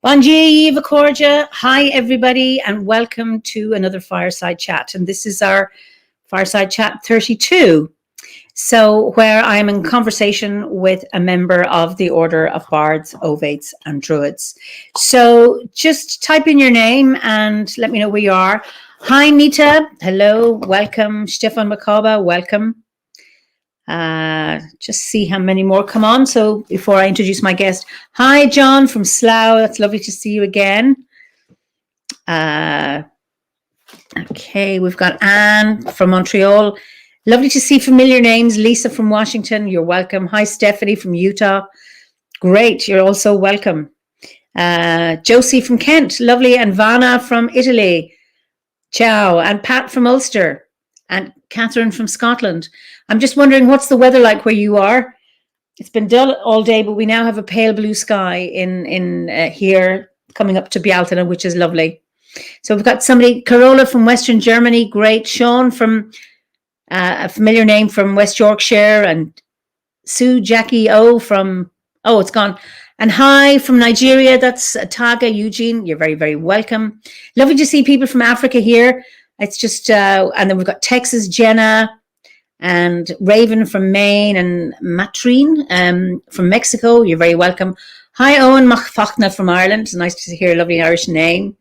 Bonji Vakorja. Hi, everybody, and welcome to another Fireside Chat. And this is our Fireside Chat 32. So, where I am in conversation with a member of the Order of Bards, Ovates, and Druids. So, just type in your name and let me know where you are. Hi, Nita. Hello. Welcome. Stefan Makaba. Welcome. Just see how many more come on. So before I introduce my guest, hi John from Slough. That's lovely to see you again. Okay, we've got Anne from Montreal. Lovely to see familiar names. Lisa from Washington, you're welcome. Hi Stephanie from Utah. Great, you're also welcome. Josie from Kent, lovely, and Vanna from Italy. Ciao, and Pat from Ulster, and Catherine from Scotland. I'm just wondering, what's the weather like where you are? It's been dull all day, but we now have a pale blue sky in here coming up to Bialtena, which is lovely. So we've got somebody, Carola from Western Germany, great. Sean from a familiar name from West Yorkshire, and Sue Jackie O from, oh, it's gone. And hi from Nigeria, that's Taga Eugene. You're very, very welcome. Lovely to see people from Africa here. It's just, and then we've got Texas, Jenna, and Raven from Maine, and Matrine from Mexico. You're very welcome. Hi, Owen Machfachna from Ireland. It's nice to hear a lovely Irish name.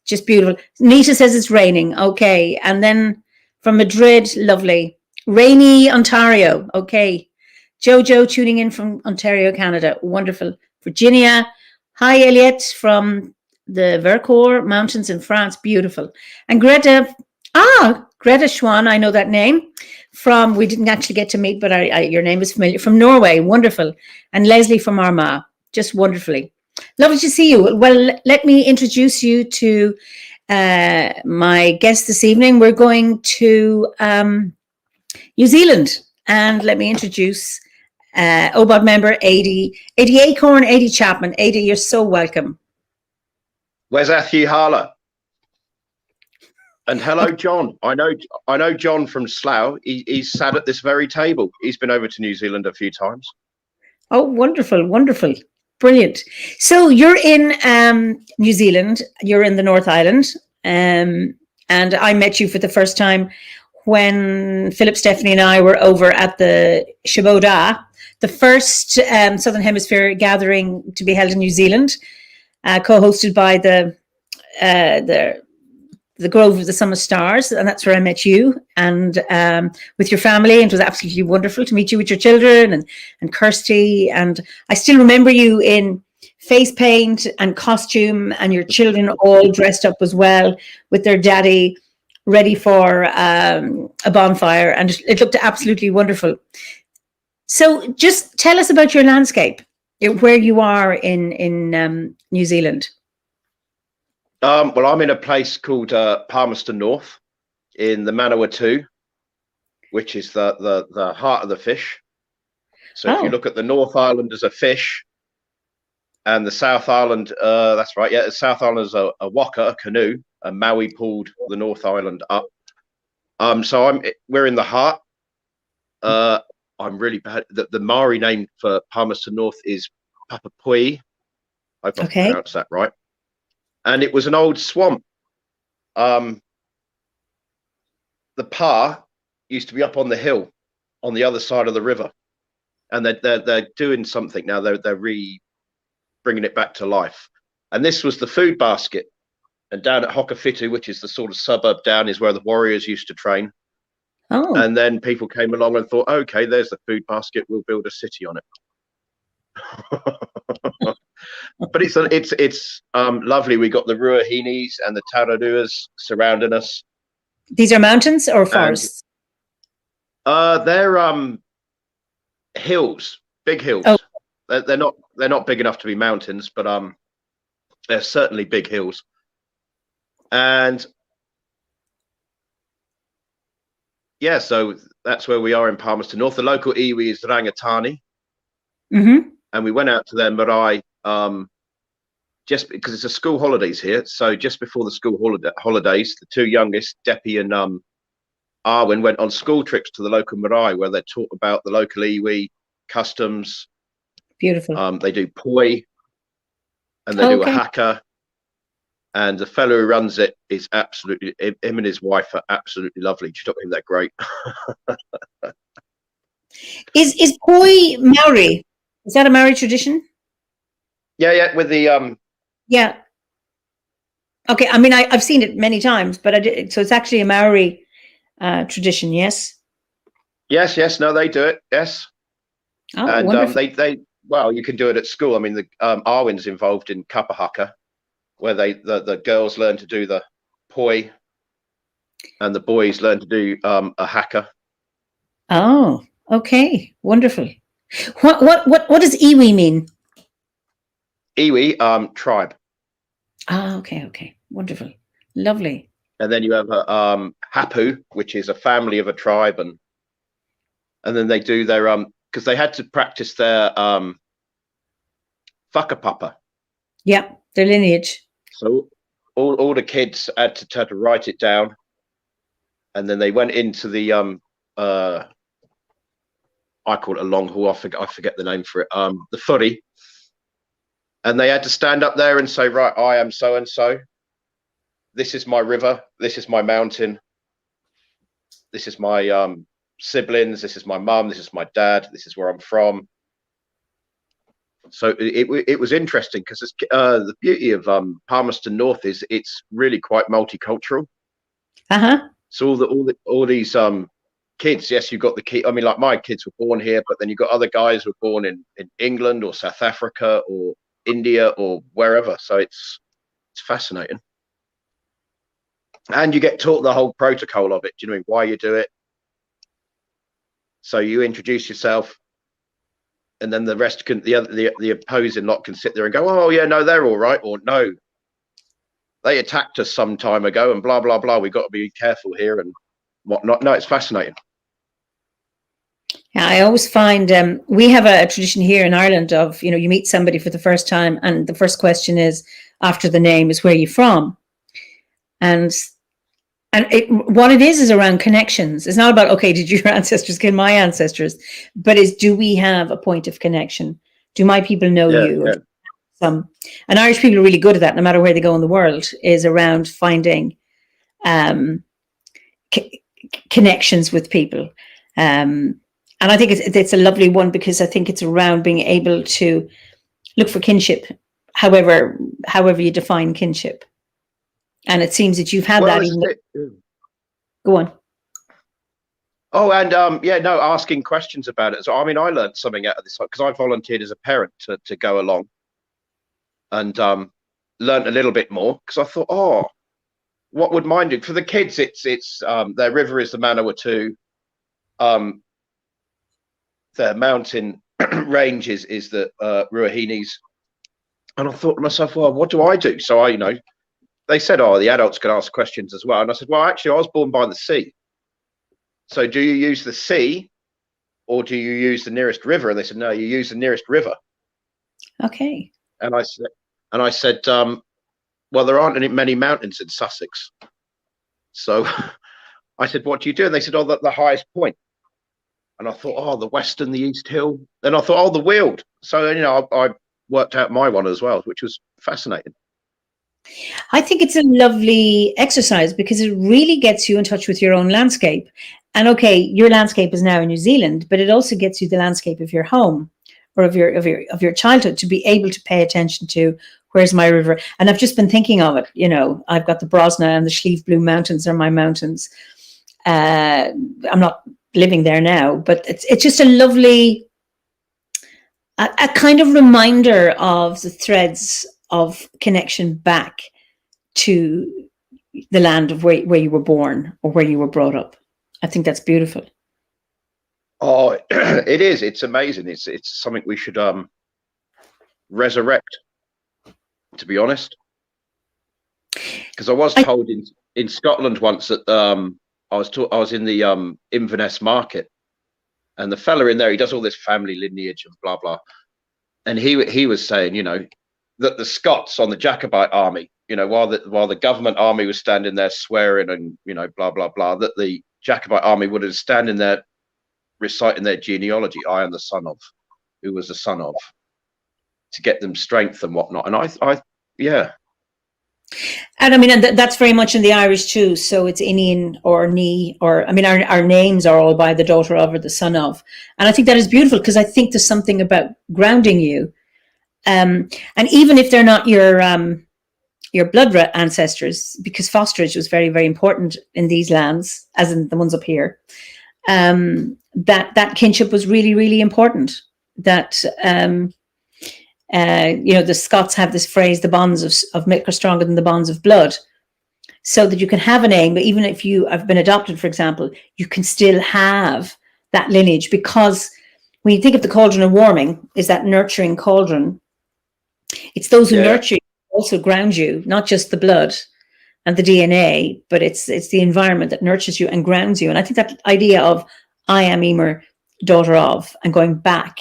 Just beautiful. Nita says it's raining. Okay. And then from Madrid, lovely. Rainy, Ontario. Okay. Jojo tuning in from Ontario, Canada. Wonderful. Virginia. Hi, Elliot from the Vercors Mountains in France. Beautiful. And Greta Schwan, I know that name. From, we didn't actually get to meet, but your name is familiar. From Norway. Wonderful. And Leslie from Armagh. Just wonderfully. Lovely to see you. Well, let me introduce you to my guest this evening. We're going to New Zealand. And let me introduce OBOD member Ady Acorn, Ady Chapman. Ady, you're so welcome. Where's Athy Harla? And hello, John. I know John from Slough. He's sat at this very table. He's been over to New Zealand a few times. Oh, wonderful, wonderful. Brilliant. So you're in New Zealand. You're in the North Island. And I met you for the first time when Philip, Stephanie, and I were over at the Shiboda, the first Southern Hemisphere gathering to be held in New Zealand, co-hosted by the Grove of the Summer Stars, and that's where I met you, and with your family, and it was absolutely wonderful to meet you with your children and Kirsty, and I still remember you in face paint and costume, and your children all dressed up as well with their daddy, ready for a bonfire, and it looked absolutely wonderful. So just tell us about your landscape, where you are in New Zealand. Well, I'm in a place called Palmerston North in the Manawatu, which is the heart of the fish. So if you look at the North Island as a fish, and the South Island, that's right, yeah, the South Island is a waka, a canoe, and Maui pulled the North Island up. So we're in the heart. I'm really bad. The Maori name for Palmerston North is Papapui. I hope I pronounced that right. And it was an old swamp. The pa used to be up on the hill on the other side of the river, and they're doing something now. They're bringing it back to life. And this was the food basket. And down at Hokowhitu, which is the sort of suburb down, is where the warriors used to train. Oh. And then people came along and thought, okay, there's the food basket. We'll build a city on it. But it's lovely. We got the Ruahinis and the Tararuas surrounding us. These are mountains or forests? They're hills, big hills. Oh. They're not big enough to be mountains, but they're certainly big hills. And yeah, so that's where we are in Palmerston North. The local iwi is Rangatani. Mm-hmm. And we went out to their marae just because it's a school holidays here. So just before the school holidays, the two youngest, Deppy and Arwen, went on school trips to the local marae where they taught about the local iwi customs. Beautiful. They do poi. and they do a haka. And the fellow who runs it is absolutely, him and his wife are absolutely lovely. Do you not think they're great? Is Poi Maori? Is that a Maori tradition? Yeah, with the Yeah. Okay, I mean, I've seen it many times, but so it's actually a Maori tradition, yes? Yes, no, they do it, yes. Oh, and wonderful. they well, you can do it at school. I mean, the Arwen's involved in kapa haka, where the girls learn to do the poi, and the boys learn to do a haka. Oh, okay, wonderful. What does iwi mean? Iwi, tribe. Ah, okay, wonderful, lovely. And then you have a hapu, which is a family of a tribe, and then they do their because they had to practice their whakapapa. Yeah, their lineage. So all the kids had to write it down, and then they went into the I call it a long hall. I forget the name for it. The footy, and they had to stand up there and say, right, I am so and so. This is my river. This is my mountain. This is my siblings. This is my mum. This is my dad. This is where I'm from. So it was interesting because the beauty of Palmerston North is it's really quite multicultural. So all these kids, yes, you've got the kid. I mean, like my kids were born here, but then you've got other guys who were born in England or South Africa or India or wherever. So it's fascinating. And you get taught the whole protocol of it. Do you know why you do it? So you introduce yourself, and then the rest can the opposing lot can sit there and go, oh yeah, no, they're all right, or no, they attacked us some time ago, and blah blah blah. We've got to be careful here and whatnot. No, it's fascinating. Yeah, I always find we have a tradition here in Ireland of, you know, you meet somebody for the first time, and the first question is after the name is where are you from, and what it is around connections. It's not about, okay, did your ancestors kill my ancestors, but do we have a point of connection? Do my people know you? Yeah. And Irish people are really good at that, no matter where they go in the world, is around finding connections with people. And I think it's a lovely one because I think it's around being able to look for kinship, however you define kinship. And it seems that you've had that. Go on. Oh, and asking questions about it. So, I mean, I learned something out of this because I volunteered as a parent to go along and learned a little bit more because I thought, oh, what would mine do? For the kids, it's their river is the Manawatu. Their mountain range is the Ruahinis. And I thought to myself, well, what do I do? So they said, oh, the adults can ask questions as well. And I said, well, actually, I was born by the sea. So do you use the sea or do you use the nearest river? And they said, no, you use the nearest river. Okay. And I said, well, there aren't many mountains in Sussex. So I said, what do you do? And they said, oh, the highest point. And I thought, oh, the Western, the East Hill. Then I thought, oh, the Weald. So, I worked out my one as well, which was fascinating. I think it's a lovely exercise because it really gets you in touch with your own landscape. And okay, your landscape is now in New Zealand, but it also gets you the landscape of your home or of your childhood to be able to pay attention to where's my river. And I've just been thinking of it. I've got the Brosna and the Slieve Blue Mountains are my mountains. I'm not living there now, but it's just a lovely, a kind of reminder of the threads of connection back to the land of where you were born or where you were brought up. I think that's beautiful. Oh, it is. It's amazing. It's something we should resurrect, to be honest. Because I was told in Scotland once that I was in the Inverness market, and the fella in there, he does all this family lineage and blah blah, and he was saying, that the Scots on the Jacobite army, while the government army was standing there swearing and blah blah blah, that the Jacobite army would have standing there reciting their genealogy. I am the son of, who was the son of. to get them strength and whatnot. And yeah. And I mean, and that's very much in the Irish too. So it's Inian or Ni, or I mean, our names are all by the daughter of or the son of. And I think that is beautiful, because I think there's something about grounding you. And even if they're not your blood ancestors, because fosterage was very, very important in these lands, as in the ones up here, that kinship was really, really important. That, the Scots have this phrase, the bonds of milk are stronger than the bonds of blood. So that you can have a name, but even if you have been adopted, for example, you can still have that lineage, because when you think of the cauldron of warming, is that nurturing cauldron. It's those who nurture you also ground you, not just the blood and the DNA, but it's the environment that nurtures you and grounds you. And I think that idea of I am Eimear, daughter of, and going back,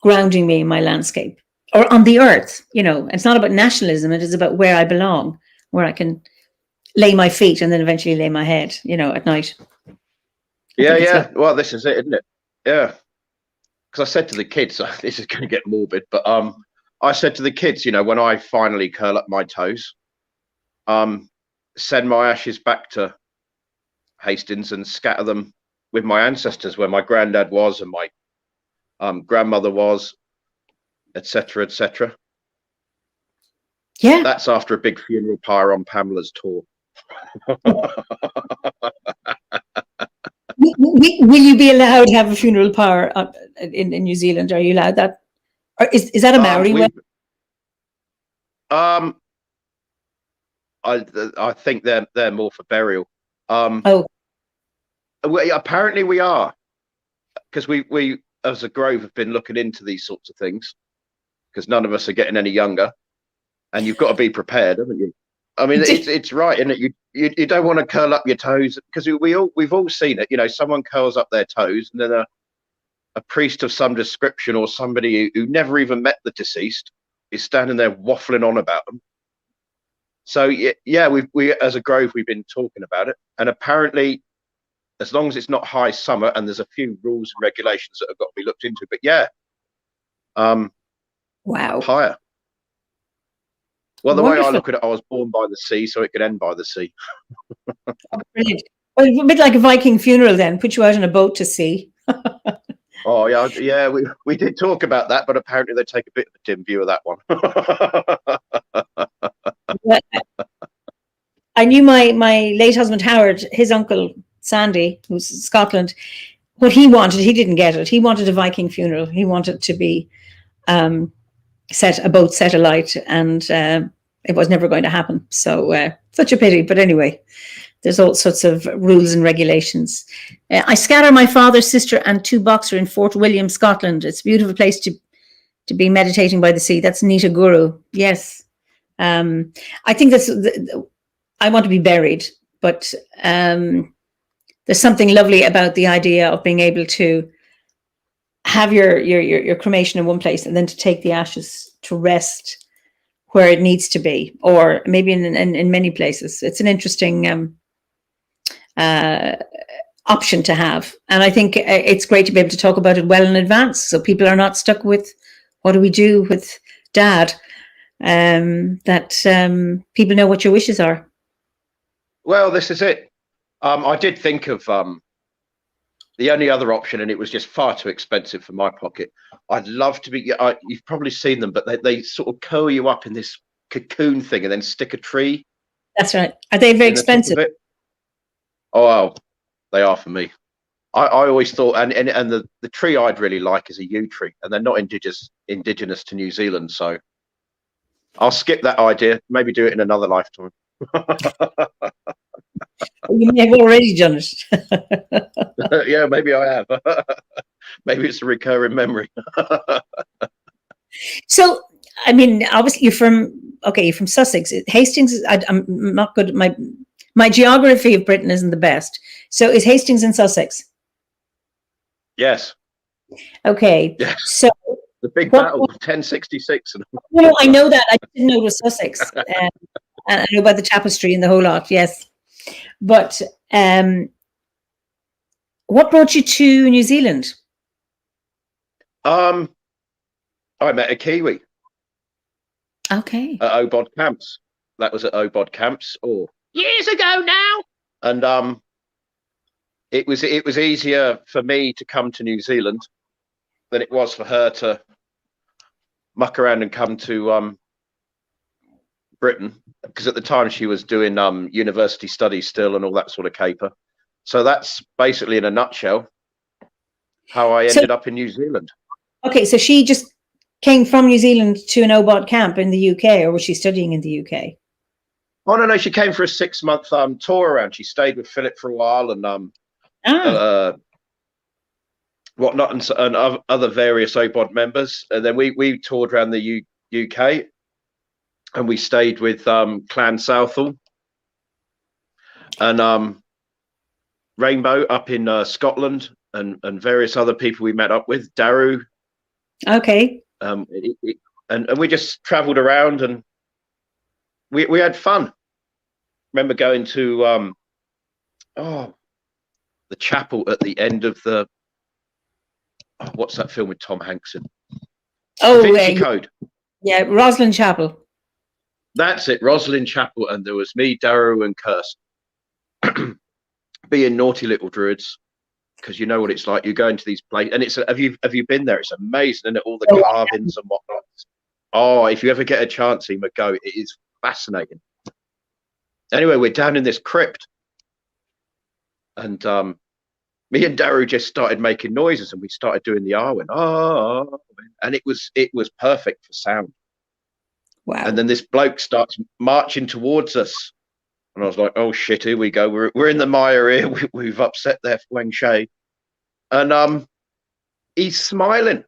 grounding me in my landscape or on the earth, it's not about nationalism. It is about where I belong, where I can lay my feet and then eventually lay my head, at night. Yeah. Well, this is it, isn't it? Yeah. Because I said to the kids, this is going to get morbid, but I said to the kids, when I finally curl up my toes, send my ashes back to Hastings and scatter them with my ancestors, where my granddad was and my grandmother was, etc., etc. Yeah. That's after a big funeral pyre on Pamela's tour. Will you be allowed to have a funeral pyre in New Zealand? Are you allowed that? Or is that a Maori way? I think they're more for burial. Apparently we are, because we as a Grove have been looking into these sorts of things, because none of us are getting any younger, and you've got to be prepared, haven't you? I mean, it's right, isn't it? You don't want to curl up your toes, because we've all seen it. Someone curls up their toes, and then a priest of some description, or somebody who never even met the deceased, is standing there waffling on about them. So yeah, we as a Grove, we've been talking about it, and apparently, as long as it's not high summer, and there's a few rules and regulations that have got to be looked into, but yeah, wow, higher. Well, the way I look at it, I was born by the sea, so it could end by the sea. Oh, brilliant. Well, a bit like a Viking funeral then, put you out on a boat to sea. Oh, yeah, we did talk about that, but apparently they take a bit of a dim view of that one. I knew my late husband, Howard, his uncle, Sandy, who's in Scotland, what he wanted, he didn't get it. He wanted a Viking funeral. He wanted to be a boat set alight, and it was never going to happen. So such a pity. But anyway, there's all sorts of rules and regulations. I scatter my father's sister and 2 Boxer in Fort William, Scotland. It's a beautiful place to be meditating by the sea. That's Nita Guru. Yes. I think I want to be buried, but there's something lovely about the idea of being able to have your cremation in one place, and then to take the ashes to rest where it needs to be, or maybe in many places. It's an interesting option to have, and I think it's great to be able to talk about it well in advance, so people are not stuck with what do we do with Dad. That people know what your wishes are. Well, this is it. I did think of the only other option, and it was just far too expensive for my pocket. I'd love to be. You've probably seen them, but they sort of curl you up in this cocoon thing and then stick a tree. That's right. Are they very expensive? Oh, well, they are for me. I always thought, and the tree I'd really like is a yew tree, and they're not indigenous to New Zealand, so I'll skip that idea. Maybe do it in another lifetime. You may have already done it. Yeah, maybe I have. Maybe it's a recurring memory. So, I mean, obviously you're from Sussex. Hastings, I'm not good. My geography of Britain isn't the best. So is Hastings in Sussex? Yes. Okay. Yes. So the big battle, 1066. No, I know that. I didn't know it was Sussex. And I know about the tapestry and the whole lot. Yes. But what brought you to New Zealand? I met a Kiwi. Okay. at OBOD camps. That was at OBOD camps, or years ago now. And it was easier for me to come to New Zealand than it was for her to muck around and come to Britain, because at the time she was doing university studies still and all that sort of caper. So that's basically, in a nutshell, how I ended up in New Zealand. Okay, so she just came from New Zealand to an OBOD camp in the UK, or was she studying in the UK? Oh no, she came for a 6-month tour around. She stayed with Philip for a while, and whatnot, and other various OBOD members. And then we toured around the UK, and we stayed with Clan Southall and Rainbow up in Scotland, and various other people we met up with, Daru. Okay. And we just travelled around, and we had fun. Remember going to the chapel at the end of the what's that film with Tom Hanks in? Oh, Da Vinci Code. Yeah, Rosslyn Chapel. That's it, Rosslyn Chapel, and there was me, Daru, and Kirsten being naughty little druids, because you know what it's like. You go into these places, and it's have you been there? It's amazing, and all the carvings and whatnot. Oh, if you ever get a chance, Eimear, go. It is fascinating. Anyway, we're down in this crypt, and me and Daru just started making noises, and we started doing the Arwen. Oh, and it was perfect for sound. Wow. And then this bloke starts marching towards us, and I was like, "Oh shit, here we go. We're in the mire here. We've upset their Wang Shay." And he's smiling.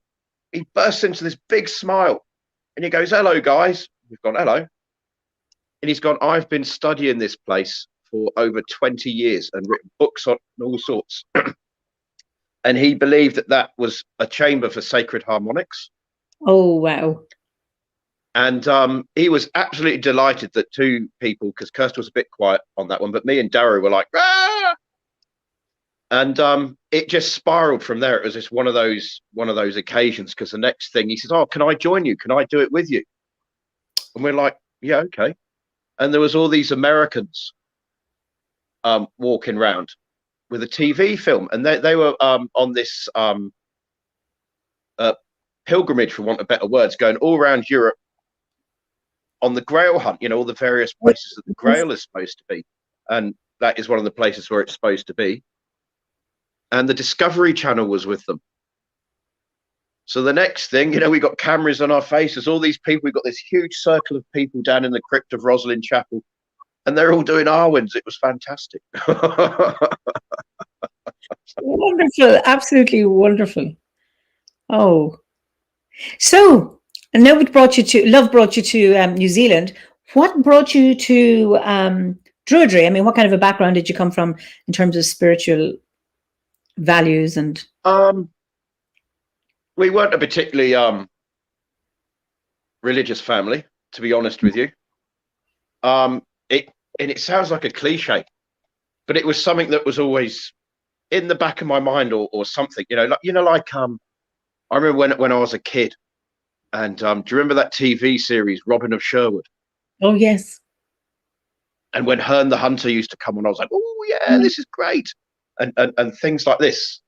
He bursts into this big smile, and he goes, "Hello, guys." We've gone, "Hello," and he's gone, "I've been studying this place for over 20 years and written books on all sorts." And he believed that was a chamber for sacred harmonics. Oh, wow. And he was absolutely delighted that two people, because Kirsten was a bit quiet on that one, but me and Daru were like, "Ah!" And it just spiraled from there. It was just one of those occasions, because the next thing he says, "Oh, can I join you? Can I do it with you?" And we're like, "Yeah, okay." And there was all these Americans walking around with a TV film, and they were on this pilgrimage, for want of better words, going all around Europe on the Grail hunt. You know, all the various places that the Grail is supposed to be, and that is one of the places where it's supposed to be. And the Discovery Channel was with them. So the next thing, you know, we got cameras on our faces, all these people. We got this huge circle of people down in the crypt of Rosslyn Chapel, and they're all doing Arwens. It was fantastic. Wonderful, absolutely wonderful. Oh, so and now love brought you to New Zealand. What brought you to Druidry? I mean, what kind of a background did you come from in terms of spiritual values? And we weren't a particularly religious family, to be honest with you. It sounds like a cliche, but it was something that was always in the back of my mind, or something. I remember when I was a kid, and do you remember that TV series Robin of Sherwood? Oh yes. And when Herne the Hunter used to come on, I was like, "Oh yeah, this is great," and things like this.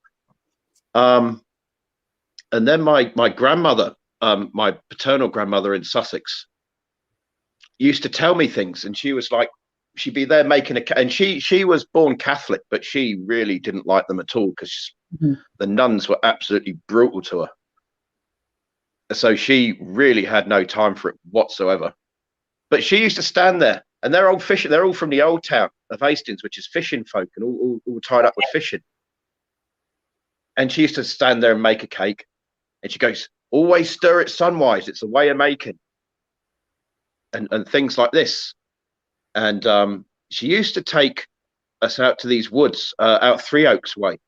And then my grandmother, my paternal grandmother in Sussex, used to tell me things, and she was like, she'd be there making and she was born Catholic, but she really didn't like them at all, because the nuns were absolutely brutal to her. So she really had no time for it whatsoever. But she used to stand there, and they're old fishing. They're all from the old town of Hastings, which is fishing folk, and all tied up with fishing. And she used to stand there and make a cake, and she goes, "Always stir it sunwise. It's a way of making," and things like this. And she used to take us out to these woods, out Three Oaks way,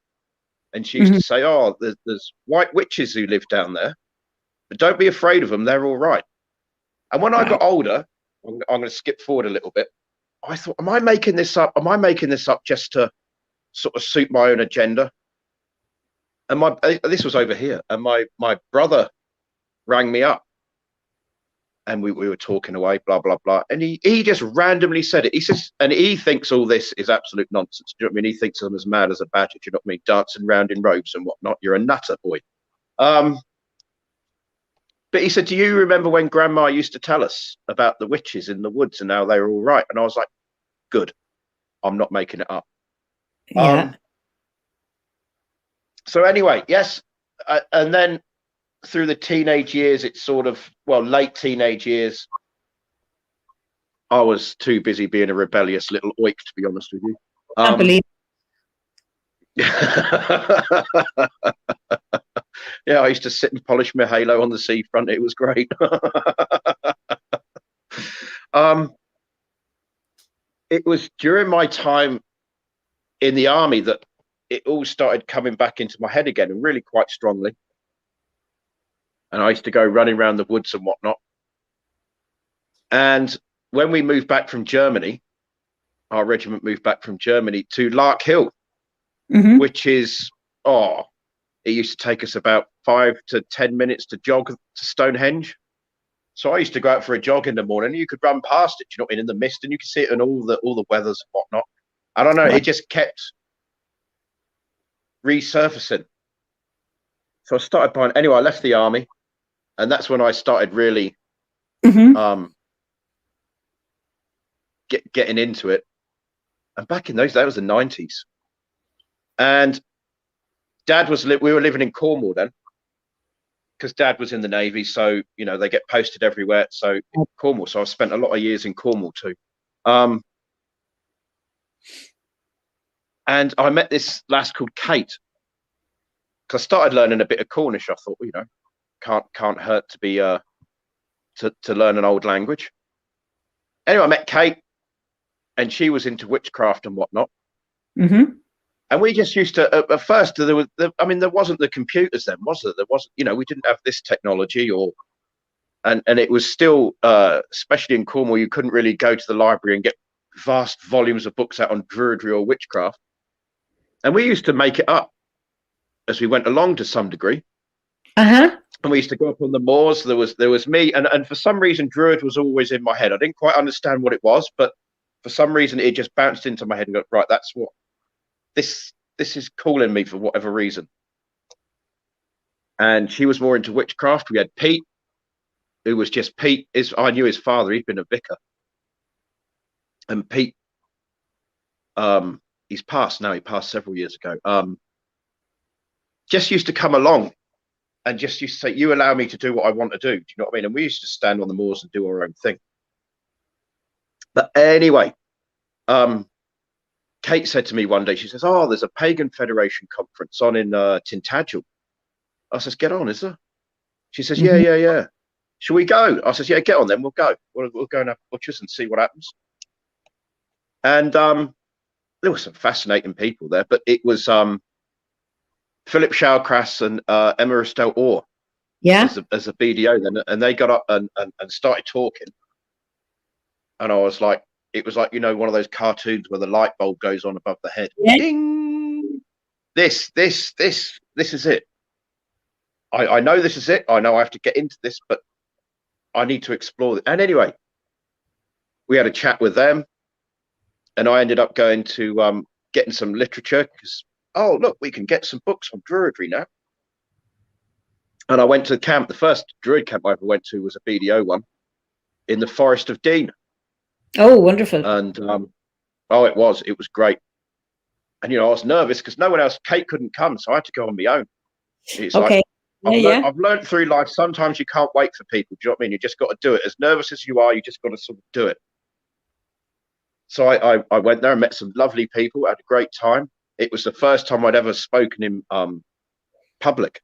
and she used to say, "Oh, there's white witches who live down there, but don't be afraid of them. They're all right." And when I got older, I'm going to skip forward a little bit. I thought, am I making this up? Am I making this up just to sort of suit my own agenda? And this was over here, and my brother rang me up, And we were talking away, blah, blah, blah. And he just randomly said it. He says, and he thinks all this is absolute nonsense. Do you know what I mean? He thinks I'm as mad as a badger. Do you know what I mean? Dancing around in robes and whatnot. You're a nutter, boy. But he said, do you remember when Grandma used to tell us about the witches in the woods and how they were all right? And I was like, good. I'm not making it up. Yeah. So anyway, yes. And then through the teenage years, it's sort of, well, late teenage years, I was too busy being a rebellious little oik, to be honest with you. I can't believe. Yeah, I used to sit and polish my halo on the seafront. It was great. It was during my time in the army that it all started coming back into my head again, and really quite strongly. And I used to go running around the woods and whatnot. And when we moved back from Germany, our regiment moved back from Germany to Lark Hill, which is, it used to take us about 5 to 10 minutes to jog to Stonehenge. So I used to go out for a jog in the morning. You could run past it, you know, in the mist, and you could see it in all the weathers and whatnot. I don't know, it just kept resurfacing. So I started buying. Anyway, I left the army, and that's when I started really getting into it. And back in those days, that was the 90s. And Dad was we were living in Cornwall then, because Dad was in the Navy, so you know they get posted everywhere. So in Cornwall, so I spent a lot of years in Cornwall too. And I met this lass called Kate, because I started learning a bit of Cornish. I thought, you know, can't hurt to be to learn an old language. Anyway, I met Kate, and she was into witchcraft and whatnot. And we just used to, at first, there wasn't the computers then, was there? There wasn't, you know, we didn't have this technology, and it was still, especially in Cornwall, you couldn't really go to the library and get vast volumes of books out on druidry or witchcraft. And we used to make it up as we went along to some degree. And we used to go up on the moors. There was me, and for some reason, druid was always in my head. I didn't quite understand what it was, but for some reason, it just bounced into my head and go, right, that's what this is calling me for whatever reason. And she was more into witchcraft. We had Pete, who was just Pete. I knew his father. He'd been a vicar. And Pete, he's passed now. He passed several years ago. Just used to come along and just used to say, you allow me to do what I want to do. Do you know what I mean? And we used to stand on the moors and do our own thing. But anyway, Kate said to me one day, she says, oh, there's a Pagan Federation conference on in Tintagel. I says, get on, is there? She says, yeah. Shall we go? I says, yeah, get on then, we'll go. We'll go and have butchers and see what happens. And there were some fascinating people there, but it was Philip Shawcrass and Emma Estelle Orr as a BDO then, and they got up and started talking. And I was like, it was like, you know, one of those cartoons where the light bulb goes on above the head. Yeah. Ding! This is it. I know this is it. I know I have to get into this, but I need to explore it. And anyway, we had a chat with them, and I ended up going to getting some literature because, oh, look, we can get some books on druidry now. And I went to the camp. The first druid camp I ever went to was a BDO one in the Forest of Dean. Oh, wonderful. And it was great. And you know, I was nervous because no one else, Kate couldn't come, so I had to go on my own. It's okay. Like I've learned through life, sometimes you can't wait for people. Do you know what I mean? You just got to do it. As nervous as you are, you just got to sort of do it. So I went there and met some lovely people, had a great time. It was the first time I'd ever spoken in public.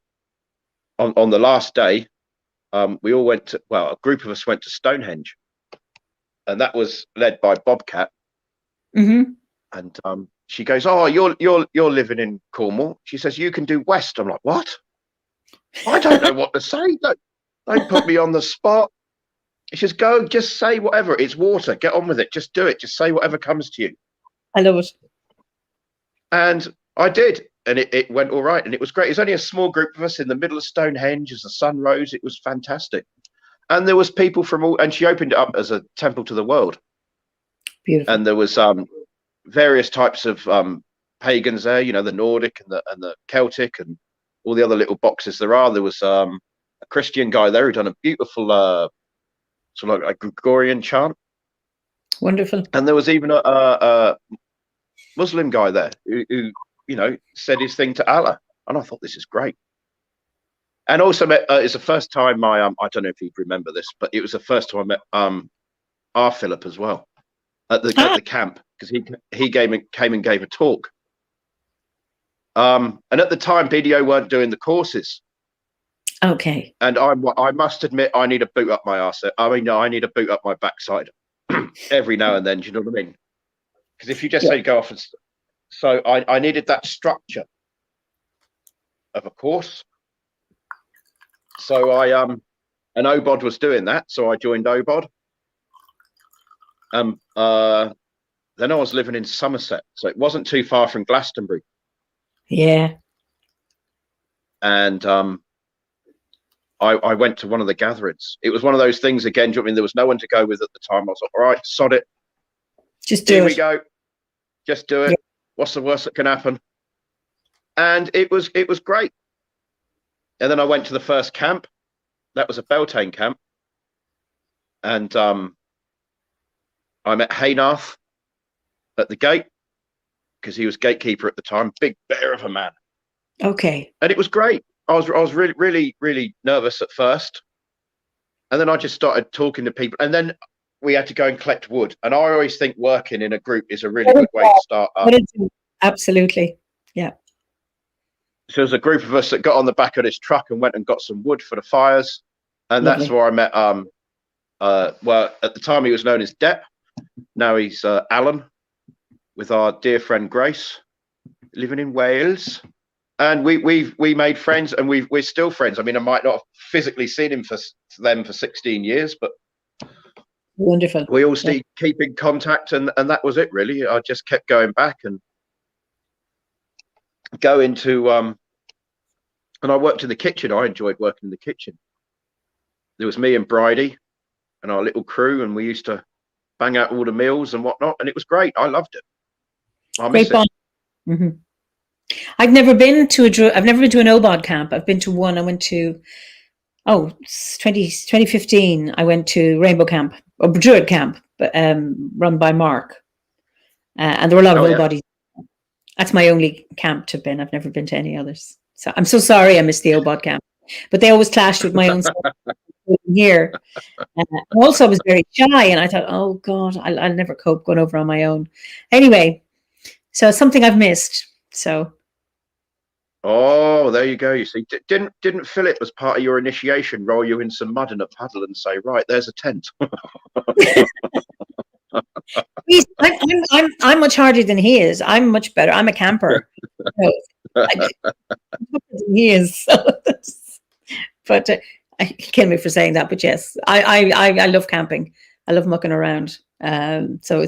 On the last day, we all went to, well, a group of us went to Stonehenge. And that was led by Bobcat. And she goes, oh, you're living in Cornwall. She says, you can do West. I'm like, what? I don't know what to say. Don't put me on the spot. She says, go, just say whatever. It's water. Get on with it. Just do it. Just say whatever comes to you. I love it. And I did. And it went all right. And it was great. It was only a small group of us in the middle of Stonehenge as the sun rose. It was fantastic. And there was people from all, and she opened it up as a temple to the world. Beautiful. And there was various types of pagans there, you know, the Nordic and the Celtic and all the other little boxes there are. There was a Christian guy there who done a beautiful sort of like a Gregorian chant. Wonderful. And there was even a Muslim guy there who, you know, said his thing to Allah. And I thought, this is great. And also met, it's the first time I don't know if you'd remember this, but it was the first time I met our Philip as well at the camp, because he came and gave a talk. And at the time, BDO weren't doing the courses. Okay. And I must admit, I need a boot up my arse. I mean, I need a boot up my backside every now and then. Do you know what I mean? Because if you just say go off, so I needed that structure of a course. So and OBOD was doing that, so I joined OBOD. Then I was living in Somerset, so it wasn't too far from Glastonbury. Yeah. And I went to one of the gatherings. It was one of those things again. I mean, there was no one to go with at the time. I was like, all right, sod it. Just do it. Here we go. Just do it. Yeah. What's the worst that can happen? And it was great. And then I went to the first camp. That was a Beltane camp. And I met Haynath at the gate, because he was gatekeeper at the time. Big bear of a man. Okay. And it was great. I was really, really, really nervous at first. And then I just started talking to people. And then we had to go and collect wood. And I always think working in a group is a really good way to start up. Absolutely. Yeah. So there's a group of us that got on the back of this truck and went and got some wood for the fires. And Lovely. That's where I met, well, at the time he was known as Depp. Now he's Alan, with our dear friend Grace, living in Wales. And we made friends, and we're still friends. I mean, I might not have physically seen him for 16 years, but wonderful. We all still keep in contact, and that was it really. I just kept going back and going to and I worked in the kitchen. I enjoyed working in the kitchen. There was me and Bridie and our little crew, and we used to bang out all the meals and whatnot, and it was great. I loved it. I miss it. Mm-hmm. I've never been to an OBOD camp. I've been to one. I went to 2015. I went to Rainbow Camp, or Druid Camp, but run by Mark, and there were a lot of OBODs. That's my only camp to have been. I've never been to any others. So I'm so sorry I missed the OBOD camp, but they always clashed with my own stuff here. Also, I was very shy, and I thought, oh God, I'll never cope going over on my own. Anyway, so it's something I've missed. So. Oh, there you go. You see, didn't Philip, as part of your initiation, roll you in some mud and a paddle and say, right, there's a tent? I'm much harder than he is. I'm much better. I'm a camper. He is. But he kill me for saying that. But yes, I love camping. I love mucking around. So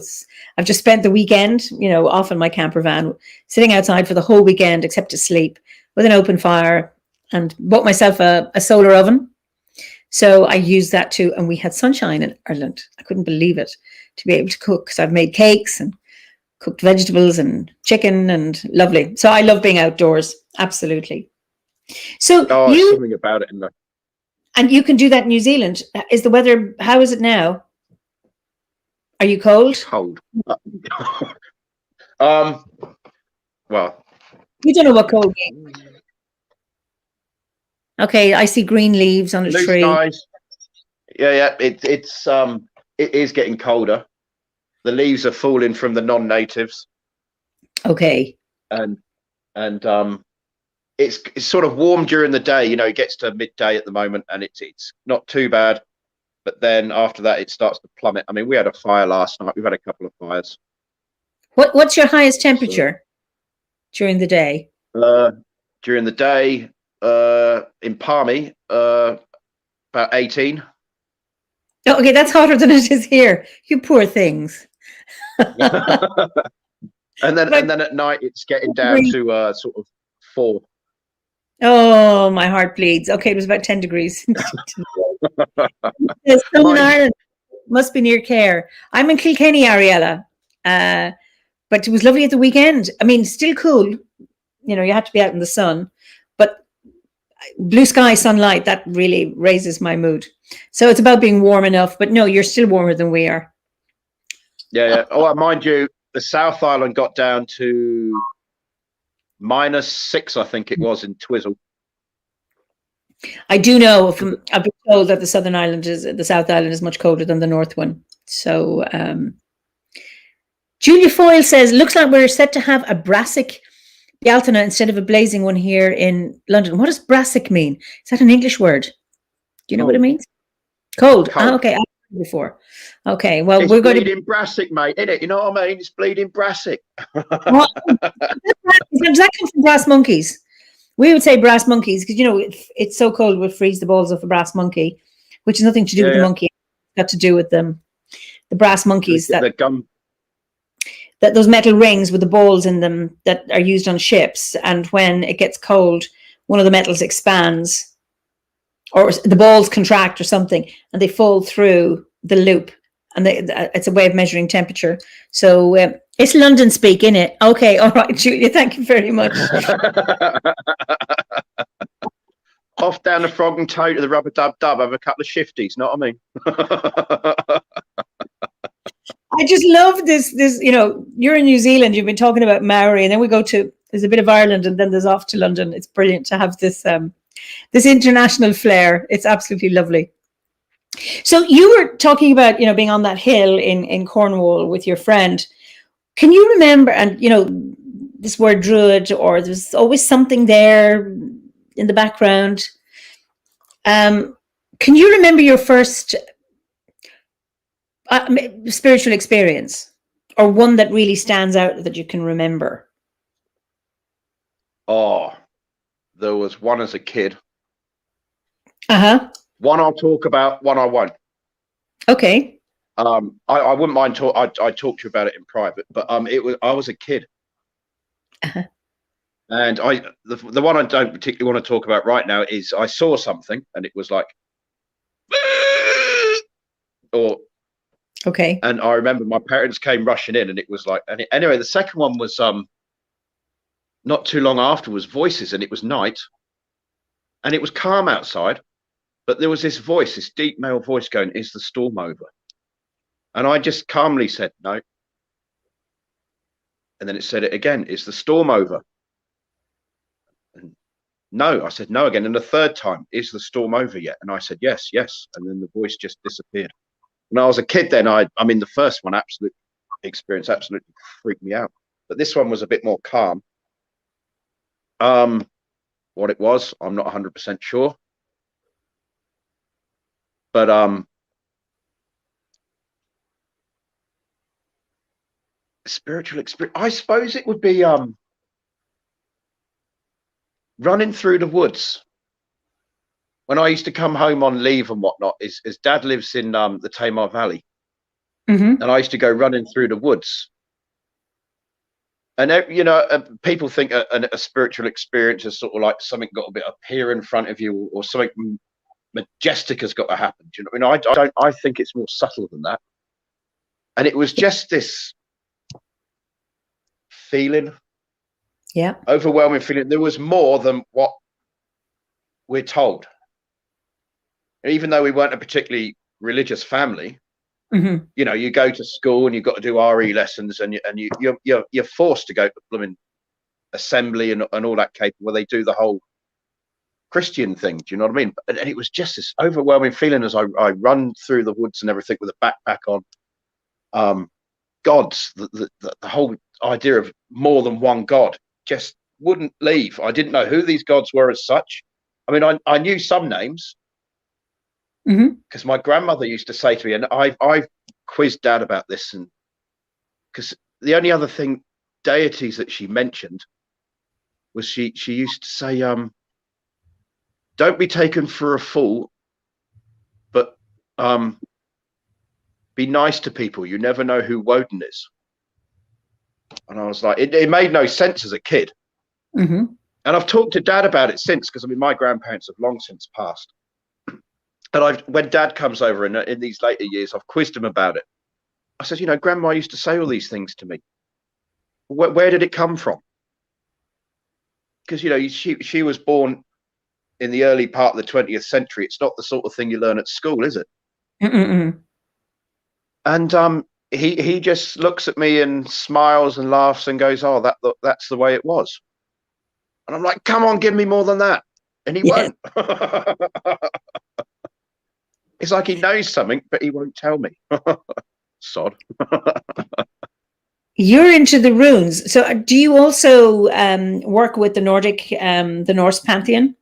I've just spent the weekend, off in my camper van, sitting outside for the whole weekend, except to sleep, with an open fire, and bought myself a solar oven. So I used that too. And we had sunshine in Ireland. I couldn't believe it, to be able to cook. So I've made cakes and cooked vegetables and chicken, and lovely. So I love being outdoors. Absolutely. So something about it in there. And you can do that in New Zealand. Is the weather, how is it now? Are you cold? Cold. Well, you don't know what cold means. Okay, I see green leaves on a tree. Skies. Yeah. It is getting colder. The leaves are falling from the non-natives. Okay. And it's sort of warm during the day. It gets to midday at the moment, and it's not too bad. But then after that, it starts to plummet. I mean, we had a fire last night. We've had a couple of fires. What's your highest temperature during the day? During the day, in Palmy, about 18. Oh, okay, that's hotter than it is here. You poor things. and then at night, it's getting down to sort of 4. Oh, my heart bleeds. Okay, it was about 10 degrees. Southern Ireland must be near Cahir. I'm in Kilkenny, Ariella. But it was lovely at the weekend. I mean, still cool. You know, you had to be out in the sun, but blue sky, sunlight, that really raises my mood. So it's about being warm enough, but no, you're still warmer than we are. Yeah. Oh, mind you, the South Island got down to -6, I think it was, in Twizzle. I do know I've been told that the South Island is much colder than the North one. So, Julia Foyle says, looks like we're set to have a brassic Bealtaine instead of a blazing one here in London. What does brassic mean? Is that an English word? Do you know what it means? Cold. Ah, okay, I've heard it before. Okay, well, it's we're going to bleeding brassic, mate, isn't it? You know what I mean? It's bleeding brassic. Does that come from brass monkeys? We would say brass monkeys because, you know, it's so cold we'll freeze the balls off a brass monkey, which has nothing to do with the monkey. It's got to do with the brass monkeys, the gum. That those metal rings with the balls in them that are used on ships, and when it gets cold, one of the metals expands, or the balls contract or something, and they fall through the loop, and it's a way of measuring temperature. So it's London speak, innit? Okay, all right, Julia, thank you very much. Off down the Frog and Toe to the Rubber Dub Dub, have a couple of shifties, know what I mean? I just love this, you know, you're in New Zealand, you've been talking about Maori, and then we go to, there's a bit of Ireland, and then there's off to London. It's brilliant to have this this international flair. It's absolutely lovely. So you were talking about, you know, being on that hill in Cornwall with your friend. Can you remember, and, you know, this word druid, or there's always something there in the background. Can you remember your first spiritual experience, or one that really stands out that you can remember? Oh, there was one as a kid. One I'll talk about, one I won't. Okay. I wouldn't mind talk. I talk to you about it in private, but I was a kid, and the one I don't particularly want to talk about right now is I saw something, and it was like, or okay. And I remember my parents came rushing in, and it was like, anyway, the second one was not too long afterwards, voices, and it was night, and it was calm outside, but there was this voice, this deep male voice going, "Is the storm over?" And I just calmly said, "No." And then it said it again, "Is the storm over?" And no, I said no again. And the third time, "Is the storm over yet?" And I said, "Yes, yes." And then the voice just disappeared. When I was a kid then, I mean, the first one absolutely freaked me out. But this one was a bit more calm. What it was, I'm not 100% sure. But spiritual experience, I suppose it would be running through the woods. When I used to come home on leave and whatnot, is Dad lives in the Tamar Valley, and I used to go running through the woods. And you know, people think a spiritual experience is sort of like something got to appear in front of you, or something majestic has got to happen. Do you know? I mean, I think it's more subtle than that. And it was just this feeling, overwhelming feeling. There was more than what we're told. Even though we weren't a particularly religious family, you know, you go to school and you've got to do RE lessons, and you're forced to go to blooming assembly and all that where they do the whole Christian thing. Do you know what I mean? And it was just this overwhelming feeling as I run through the woods and everything with a backpack on. Gods, the whole idea of more than one God just wouldn't leave. I didn't know who these gods were as such. I mean, I knew some names, because my grandmother used to say to me, and I've quizzed Dad about this, and because the only other deities that she mentioned was she used to say, don't be taken for a fool, but be nice to people. You never know who Woden is. And I was like, it made no sense as a kid. And I've talked to Dad about it since, because I mean, my grandparents have long since passed. And when Dad comes over in these later years, I've quizzed him about it. I said, Grandma used to say all these things to me. Where did it come from? Because she was born in the early part of the 20th century. It's not the sort of thing you learn at school, is it? Mm-mm-mm. And he just looks at me and smiles and laughs and goes, "Oh, that's the way it was." And I'm like, "Come on, give me more than that." And he Yes. won't. It's like he knows something, but he won't tell me. Sod. You're into the runes. So do you also work with the the Norse pantheon?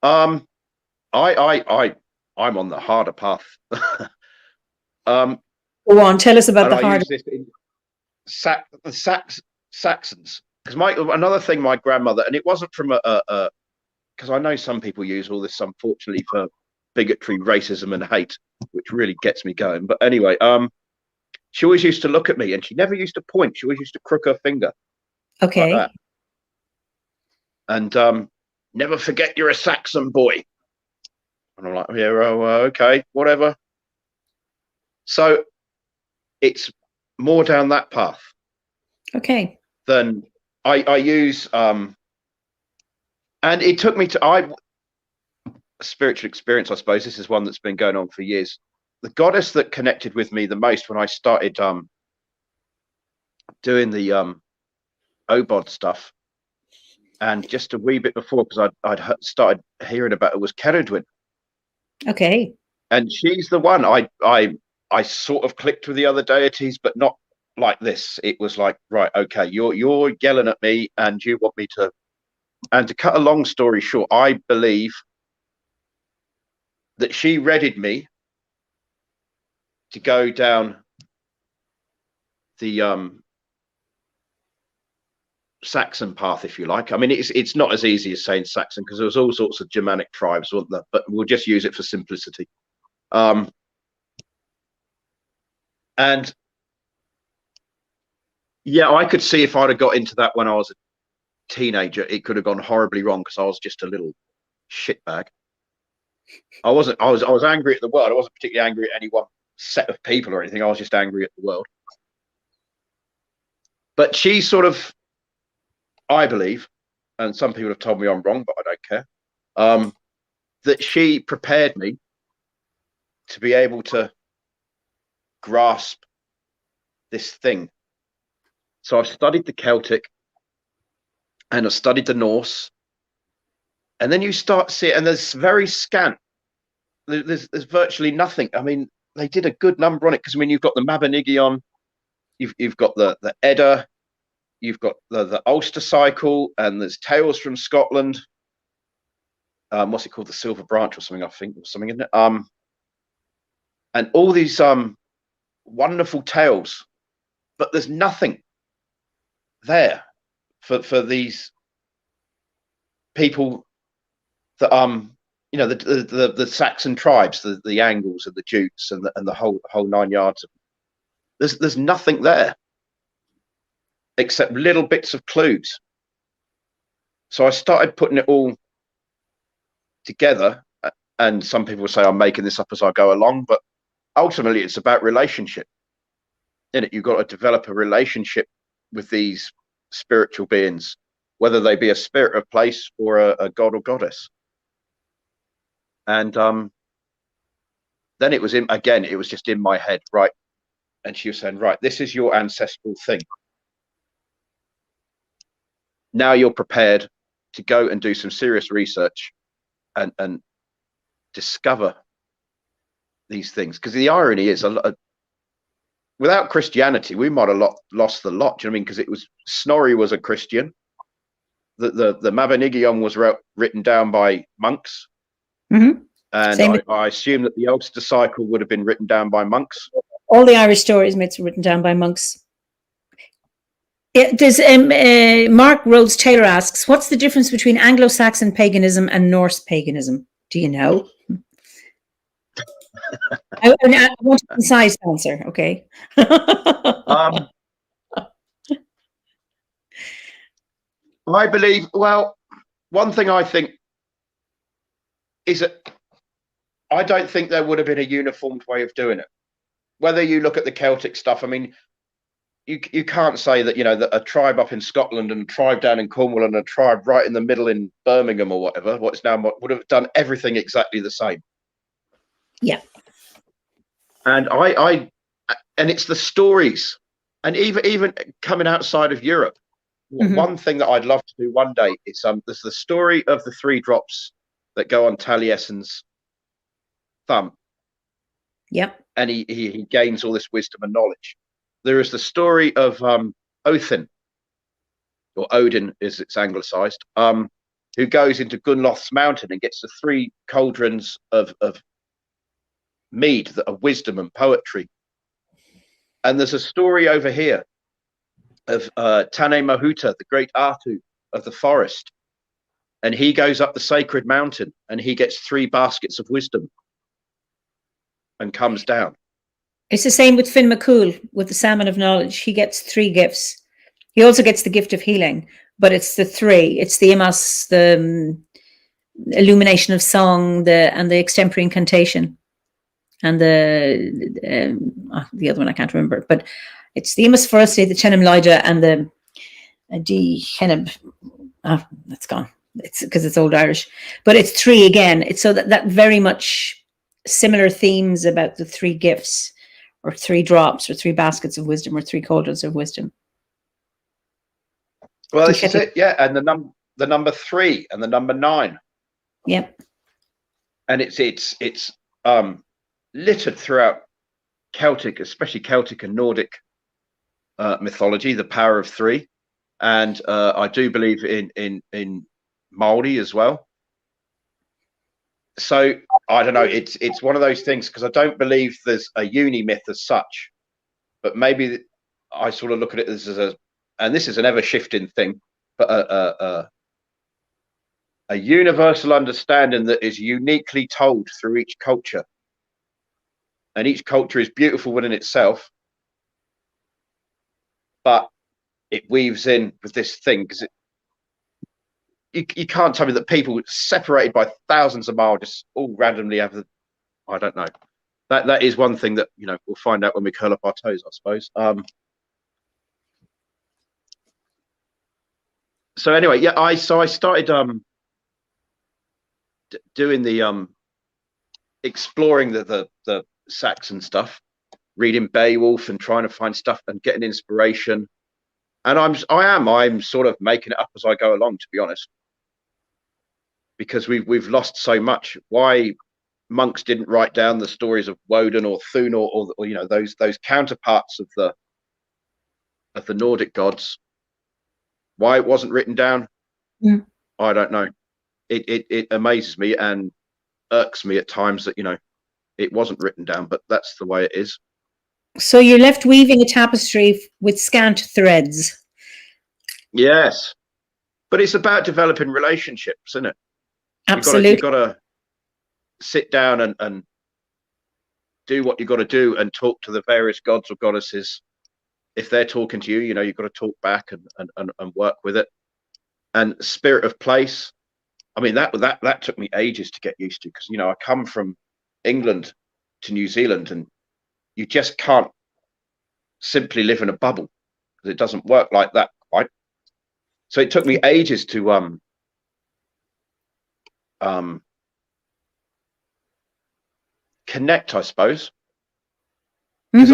I'm on the harder path. Go on, tell us about And the I harder. use this in Saxons, because another thing my grandmother, and it wasn't from because I know some people use all this, unfortunately, for bigotry, racism, and hate, which really gets me going. But anyway, she always used to look at me, and she never used to point. She always used to crook her finger like Okay. that, and never forget you're a Saxon boy. And I'm like, yeah, okay, whatever. So it's more down that path. Okay. Then I use and it took me to spiritual experience, I suppose. This is one that's been going on for years. The goddess that connected with me the most when I started doing the OBOD stuff, and just a wee bit before, because I'd started hearing about it, was Ceridwen. Okay. And she's the one I sort of clicked with the other deities, but not like this. It was like, right, okay, you're yelling at me and you want me to. And to cut a long story short, I believe that she readied me to go down the Saxon path, if you like. I mean, it's not as easy as saying Saxon, because there was all sorts of Germanic tribes, weren't there? But we'll just use it for simplicity. And yeah, I could see if I'd have got into that when I was a teenager, it could have gone horribly wrong, because I was just a little shitbag. I was angry at the world. I wasn't particularly angry at any one set of people or anything. I was just angry at the world. But she sort of, I believe, and some people have told me I'm wrong, but I don't care, that she prepared me to be able to grasp this thing. So I've studied the Celtic and I've studied the Norse, and then you start to see it, and there's very scant. There's virtually nothing. I mean, they did a good number on it, because I mean, you've got the Mabinogion, you've got the Edda, you've got the Ulster cycle, and there's Tales from Scotland. What's it called? The Silver Branch or something, I think, or something, isn't it? And all these wonderful tales, but there's nothing there for these people that the Saxon tribes, the Angles and the Jutes and the whole 9 yards. There's nothing there except little bits of clues. So I started putting it all together, and some people say I'm making this up as I go along, but ultimately it's about relationship. In it, you've got to develop a relationship with these spiritual beings, whether they be a spirit of place or a god or goddess. And then it was it was just in my head, right? And she was saying, right, this is your ancestral thing. Now you're prepared to go and do some serious research and discover these things. Because the irony is, without Christianity, we might have lost the lot. Do you know what I mean? Because it was Snorri was a Christian. The Mabinogion was written down by monks. Mm-hmm. And I assume that the Ulster cycle would have been written down by monks. All the Irish stories myths are written down by monks. There's Mark Rhodes Taylor asks, what's the difference between Anglo-Saxon paganism and Norse paganism? Do you know? I want a concise answer, okay? I believe, well, one thing I think is that I don't think there would have been a uniformed way of doing it. Whether you look at the Celtic stuff, I mean, you can't say that, you know, that a tribe up in Scotland and a tribe down in Cornwall and a tribe right in the middle in Birmingham or whatever, what's now, would have done everything exactly the same. Yeah. And and it's the stories, and even coming outside of Europe, one thing that I'd love to do one day is there's the story of the 3 drops that go on Taliesin's thumb. Yep. And he gains all this wisdom and knowledge. There is the story of Othin, or Odin as it's anglicised, who goes into Gunloth's mountain and gets the 3 cauldrons of mead that are wisdom and poetry. And there's a story over here of Tane Mahuta, the great Atu of the forest. And he goes up the sacred mountain and he gets 3 baskets of wisdom and comes down. It's the same with Finn McCool, with the Salmon of Knowledge. He gets 3 gifts. He also gets the gift of healing, but it's the 3. It's the Imas, the illumination of song, and the extempore incantation. And the other one I can't remember, but it's the Imas Firstly, the Chenim Lida, and the D Heneb. That's gone. It's because it's Old Irish, but it's 3 again. It's so that very much similar themes about the 3 gifts, or 3 drops, or 3 baskets of wisdom, or 3 cauldrons of wisdom. Well, this is it, yeah. And the number 3 and the number 9. Yep. And it's littered throughout Celtic, especially Celtic and Nordic mythology, the power of 3, and I do believe in Māori as well. So I don't know. It's one of those things, because I don't believe there's a uni myth as such, but maybe I sort of look at it as and this is an ever shifting thing, but a universal understanding that is uniquely told through each culture. And each culture is beautiful within itself, but it weaves in with this thing, because you can't tell me that people separated by thousands of miles just all randomly have I don't know. That is one thing that, you know, we'll find out when we curl up our toes, I suppose. So anyway, yeah, I started doing the exploring the Saxon stuff, reading Beowulf and trying to find stuff and getting inspiration. And I'm sort of making it up as I go along, to be honest, because we've lost so much. Why monks didn't write down the stories of Woden or Thun or you know, those counterparts of the Nordic gods, why it wasn't written down, I don't know. It amazes me and irks me at times that, you know, it wasn't written down, but that's the way it is. So you're left weaving a tapestry with scant threads. Yes, but it's about developing relationships, isn't it? Absolutely. You've got to sit down and do what you've got to do and talk to the various gods or goddesses. If they're talking to you, you know, you've got to talk back and work with it. And spirit of place, I mean, that took me ages to get used to, because, you know, I come from England to New Zealand, and you just can't simply live in a bubble, because it doesn't work like that quite. So it took me ages to connect, I suppose, because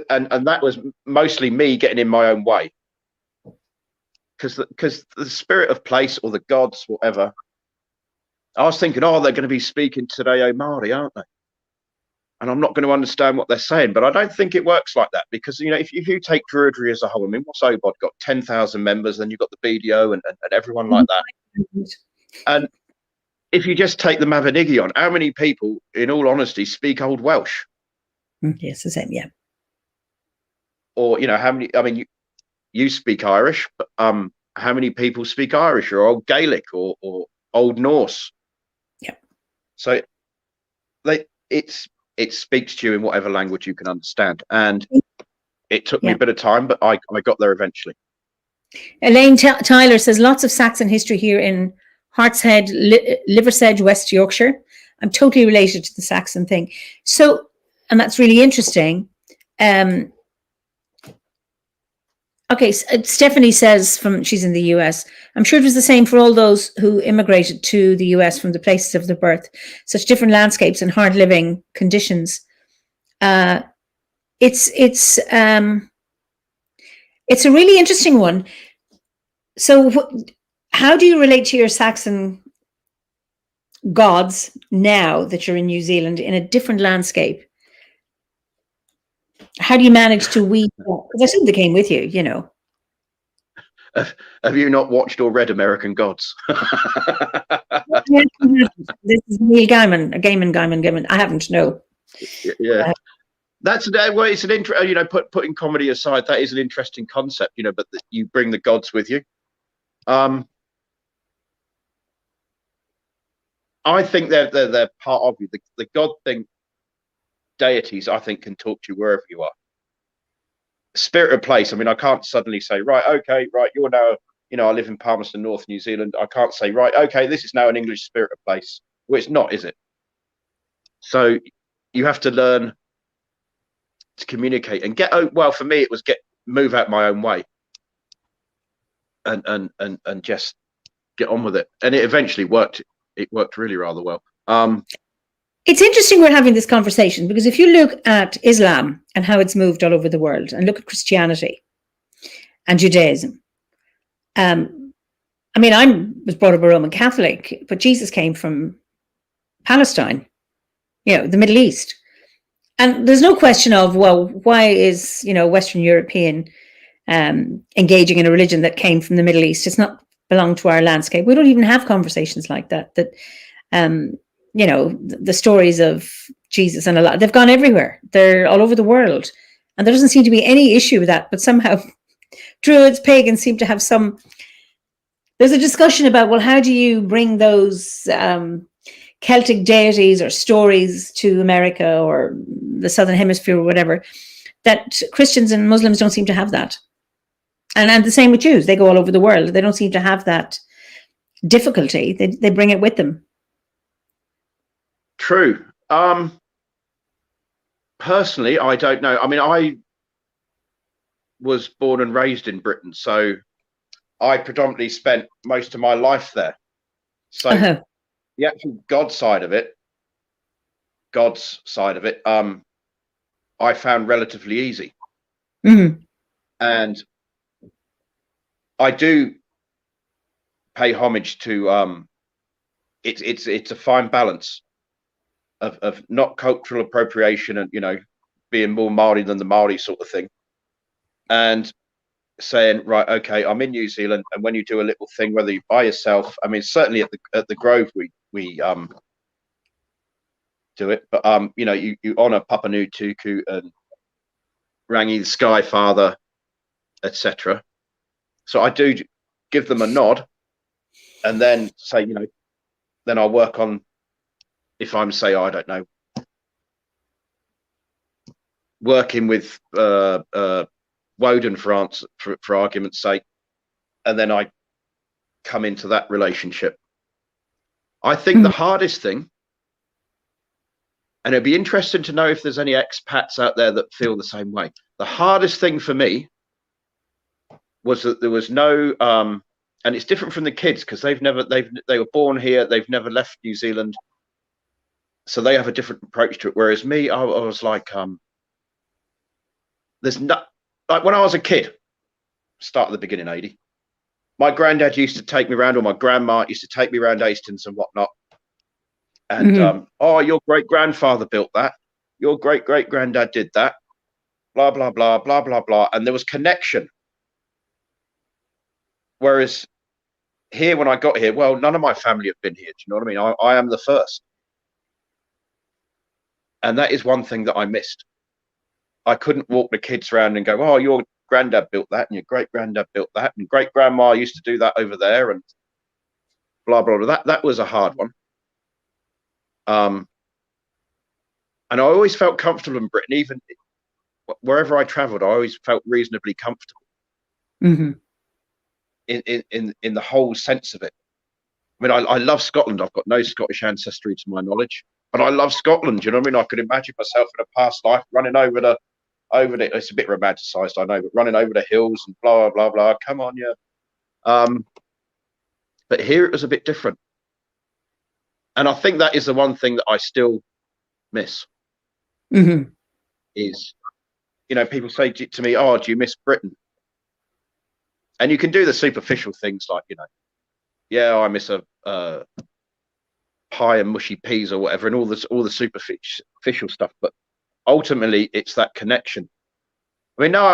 and that was mostly me getting in my own way, because the spirit of place or the gods, whatever, I was thinking, oh, they're going to be speaking today Māori, aren't they? And I'm not going to understand what they're saying. But I don't think it works like that, because, you know, if you take Druidry as a whole, I mean, what's OBOD got? 10,000 members, then you've got the BDO and everyone like that. And if you just take the Mabinogion, how many people, in all honesty, speak Old Welsh? Yes, the same, yeah. Or, you know, how many, I mean, you speak Irish, but how many people speak Irish or Old Gaelic or Old Norse? Yeah. So it speaks to you in whatever language you can understand. And it took me a bit of time, but I got there eventually. Elaine Tyler says, lots of Saxon history here in Hartshead, Liversedge, West Yorkshire. I'm totally related to the Saxon thing. So, and that's really interesting. Okay, Stephanie says she's in the US. I'm sure it was the same for all those who immigrated to the US from the places of their birth. Such different landscapes and hard living conditions. It's a really interesting one. So, how do you relate to your Saxon gods now that you're in New Zealand in a different landscape? How do you manage to weave that? Because I assume they came with you, you know. Have you not watched or read American Gods? This is Neil Gaiman. I haven't, no. Yeah. That's well, it's an you know, putting comedy aside, that is an interesting concept, you know, but you bring the gods with you. I think they're part of you. The god thing, deities, I think, can talk to you wherever you are. Spirit of place. I mean, I can't suddenly say, right, okay, right, you're now, you know, I live in Palmerston North, New Zealand. I can't say, right, okay, this is now an English spirit of place. Well, it's not, is it? So you have to learn to communicate and well, for me, it was move out my own way and just get on with it. And it eventually worked. It worked really rather well. It's interesting we're having this conversation because if you look at Islam and how it's moved all over the world and look at Christianity and Judaism, I mean, I was brought up a Roman Catholic, but Jesus came from Palestine, you know, the Middle East. And there's no question of, well, why is, you know, Western European engaging in a religion that came from the Middle East? It's not belong to our landscape. We don't even have conversations like that. You know, the stories of Jesus and they've gone everywhere. They're all over the world. And there doesn't seem to be any issue with that. But somehow Druids, pagans seem to have there's a discussion about, well, how do you bring those Celtic deities or stories to America or the Southern Hemisphere or whatever, that Christians and Muslims don't seem to have that. And the same with Jews. They go all over the world. They don't seem to have that difficulty. They bring it with them. True. Personally, I don't know. I mean, I was born and raised in Britain, so I predominantly spent most of my life there. So the actual God's side of it, I found relatively easy. Mm-hmm. And I do pay homage to it's a fine balance of not cultural appropriation and, you know, being more Maori than the Maori sort of thing, and saying, right, okay, I'm in New Zealand, and when you do a little thing, whether you by yourself, I mean, certainly at the Grove we do it, but you know, you honor Papa Tuku and Rangi the Sky Father, etc. So I do give them a nod, and then say, you know, then I'll work on, if I'm, say, I don't know, working with Woden for argument's sake, and then I come into that relationship. I think the hardest thing, and it'd be interesting to know if there's any expats out there that feel the same way. The hardest thing for me was that there was no, and it's different from the kids because they were born here, they've never left New Zealand, so they have a different approach to it. Whereas me, I was like, there's not, like when I was a kid, start at the beginning, Ady. My granddad used to take me around, or my grandma used to take me around Hastings and whatnot. And oh, your great grandfather built that. Your great great granddad did that. Blah blah blah blah blah blah. And there was connection. Whereas here, when I got here, well, none of my family have been here. Do you know what I mean? I am the first, and that is one thing that I missed. I couldn't walk the kids around and go, oh, your granddad built that, and your great granddad built that, and great grandma used to do that over there, and blah blah blah. That was a hard one. And I always felt comfortable in Britain, even wherever I travelled. I always felt reasonably comfortable in the whole sense of it. I mean, I love Scotland. I've got no Scottish ancestry to my knowledge. And I love Scotland. You know what I mean? I could imagine myself in a past life running over the it's a bit romanticized, I know, but running over the hills and blah blah blah. Come on, yeah. But here it was a bit different, and I think that is the one thing that I still miss. Mm-hmm. Is, you know, people say to me, "Oh, do you miss Britain?" And you can do the superficial things like, you know, yeah, I miss a pie and mushy peas or whatever, and all the superficial stuff. But ultimately, it's that connection. I mean, now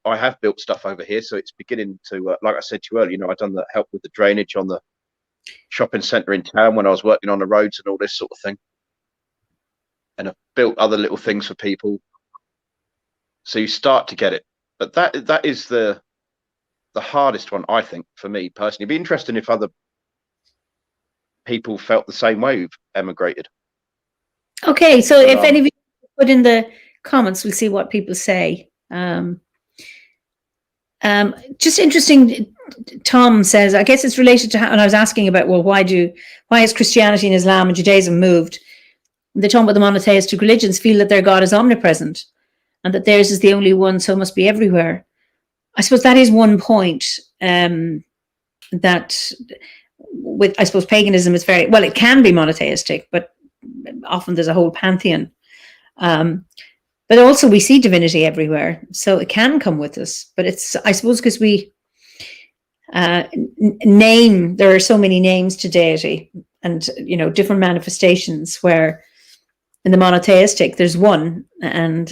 I have built stuff over here, so it's beginning to, like I said to you earlier, you know, I've done the help with the drainage on the shopping centre in town when I was working on the roads and all this sort of thing, and I've built other little things for people. So you start to get it, but that is the hardest one, I think, for me personally. It'd be interesting if other people felt the same way who've emigrated. Okay, so if any of you put in the comments, we'll see what people say. Just interesting. Tom says, I guess it's related to how, and I was asking about, well, why has Christianity and Islam and Judaism moved? They talk about the monotheistic religions feel that their God is omnipresent and that theirs is the only one, so must be everywhere. I suppose that is one point, that with, I suppose, paganism is very, well, it can be monotheistic, but often there's a whole pantheon. But also we see divinity everywhere, so it can come with us. But it's, I suppose, because we there are so many names to deity, and, you know, different manifestations, where in the monotheistic there's one, and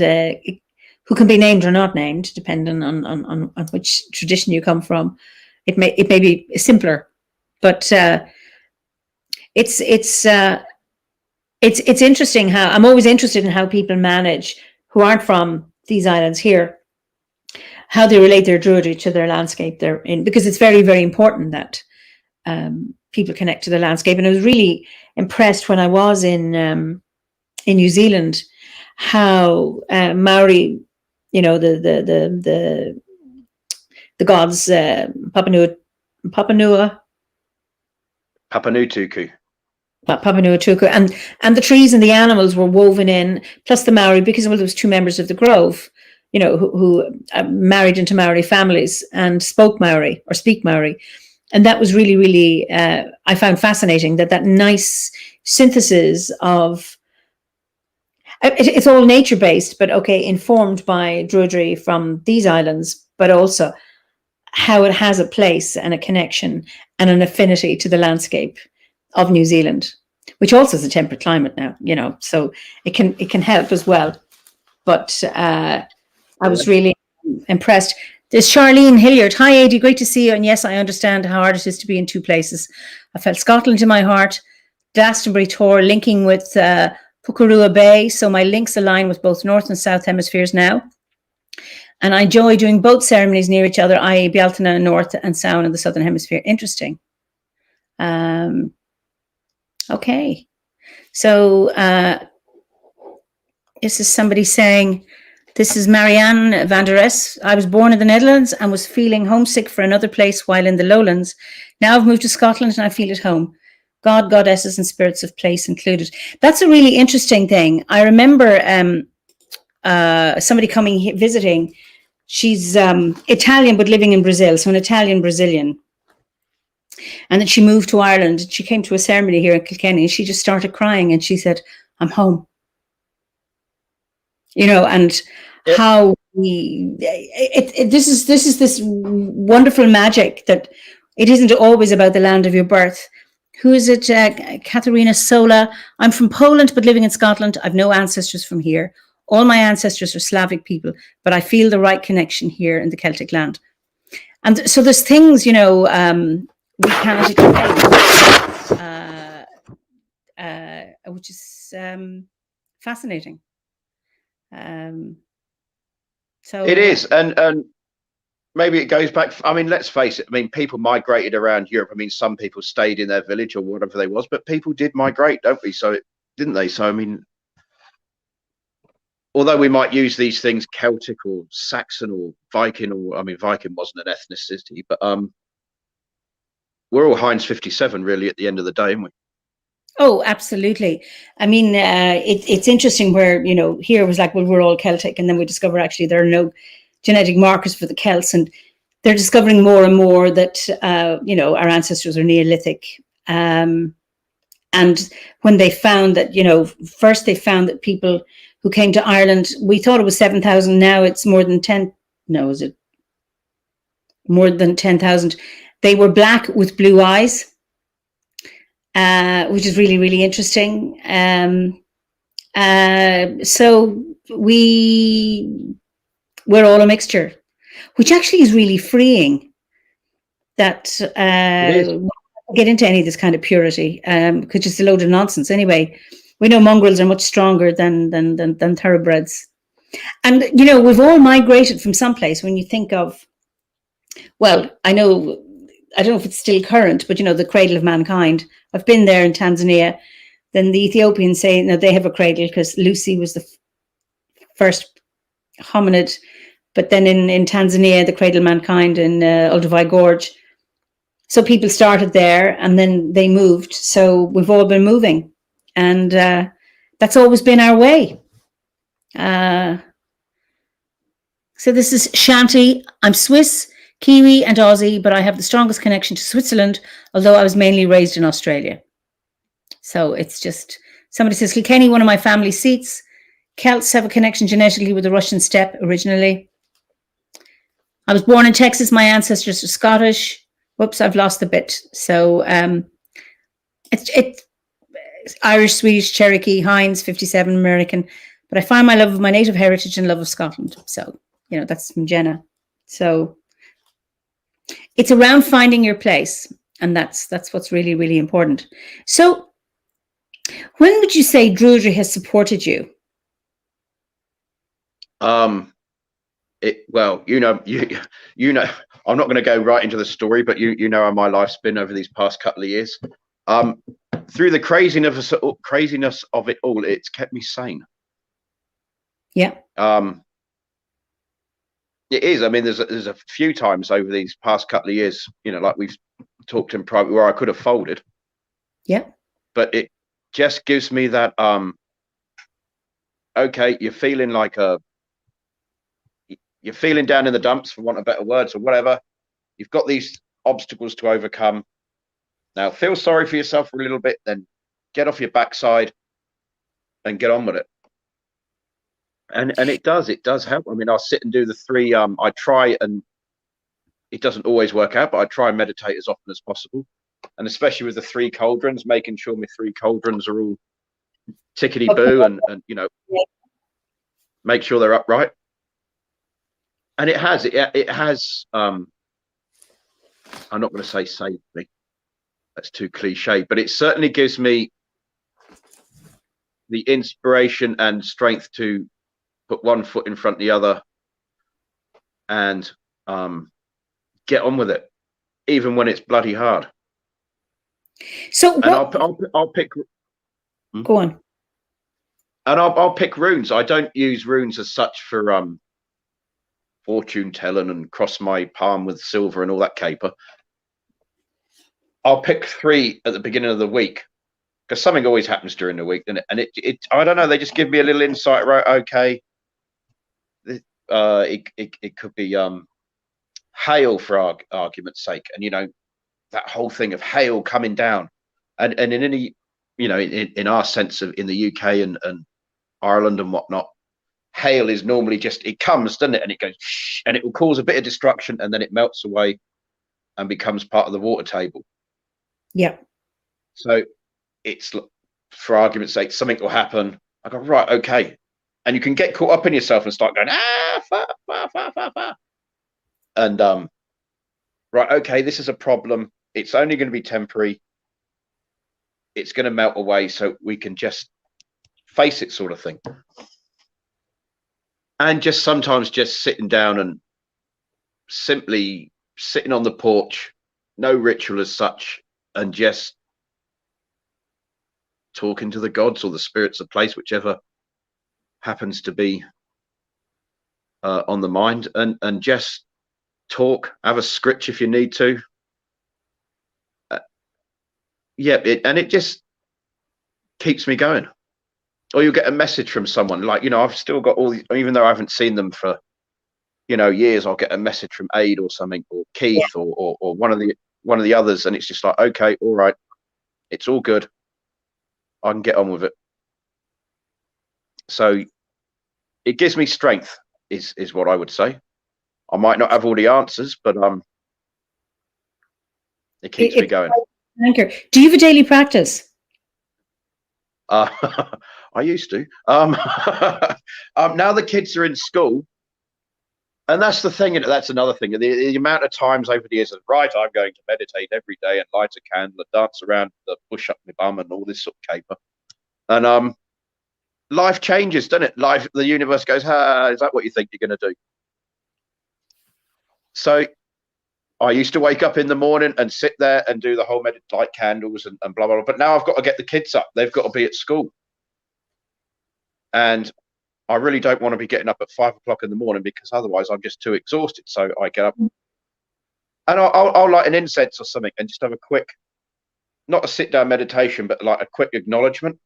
who can be named or not named, depending on which tradition you come from. It may be simpler, but it's interesting how, I'm always interested in how people manage, who aren't from these islands here, how they relate their Druidry to their landscape they're in, because it's very, very important that people connect to the landscape. And I was really impressed when I was in New Zealand, how Maori, you know, the gods, Papanuatuku, and the trees and the animals were woven in, plus the Maori, because, well, there was two members of the Grove, you know, who married into Maori families and spoke Maori or speak Maori. And that was really, really, I found fascinating, that nice synthesis of, it's all nature-based, but okay, informed by Druidry from these islands, but also how it has a place and a connection and an affinity to the landscape of New Zealand, which also is a temperate climate now, you know, so it can help as well. But I was really impressed. There's Charlene Hilliard. Hi, Ady, great to see you. And yes, I understand how hard it is to be in two places. I felt Scotland in my heart, Glastonbury tour linking with Pukerua Bay, so my links align with both North and South hemispheres now. And I enjoy doing both ceremonies near each other, i.e. Bealtaine in North and Samhain in the Southern Hemisphere. Interesting. Okay. So this is somebody saying, this is Marianne van der Es. I was born in the Netherlands and was feeling homesick for another place while in the lowlands. Now I've moved to Scotland and I feel at home. God, goddesses and spirits of place included. That's a really interesting thing. I remember somebody coming here, visiting. She's Italian but living in Brazil, so an Italian Brazilian. And then she moved to Ireland. She came to a ceremony here in Kilkenny and she just started crying and she said, I'm home. You know, and yep. How this is this wonderful magic that it isn't always about the land of your birth. Who is it? Katharina Sola. I'm from Poland, but living in Scotland. I've no ancestors from here. All my ancestors are Slavic people, but I feel the right connection here in the Celtic land. And so there's things, you know, we cannot explain, which is fascinating. So it is, and maybe it goes back. I mean, let's face it. I mean, people migrated around Europe. I mean, some people stayed in their village or whatever they was, but people did migrate, don't we? So didn't they? So I mean, although we might use these things Celtic or Saxon or Viking, or I mean, Viking wasn't an ethnicity, but we're all Heinz 57 really at the end of the day, aren't we? Oh, absolutely. I mean, it's interesting where, you know, here it was like, well, we're all Celtic. And then we discover actually there are no genetic markers for the Celts. And they're discovering more and more that, you know, our ancestors are Neolithic. And when they found that, you know, first they found that people who came to Ireland, we thought it was 7,000. Now it's more than 10. No, is it more than 10,000? They were black with blue eyes. Which is really, really interesting. So we're all a mixture, which actually is really freeing. That get into any of this kind of purity, because it's a load of nonsense. Anyway, we know mongrels are much stronger than thoroughbreds, and you know we've all migrated from someplace. When you think of, well, I don't know if it's still current, but you know the cradle of mankind. I've been there in Tanzania. Then the Ethiopians say, no, they have a cradle because Lucy was the first hominid. But then in Tanzania, the cradle of mankind in Olduvai Gorge. So people started there and then they moved. So we've all been moving. And that's always been our way. So this is Shanti. I'm Swiss, Kiwi and Aussie, but I have the strongest connection to Switzerland, although I was mainly raised in Australia. So it's just, somebody says, Kilkenny, one of my family seats. Celts have a connection genetically with the Russian steppe originally. I was born in Texas. My ancestors are Scottish. Whoops, I've lost the bit. So it's Irish, Swedish, Cherokee, Heinz, 57, American. But I find my love of my native heritage and love of Scotland. So, you know, that's from Jenna. So it's around finding your place. And that's what's really, really important. So when would you say Druidry has supported you? Well, you know, I'm not going to go right into the story, but you know how my life's been over these past couple of years. Through the craziness of it all, it's kept me sane. Yeah. It is. I mean, there's a few times over these past couple of years, you know, like we've talked in private, where I could have folded. Yeah. But it just gives me that, okay, you're feeling like you're feeling down in the dumps, for want of better words, or whatever. You've got these obstacles to overcome. Now feel sorry for yourself for a little bit, then get off your backside and get on with it. And it does help. I mean, I'll sit and do the 3, I try, and it doesn't always work out, but I try and meditate as often as possible. And especially with the 3 cauldrons, making sure my 3 cauldrons are all tickety boo, and you know, make sure they're upright. And it has I'm not going to say saved me, that's too cliche, but it certainly gives me the inspiration and strength to put one foot in front of the other and get on with it, even when it's bloody hard. So and I'll pick. Go on. And I'll pick runes. I don't use runes as such for fortune telling and cross my palm with silver and all that caper. I'll pick 3 at the beginning of the week, because something always happens during the week, and it I don't know, they just give me a little insight, right? Okay, it could be hail, for argument's sake, and you know, that whole thing of hail coming down, and in any, you know, in our sense of in the UK and Ireland and whatnot, hail is normally just, it comes, doesn't it, and it goes and it will cause a bit of destruction, and then it melts away and becomes part of the water table. Yeah. So it's, for argument's sake, something will happen. I go, right, okay, and you can get caught up in yourself and start going fa. And right, okay, this is a problem. It's only going to be temporary. It's going to melt away, so we can just face it, sort of thing. And just sometimes just sitting down and simply sitting on the porch, no ritual as such, and just talking to the gods or the spirits of place, whichever happens to be on the mind, and just talk, have a scritch if you need to. Yeah, it just, keeps me going. Or you get a message from someone, like, I've still got all these, even though I haven't seen them for, years, I'll get a message from Ade or something, or Keith, or one of the others, and it's just like, okay, all right, it's all good. I can get on with it. So it gives me strength, is what I would say. I might not have all the answers, but it keeps me going. Anchor. Do you have a daily practice? I used to. Now the kids are in school, and that's the thing. That's another thing. The amount of times over the years, right, I'm going to meditate every day and light a candle and dance around the bush up my bum and all this sort of caper. And life changes, doesn't it? The universe goes, is that what you think you're going to do? So I used to wake up in the morning and sit there and do the whole light candles and blah, blah, blah. But now I've got to get the kids up. They've got to be at school. And I really don't want to be getting up at 5 o'clock in the morning, because otherwise I'm just too exhausted. So I get up and I'll light an incense or something and just have a quick, not a sit down meditation, but like a quick acknowledgement.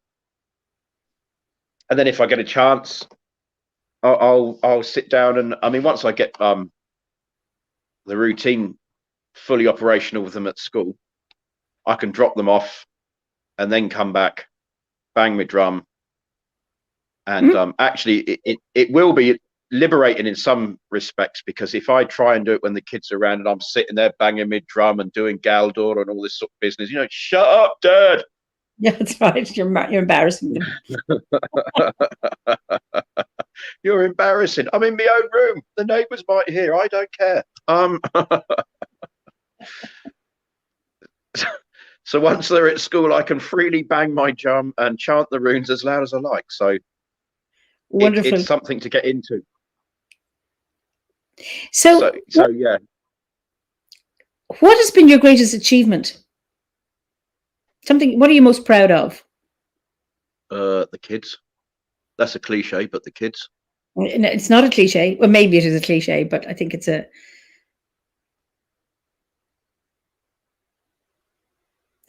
And then if I get a chance, I'll sit down and, I mean, once I get the routine fully operational with them at school, I can drop them off and then come back, bang my drum. And actually, it will be liberating in some respects, because if I try and do it when the kids are around and I'm sitting there banging my drum and doing Galdor and all this sort of business, shut up, Dad. Yeah, that's right. You're embarrassing them. You're embarrassing. I'm in my own room. The neighbours might hear. I don't care. So once they're at school, I can freely bang my drum and chant the runes as loud as I like. So wonderful. It's something to get into. So yeah. What has been your greatest achievement? What are you most proud of? The kids. That's a cliche, but the kids. It's not a cliche. Well, maybe it is a cliche, but I think it's a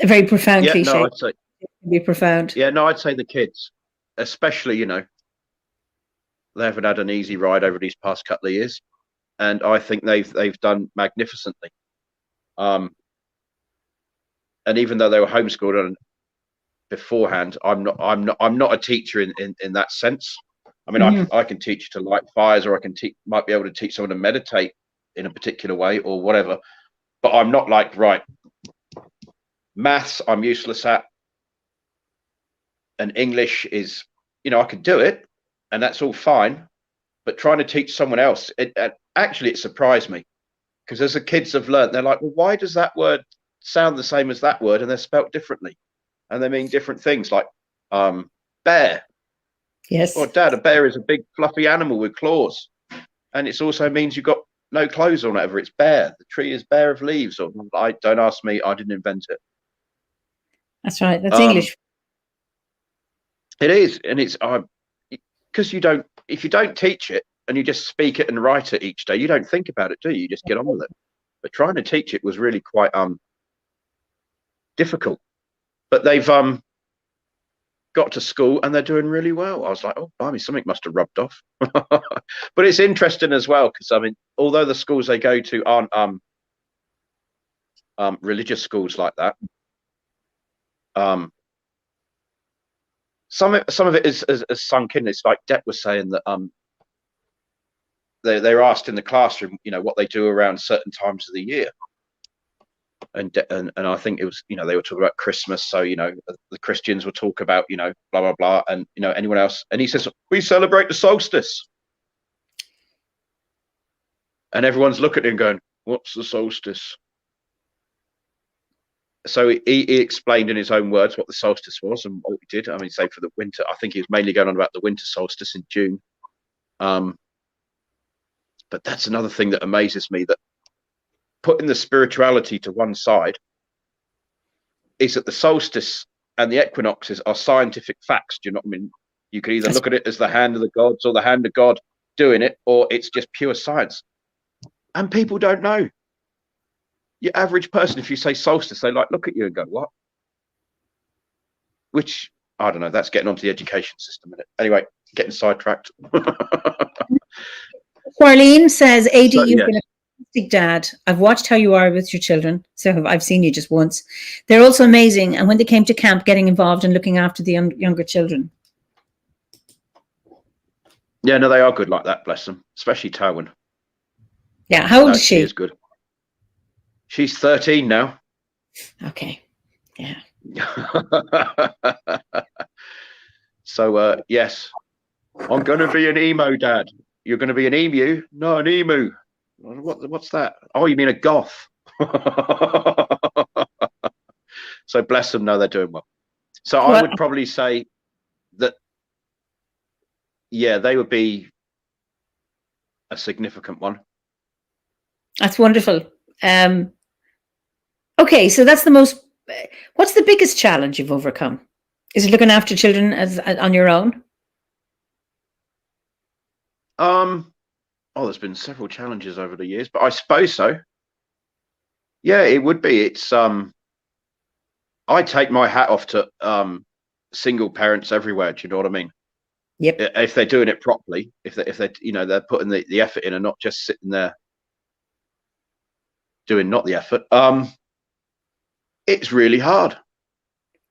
very profound cliche. No, I'd say be profound. Yeah, no, I'd say the kids, especially, they haven't had an easy ride over these past couple of years, and I think they've done magnificently. And even though they were homeschooled beforehand, I'm not a teacher in that sense. I mean, I can teach to light fires, or I might be able to teach someone to meditate in a particular way or whatever, but I'm not like, right, maths I'm useless at, and English is, I could do it and that's all fine, but trying to teach someone else, actually it surprised me, because as the kids have learned, they're like, well, why does that word sound the same as that word, and they're spelt differently and they mean different things, like bear. Yes. Well, Dad, a bear is a big fluffy animal with claws, and it also means you've got no clothes on, whatever. It's bare. The tree is bare of leaves. Or don't ask me. I didn't invent it. That's right. That's English. It is, and it's because if you don't teach it and you just speak it and write it each day, you don't think about it, do you? You just get on with it. But trying to teach it was really quite difficult. But they've got to school and they're doing really well. I was like, oh, blimey, something must have rubbed off. But it's interesting as well, because I mean, although the schools they go to aren't religious schools like that, some of it is sunk in. It's like Det was saying that they're asked in the classroom, what they do around certain times of the year. And I think it was, they were talking about Christmas. So, the Christians will talk about, blah, blah, blah. And, anyone else. And he says, we celebrate the solstice. And everyone's looking at him going, what's the solstice? So he explained in his own words what the solstice was and what we did. I mean, say for the winter, I think he was mainly going on about the winter solstice in June. But that's another thing that amazes me, that putting the spirituality to one side is that the solstice and the equinoxes are scientific facts. Do you know what I mean? You could either look at it as the hand of the gods or the hand of God doing it, or it's just pure science. And people don't know. Your average person, if you say solstice, they look at you and go, what? Which I don't know. That's getting onto the education system, isn't it? Anyway, getting sidetracked. Marlene says, Ady, So, you've yes. been a fantastic dad. I've watched how you are with your children. So I've seen you just once. They're also amazing. And when they came to camp, getting involved and looking after the younger children. Yeah, no, they are good like that, bless them. Especially Tywin. Yeah, how old is she? She is good. She's 13 now. Okay, yeah. So, yes, I'm going to be an emo dad. You're going to be an emu? No, an emu. What's that? Oh, you mean a goth? So bless them. No, they're doing well. So I would probably say that, yeah, they would be a significant one. That's wonderful. Okay, so that's what's the biggest challenge you've overcome? Is it looking after children on your own? Oh, there's been several challenges over the years, but I suppose so. Yeah, it would be. It's I take my hat off to single parents everywhere. Do you know what I mean? Yep. If they're doing it properly, if they they're putting the effort in and not just sitting there doing not the effort. It's really hard.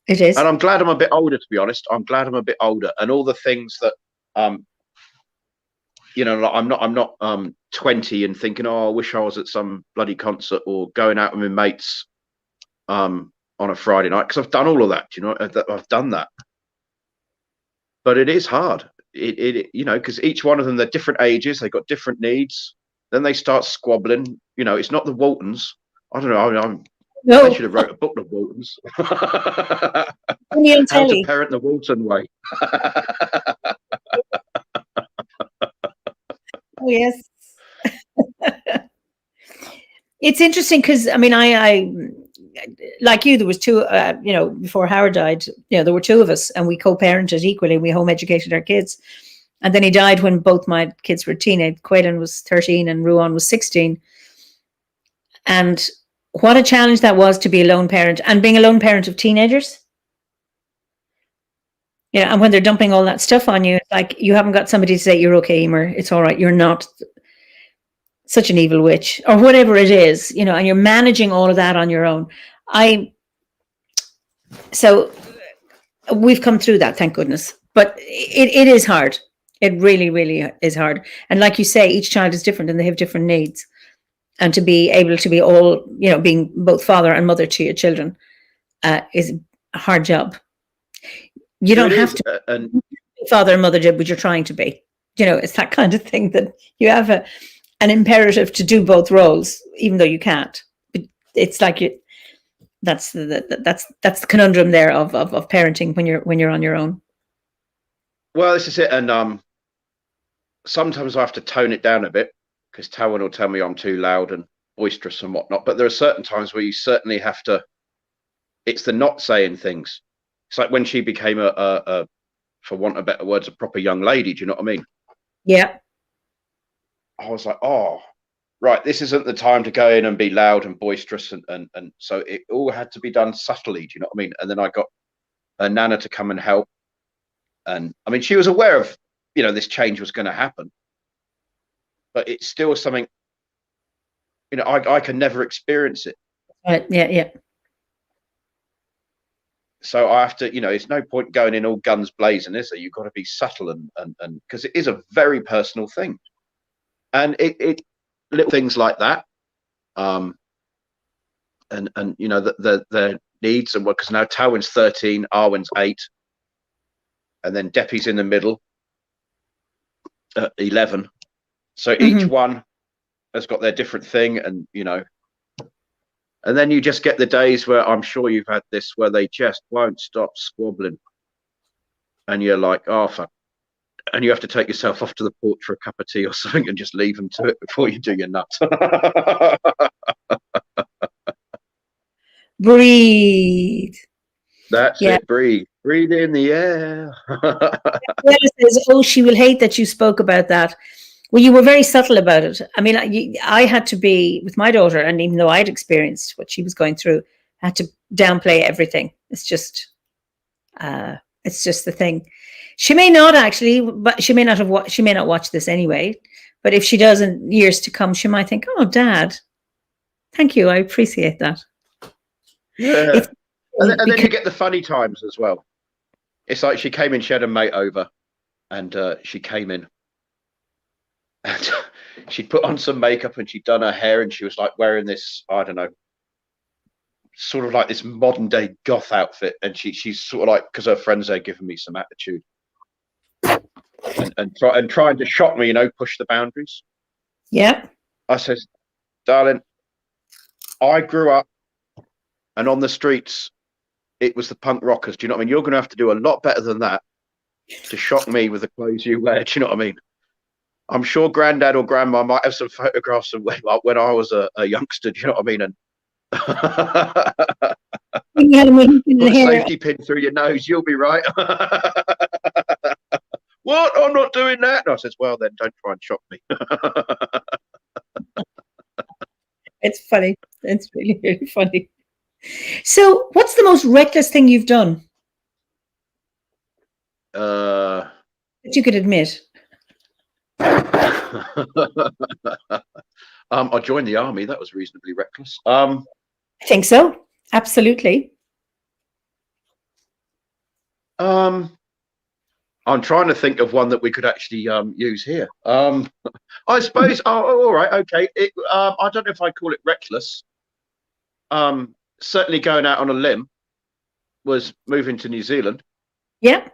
It is. And I'm glad I'm a bit older, to be honest. I'm glad I'm a bit older, and all the things that I'm not 20 and thinking, oh, I wish I was at some bloody concert or going out with my mates on a Friday night, because I've done all of that. I've done that, but it is hard. Because each one of them, they're different ages, they've got different needs. Then they start squabbling. It's not the Waltons. I don't know. I should have wrote a book, The Waltons. How to parent the Walton way. Oh, yes. It's interesting because, I mean, I like you, there was two, before Howard died, there were two of us and we co-parented equally. We home educated our kids. And then he died when both my kids were teenage. Quaylen was 13 and Ruan was 16. And what a challenge that was to be a lone parent, and being a lone parent of teenagers. And when they're dumping all that stuff on you, it's like you haven't got somebody to say, you're okay, Eimear, it's all right, you're not such an evil witch, or whatever it is, and you're managing all of that on your own. So we've come through that, thank goodness. But it is hard. It really, really is hard. And like you say, each child is different and they have different needs. And to be able to be all, being both father and mother to your children is a hard job. You don't have to be father and mother, but you're trying to be. It's that kind of thing that you have an imperative to do both roles, even though you can't. But it's like that's the conundrum there of parenting when you're on your own. Well, this is it, and sometimes I have to tone it down a bit, because Tywin will tell me I'm too loud and boisterous and whatnot. But there are certain times where you certainly have to. It's the not saying things. It's like when she became a for want of better words, a proper young lady. Do you know what I mean? Yeah. I was like, oh, right, this isn't the time to go in and be loud and boisterous, and so it all had to be done subtly. Do you know what I mean? And then I got a nana to come and help, and I mean, she was aware of this change was going to happen, but it's still something. I can never experience it. Right. Yeah. So I have to, it's no point going in all guns blazing, is there? You've got to be subtle and because it is a very personal thing, and it little things like that, and the needs and what, because now Tywin's 13, Arwen's 8, and then Deppy's in the middle at 11. So each one has got their different thing, and and then you just get the days where I'm sure you've had this, where they just won't stop squabbling, and you're like, oh fuck, and you have to take yourself off to the porch for a cup of tea or something and just leave them to it before you do your nuts. Breathe. That's it. Breathe in the air. Says, oh, she will hate that you spoke about that. Well, you were very subtle about it. I mean, I had to be with my daughter, and even though I'd experienced what she was going through, I had to downplay everything. It's just, It's just the thing. She may not actually, but she may not watch this anyway. But if she does in years to come, she might think, "Oh, Dad, thank you. I appreciate that." Yeah. It's, And then you get the funny times as well. It's like she came in, she had a mate over, and she came in and she'd put on some makeup and she'd done her hair, and she was like wearing this, I don't know, sort of like this modern day goth outfit. And she's sort of like, because her friends there giving me some attitude and trying to shock me, push the boundaries. Yeah. I says, darling, I grew up and on the streets, it was the punk rockers. Do you know what I mean? You're going to have to do a lot better than that to shock me with the clothes you wear. Do you know what I mean? I'm sure granddad or grandma might have some photographs of when I was a youngster. Do you know what I mean? And put a safety pin through your nose, you'll be right. What? I'm not doing that. And I says, well, then don't try and shock me. It's funny. It's really, really funny. So what's the most reckless thing you've done? That you could admit. I joined the army. That was reasonably reckless. I think so. Absolutely. I'm trying to think of one that we could actually use here. I suppose. Oh, all right, okay. I don't know if I'd call it reckless. Certainly going out on a limb was moving to New Zealand. Yeah.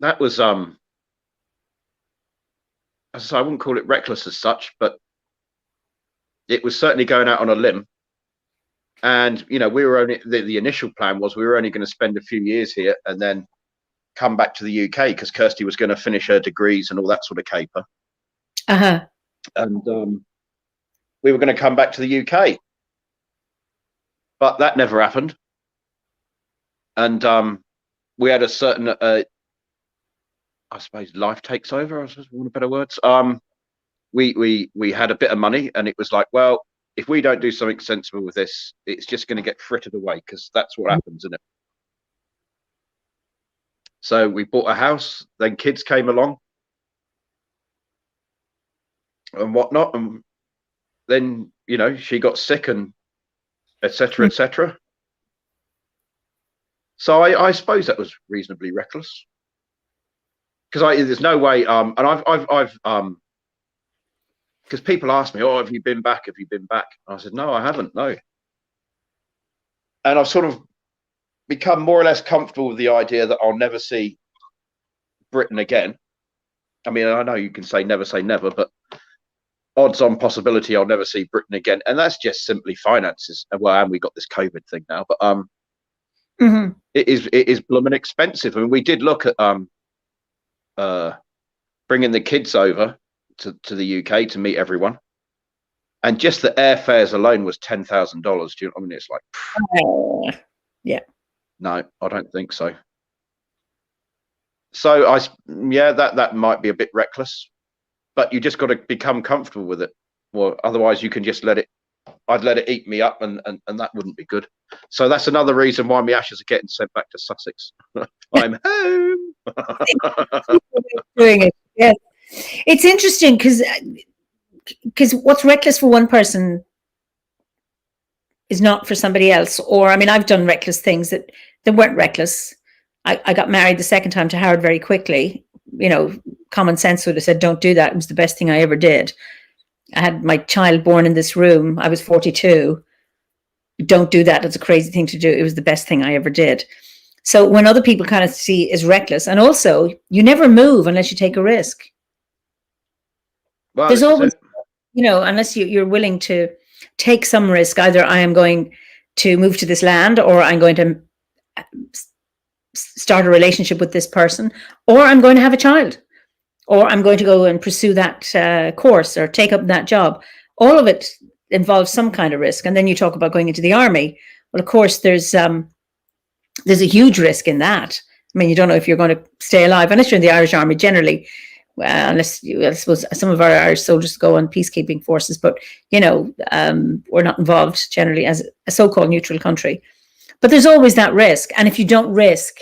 That was as I say, I wouldn't call it reckless as such, but it was certainly going out on a limb. And we were only the initial plan was we were only going to spend a few years here and then come back to the UK because Kirsty was going to finish her degrees and all that sort of caper. And we were going to come back to the UK, but that never happened. And we had a certain, I suppose, life takes over. I suppose, for want of better words. We had a bit of money, and it was like, well, if we don't do something sensible with this, it's just going to get frittered away because that's what happens, isn't it? So we bought a house. Then kids came along and whatnot, and then she got sick and etc. etc. So I suppose that was reasonably reckless because there's no way. And I've because people ask me, "Oh, have you been back? Have you been back?" And I said, "No, I haven't. No." And I've sort of become more or less comfortable with the idea that I'll never see Britain again. I mean, I know you can say never, but odds on possibility I'll never see Britain again, and that's just simply finances. Well, and we got this COVID thing now, but it is blooming expensive. I mean, we did look at bringing the kids over to the UK to meet everyone, and just the airfares alone was $10,000. Do you know what I mean? It's like, yeah. No, I don't think so. So that might be a bit reckless, but you just got to become comfortable with it. Well, otherwise you can just I'd let it eat me up, and that wouldn't be good. So that's another reason why my ashes are getting sent back to Sussex. I'm home. Doing it. Yeah. It's interesting because what's reckless for one person is not for somebody else. Or, I mean, I've done reckless things that weren't reckless. I got married the second time to Howard very quickly. Common sense would have said, don't do that. It was the best thing I ever did. I had my child born in this room. I was 42. Don't do that. It's a crazy thing to do. It was the best thing I ever did. So when other people kind of see as reckless, and also you never move unless you take a risk. Well, there's always, unless you're willing to take some risk, either I am going to move to this land, or I'm going to start a relationship with this person, or I'm going to have a child, or I'm going to go and pursue that course or take up that job. All of it involves some kind of risk. And then you talk about going into the army. Well, of course, there's a huge risk in that. I mean, you don't know if you're going to stay alive, unless you're in the Irish Army generally. I suppose some of our Irish soldiers go on peacekeeping forces, but we're not involved generally as a so-called neutral country. But there's always that risk. And if you don't risk,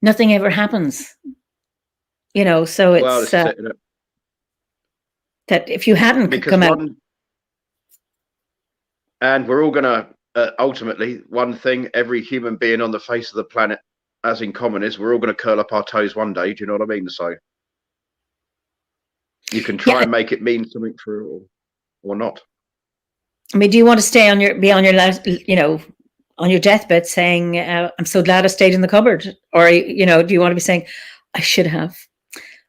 nothing ever happens. You know, so it's Well, this is it, you know, that if you hadn't because come out. And we're all going to, ultimately, one thing every human being on the face of the planet has in common is we're all going to curl up our toes one day. Do you know what I mean? So you can try and make it mean something for it or not. I mean, do you want to be on your last, you know, on your deathbed saying, I'm so glad I stayed in the cupboard? Or, you know, do you want to be saying, I should have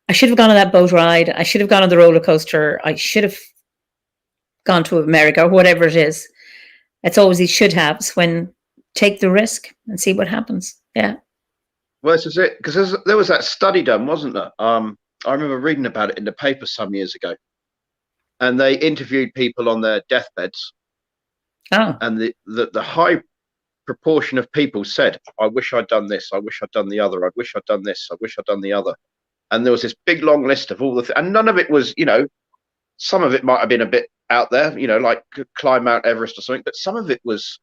gone on that boat ride. I should have gone on the roller coaster. I should have gone to America or whatever it is. It's always these should haves when take the risk and see what happens. Yeah. Well, this is it. Because there was that study done, wasn't there? I remember reading about it in the paper some years ago. And they interviewed people on their deathbeds. Oh. And the high proportion of people said, I wish I'd done this. I wish I'd done the other. I wish I'd done this. I wish I'd done the other. And there was this big long list of all the and none of it was, you know, some of it might have been a bit out there, you know, like climb Mount Everest or something, but some of it was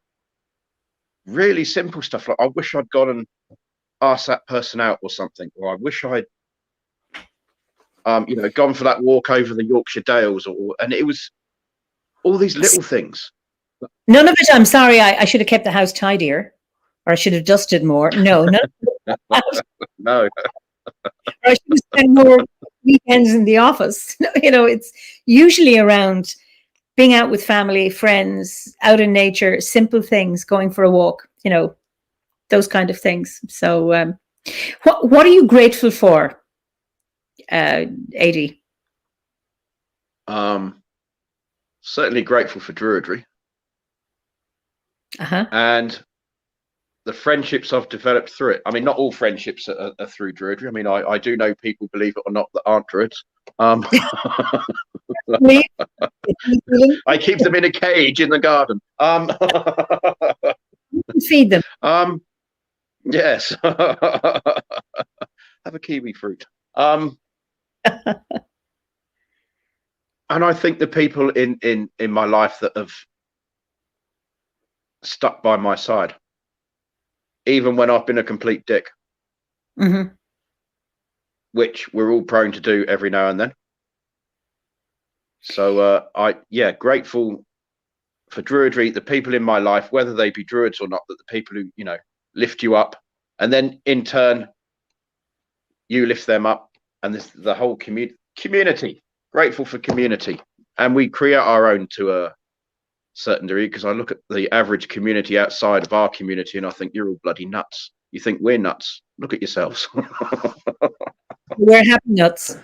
really simple stuff like I wish I'd gone and asked that person out or something, or I wish I'd you know, gone for that walk over the Yorkshire Dales, and it was all these little things. None of it. I'm sorry, I should have kept the house tidier, or I should have dusted more. No, No. Or I should have spent more weekends in the office. You know, it's usually around being out with family, friends, out in nature, simple things, going for a walk, you know, those kind of things. So what are you grateful for, Ady? Certainly grateful for Druidry. And the friendships I've developed through it. I mean, not all friendships are through Druidry. I mean, I do know people, believe it or not, that aren't Druids. I keep them in a cage in the garden. Feed them. Yes. Have a kiwi fruit. And I think the people in my life that have stuck by my side, even when I've been a complete dick, which we're all prone to do every now and then. So grateful for Druidry, the people in my life, whether they be Druids or not, that the people who, you know, lift you up, and then in turn you lift them up, and the whole community. Grateful for community, and we create our own to a certain degree, because I look at the average community outside of our community and I think you're all bloody nuts. You think we're nuts? Look at yourselves. We're happy nuts.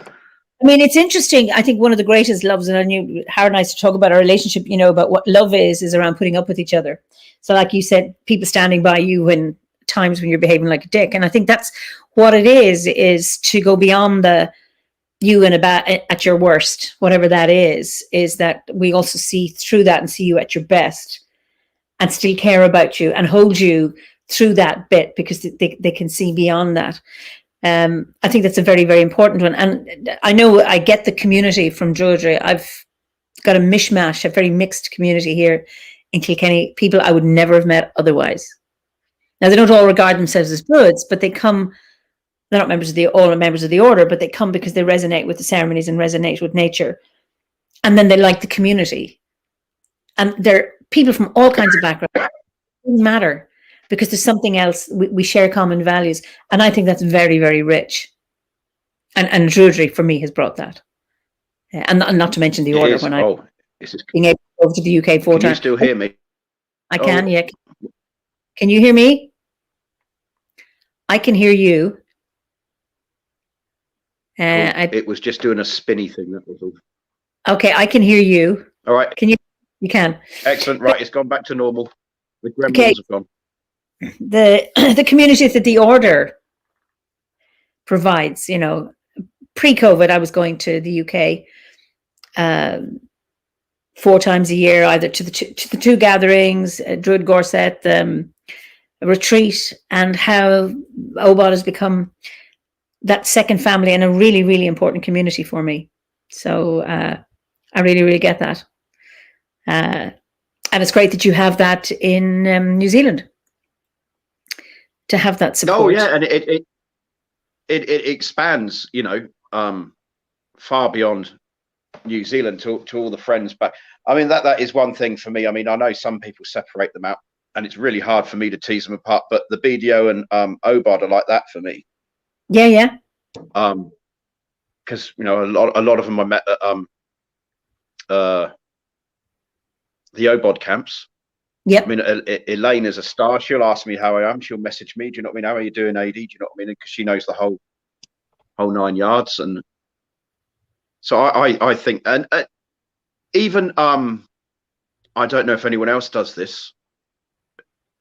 I mean, it's interesting. I think one of the greatest loves, and I knew Howard and I used to talk about our relationship, you know, about what love is around putting up with each other. So like you said, people standing by you when times when you're behaving like a dick. And I think that's what it is to go beyond the you and about at your worst, whatever that is that we also see through that and see you at your best and still care about you and hold you through that bit because they can see beyond that. I think that's a very, very important one. And I know I get the community from Druidry. I've got a mishmash, a very mixed community here in Kilkenny, people I would never have met otherwise. Now, they don't all regard themselves as Druids, but they come, they're not all members of the order, but they come because they resonate with the ceremonies and resonate with nature. And then they like the community. And they're people from all kinds of backgrounds. It doesn't matter because there's something else. We share common values. And I think that's very, very rich. And Druidry, for me, has brought that. And not to mention the order when being able to go to the UK 4 times. Can you still hear me? I can, yeah. Can you hear me? I can hear you. Cool. It was just doing a spinny thing. That was all. Okay, I can hear you. All right. Can you? You can. Excellent. Right, it's gone back to normal. The gremlins have gone. The community that the order provides, you know, pre-COVID, I was going to the UK 4 times a year, either to the two gatherings, Druid Gorset, a retreat, and how OBOD has become that second family and a really, really important community for me. So I really, really get that. And it's great that you have that in New Zealand. to have that support. Oh yeah, and it expands, you know, far beyond New Zealand to all the friends. But I mean, that is one thing for me. I mean, I know some people separate them out, and it's really hard for me to tease them apart. But the BDO and OBOD are like that for me. Yeah. Because you know, a lot of them I met at the OBOD camps. Yep. I mean, Elaine is a star. She'll ask me how I am. She'll message me. Do you know what I mean? How are you doing, AD? Do you know what I mean? Because she knows the whole 9 yards. And so I think, and even I don't know if anyone else does this,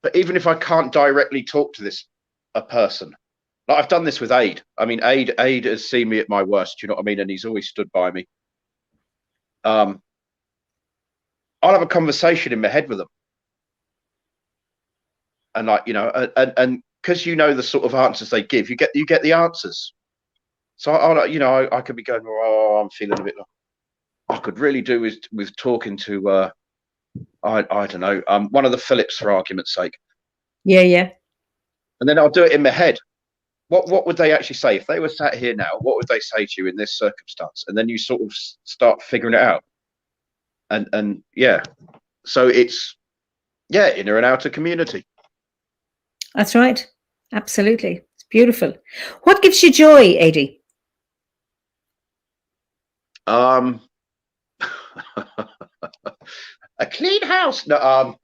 but even if I can't directly talk to a person, like I've done this with Ade. I mean, Ade has seen me at my worst. Do you know what I mean? And he's always stood by me. I'll have a conversation in my head with them. And like, you know, and because you know the sort of answers they give, you get the answers. So I you know, I could be going, oh, I'm feeling a bit. I could really do with talking to I don't know, one of the Phillips for argument's sake. Yeah. And then I'll do it in my head. What would they actually say if they were sat here now? What would they say to you in this circumstance? And then you sort of start figuring it out. And yeah, so it's inner and outer community. That's right. Absolutely. It's beautiful. What gives you joy, Ady? A clean house. No,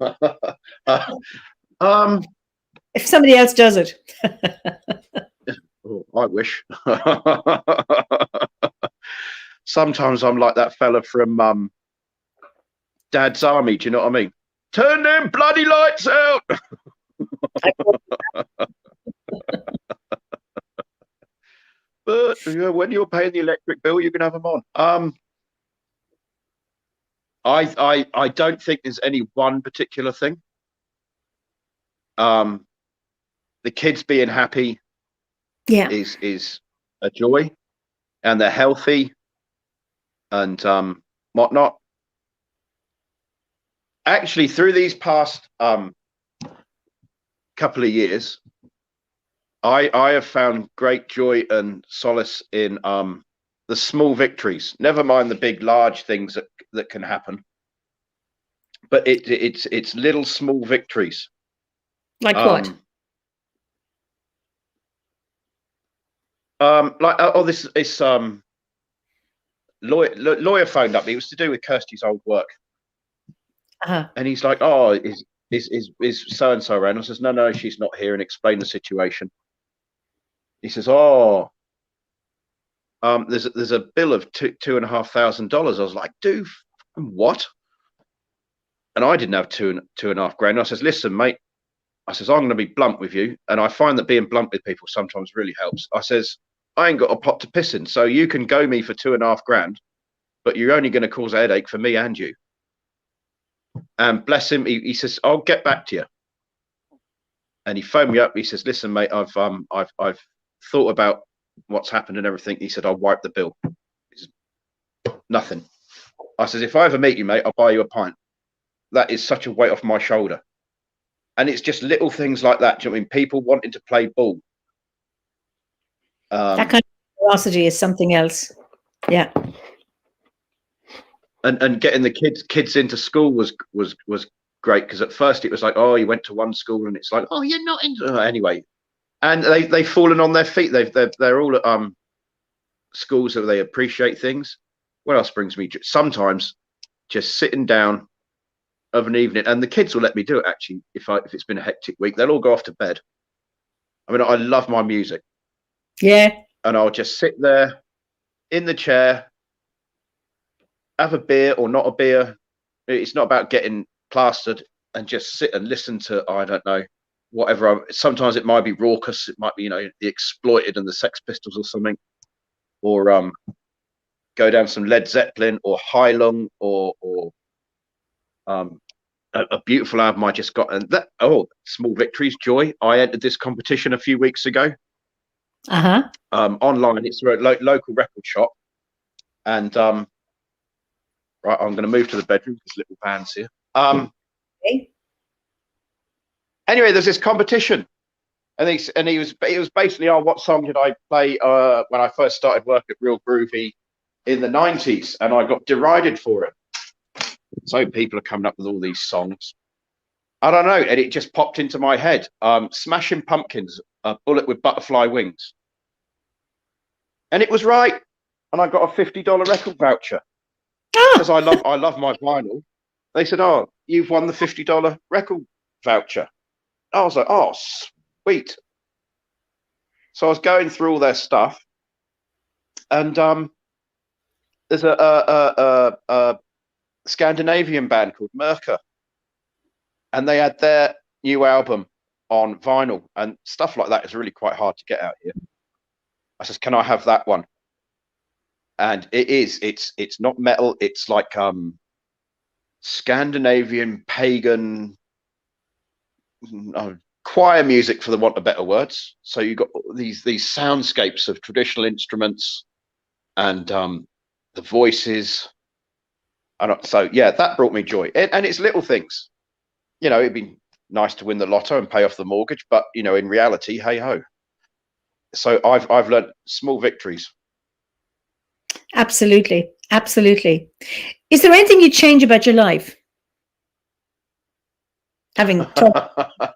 If somebody else does it. Oh, I wish. Sometimes I'm like that fella from Dad's Army. Do you know what I mean? Turn them bloody lights out. But when you're paying the electric bill, you can have them on. I don't think there's any one particular thing. The kids being happy is a joy, and they're healthy and whatnot. Actually, through these past couple of years, I have found great joy and solace in the small victories. Never mind the big, large things that can happen, but it's little small victories. Like what? This lawyer phoned up. It was to do with Kirsty's old work, and he's like, "Oh, is so and so around?" I says, "No, she's not here," and explain the situation. He says, "Oh, there's a bill of $2,500. I was like, "Dude, what?" And I didn't have $2,500. I says, "Listen, mate," I says, "I'm going to be blunt with you, and I find that being blunt with people sometimes really helps." I says, "I ain't got a pot to piss in, so you can go me for $2,500, but you're only going to cause a headache for me and you." And bless him, he says, "I'll get back to you." And he phoned me up. He says, "Listen, mate, I've thought about what's happened and everything." He said, "I'll wipe the bill." He says, "Nothing." I says, "If I ever meet you, mate, I'll buy you a pint." That is such a weight off my shoulder. And it's just little things like that. Do you know what I mean? People wanting to play ball. That kind of curiosity is something else. Yeah. And getting the kids into school was great, because at first it was like, oh, you went to one school, and it's like, oh, you're not into anyway. And they've fallen on their feet. They're all at schools that they appreciate things. What else brings me sometimes just sitting down of an evening, and the kids will let me do it actually. If it's been a hectic week, they'll all go off to bed. I mean, I love my music. Yeah. And I'll just sit there in the chair, have a beer or not a beer. It's not about getting plastered, and just sit and listen to, I don't know, whatever. Sometimes it might be raucous. It might be, the Exploited and the Sex Pistols or something, or go down some Led Zeppelin or Heilung or a beautiful album I just got. And Small Victories, joy. I entered this competition a few weeks ago. Online. It's a local record shop. And right, I'm going to move to the bedroom. There's little bands here. Okay. Anyway, there's this competition, And he was basically, oh, what song did I play when I first started work at Real Groovy in the 90s? And I got derided for it. So people are coming up with all these songs. I don't know, and it just popped into my head. Smashing Pumpkins, A Bullet with Butterfly Wings. And it was right. And I got a $50 record voucher. Because I love my vinyl. They said, oh, you've won the $50 record voucher. I was like, oh, sweet. So I was going through all their stuff, and there's a Scandinavian band called Merker, and they had their new album on vinyl, and stuff like that is really quite hard to get out here. I said, can I have that one? And it's not metal, it's like Scandinavian pagan choir music, for the want of better words. So you got these soundscapes of traditional instruments and the voices. And so yeah, that brought me joy. And it's little things. You know, it'd be nice to win the lotto and pay off the mortgage, but you know, in reality, hey ho. So I've learned small victories. Absolutely. Absolutely. Is there anything you'd change about your life? Having talked.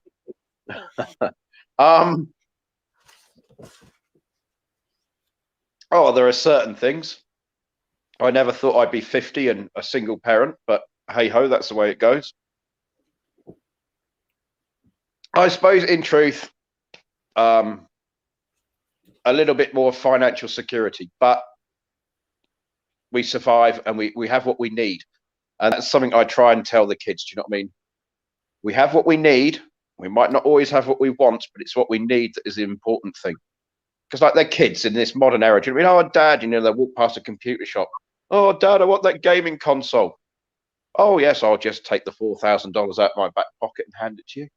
Oh, there are certain things. I never thought I'd be 50 and a single parent, but hey ho, that's the way it goes. I suppose, in truth, a little bit more financial security, but we survive and we have what we need. And that's something I try and tell the kids. Do you know what I mean? We have what we need. We might not always have what we want, but it's what we need that is the important thing. Because like they're kids in this modern era. Do you know what I mean? Oh, Dad, you know, they walk past a computer shop. Oh, Dad, I want that gaming console. Oh, yes, I'll just take the $4,000 out of my back pocket and hand it to you.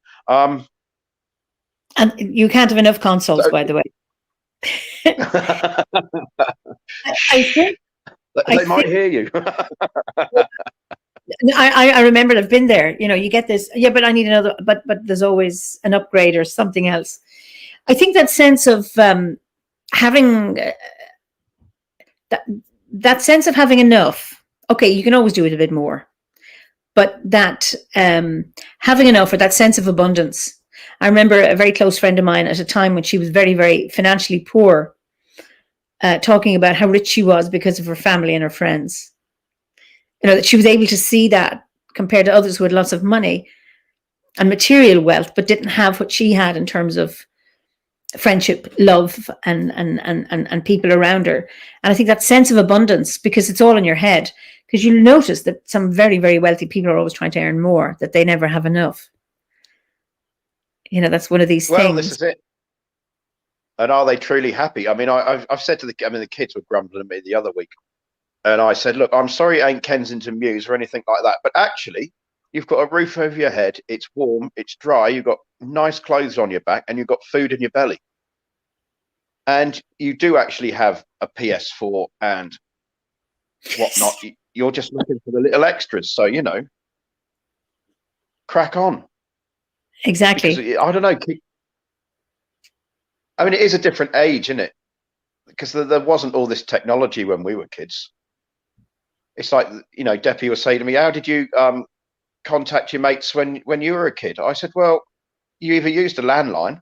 And you can't have enough consoles, by the way. They might hear you. I remember I've been there. You know, you get this, yeah, but I need another, but there's always an upgrade or something else. I think that sense of having that sense of having enough. Okay, you can always do it a bit more, but that having enough, or that sense of abundance. I remember a very close friend of mine at a time when she was very, very financially poor, talking about how rich she was because of her family and her friends. You know, that she was able to see that compared to others who had lots of money and material wealth, but didn't have what she had in terms of friendship, love, and people around her. And I think that sense of abundance, because it's all in your head, because you'll notice that some very, very wealthy people are always trying to earn more, that they never have enough. You know, that's one of these things. Well, this is it. And are they truly happy? I mean, I've said to the kids were grumbling at me the other week. And I said, look, I'm sorry it ain't Kensington Mews or anything like that. But actually, you've got a roof over your head. It's warm. It's dry. You've got nice clothes on your back and you've got food in your belly. And you do actually have a PS4 and whatnot. You're just looking for the little extras. So, you know, crack on. Exactly. Because, I don't know. I mean, it is a different age, isn't it? Because there wasn't all this technology when we were kids. It's like, you know, Deppy was saying to me, how did you contact your mates when you were a kid? I said, well, you either used a landline.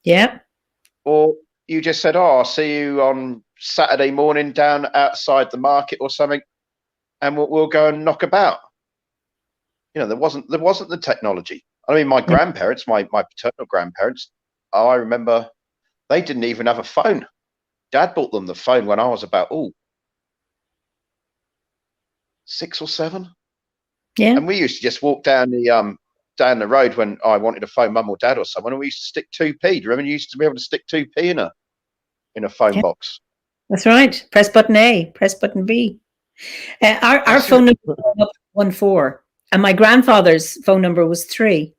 Yeah. Or you just said, oh, I'll see you on Saturday morning down outside the market or something, and we'll go and knock about. You know, there wasn't the technology. I mean, my grandparents, my paternal grandparents, I remember they didn't even have a phone. Dad bought them the phone when I was about 6 or 7. Yeah. And we used to just walk down the road when I wanted to phone Mum or Dad or someone, and we used to stick 2p. Do you remember you used to be able to stick 2p in a phone box? That's right. Press button A, press button B. Our phone number was 14, and my grandfather's phone number was 3.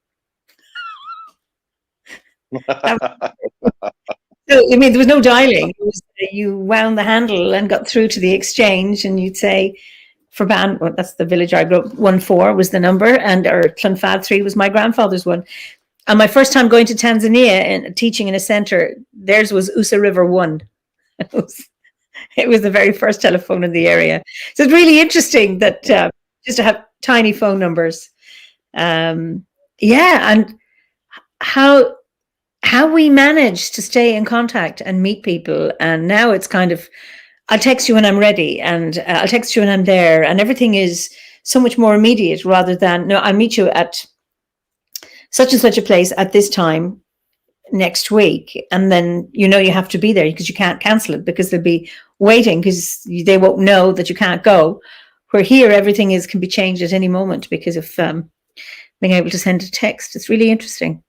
So, I mean, there was no dialing. It was, you wound the handle and got through to the exchange, and you'd say, for Ban, well, that's the village I grew up, 14 was the number, and or Clonfad 3 was my grandfather's one. And my first time going to Tanzania and teaching in a center, theirs was Usa River 1. It was the very first telephone in the area. So it's really interesting that just to have tiny phone numbers. And how we manage to stay in contact and meet people. And now it's kind of, I'll text you when I'm ready, and I'll text you when I'm there, and everything is so much more immediate rather than, no, I'll meet you at such and such a place at this time next week, and then you have to be there because you can't cancel it because they'll be waiting because they won't know that you can't go. Where here everything can be changed at any moment because of being able to send a text. It's really interesting.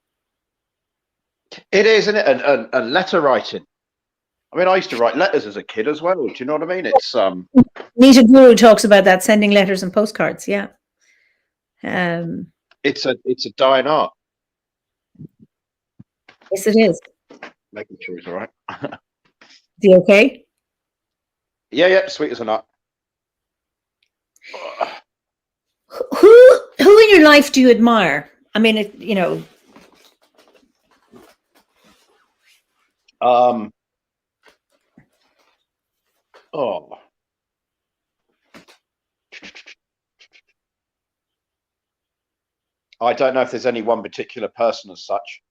It is, isn't it? And letter writing. I mean, I used to write letters as a kid as well. Do you know what I mean? It's Nita Guru talks about that, sending letters and postcards. Yeah. It's a dying art. Yes, it is. Making sure he's all right. Is he okay? Yeah, sweet as a nut. Who in your life do you admire? I mean, I don't know if there's any one particular person as such.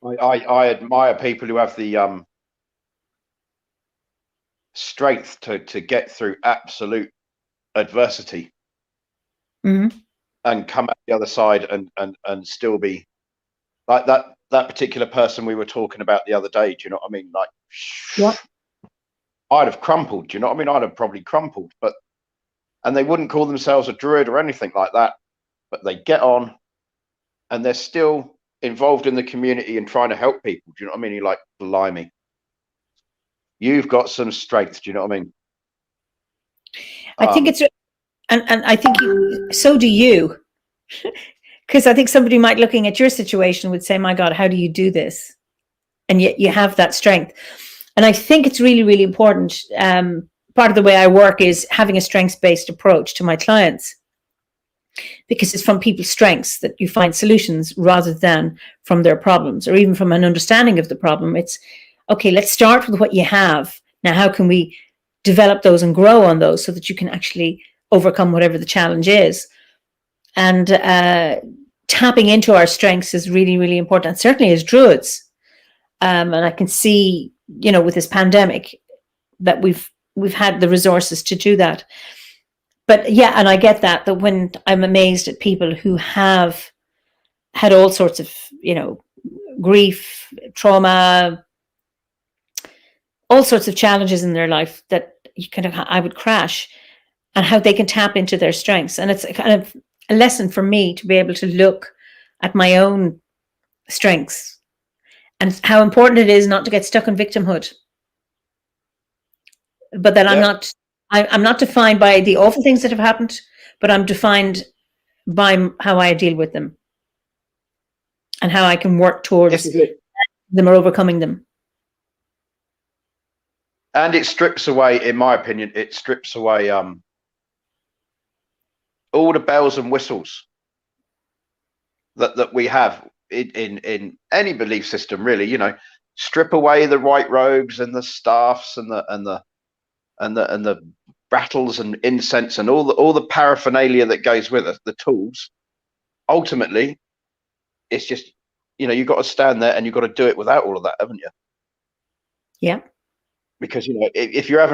I admire people who have the strength to get through absolute adversity and come out the other side and still be like that particular person we were talking about the other day. Do you know what I mean? Like, yeah. I'd have crumpled. Do you know what I mean? I'd have probably crumpled, and they wouldn't call themselves a druid or anything like that, but they get on and they're still involved in the community and trying to help people. Do you know what I mean? You're like, blimey, you've got some strength. Do you know what I mean? I think it's, and I think so do you, because I think somebody might, looking at your situation, would say, my God, how do you do this? And yet you have that strength. And I think it's really, really important. Part of the way I work is having a strengths-based approach to my clients, because it's from people's strengths that you find solutions rather than from their problems or even from an understanding of the problem. It's, okay, let's start with what you have. Now, how can we develop those and grow on those so that you can actually overcome whatever the challenge is? And tapping into our strengths is really, really important, and certainly as druids. And I can see, with this pandemic, that we've had the resources to do that. But yeah, and I get that when I'm amazed at people who have had all sorts of, grief, trauma, all sorts of challenges in their life that I would crash, and how they can tap into their strengths. And it's a kind of a lesson for me to be able to look at my own strengths and how important it is not to get stuck in victimhood. But that I'm not defined by the awful things that have happened, but I'm defined by how I deal with them and how I can work towards them or overcoming them. And it strips away, in my opinion, all the bells and whistles that we have in any belief system, really. Strip away the white robes and the staffs and the rattles and incense and all the paraphernalia that goes with it, the tools. Ultimately, it's just, you've got to stand there and you've got to do it without all of that, haven't you? Yeah. Because if you have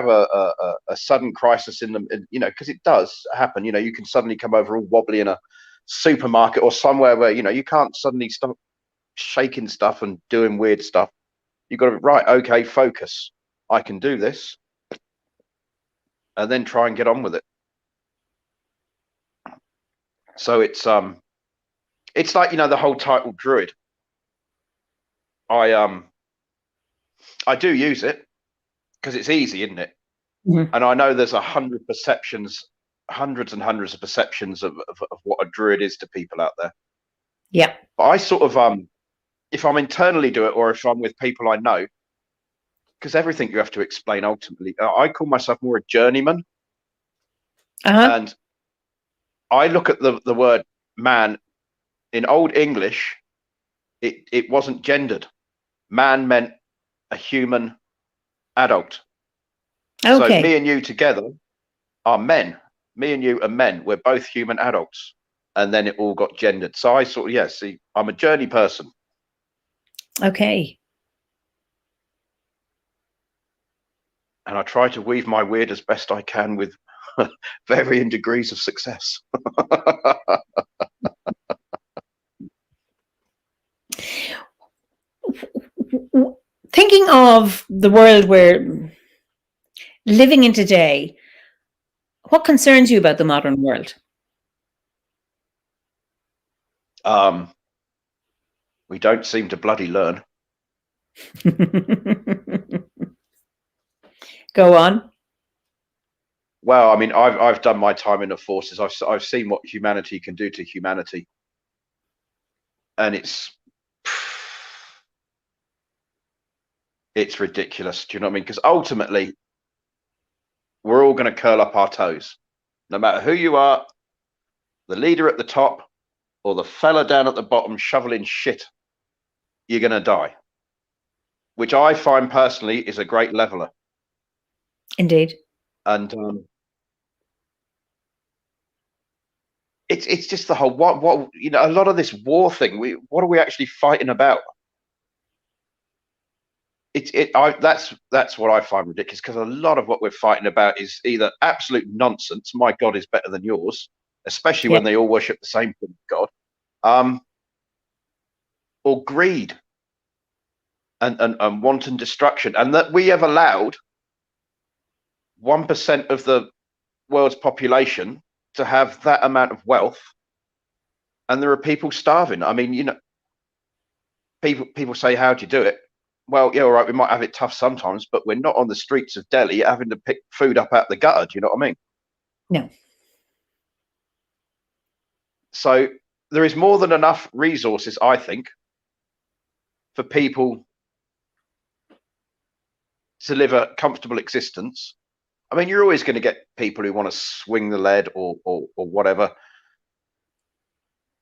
a sudden crisis in them, because it does happen. You can suddenly come over all wobbly in a supermarket or somewhere where you can't suddenly stop shaking stuff and doing weird stuff. You've got to okay, focus. I can do this, and then try and get on with it. So it's like the whole title druid. I do use it because it's easy, isn't it? Mm-hmm. And I know there's hundreds and hundreds of perceptions of what a druid is to people out there. Yeah. But I sort of if I'm internally do it or if I'm with people I know, because everything you have to explain ultimately. I call myself more a journeyman. And I look at the word man in Old English, it wasn't gendered. Man meant a human adult. Okay. So me and you together are men. Me and you are men. We're both human adults. And then it all got gendered. So I sort of, see, I'm a journey person. Okay. And I try to weave my weird as best I can with varying degrees of success. Thinking of the world we're living in today, what concerns you about the modern world? We don't seem to bloody learn. Go on. Well, I mean, I've done my time in the forces. I've seen what humanity can do to humanity, and it's ridiculous. Do you know what I mean? Because ultimately, we're all going to curl up our toes, no matter who you are, the leader at the top or the fella down at the bottom shoveling shit. You're going to die, which I find personally is a great leveler. Indeed. And it's just the whole what you know, a lot of this war thing. What are we actually fighting about? That's what I find ridiculous, because a lot of what we're fighting about is either absolute nonsense. My God is better than yours, especially when they all worship the same God, or greed and wanton destruction, and that we have allowed 1% of the world's population to have that amount of wealth, and there are people starving. I mean, you know, people say, how do you do it? Well, yeah, all right, we might have it tough sometimes, but we're not on the streets of Delhi having to pick food up out the gutter. Do you know what I mean? No. So there is more than enough resources, I think, for people to live a comfortable existence. I mean, you're always going to get people who want to swing the lead or whatever,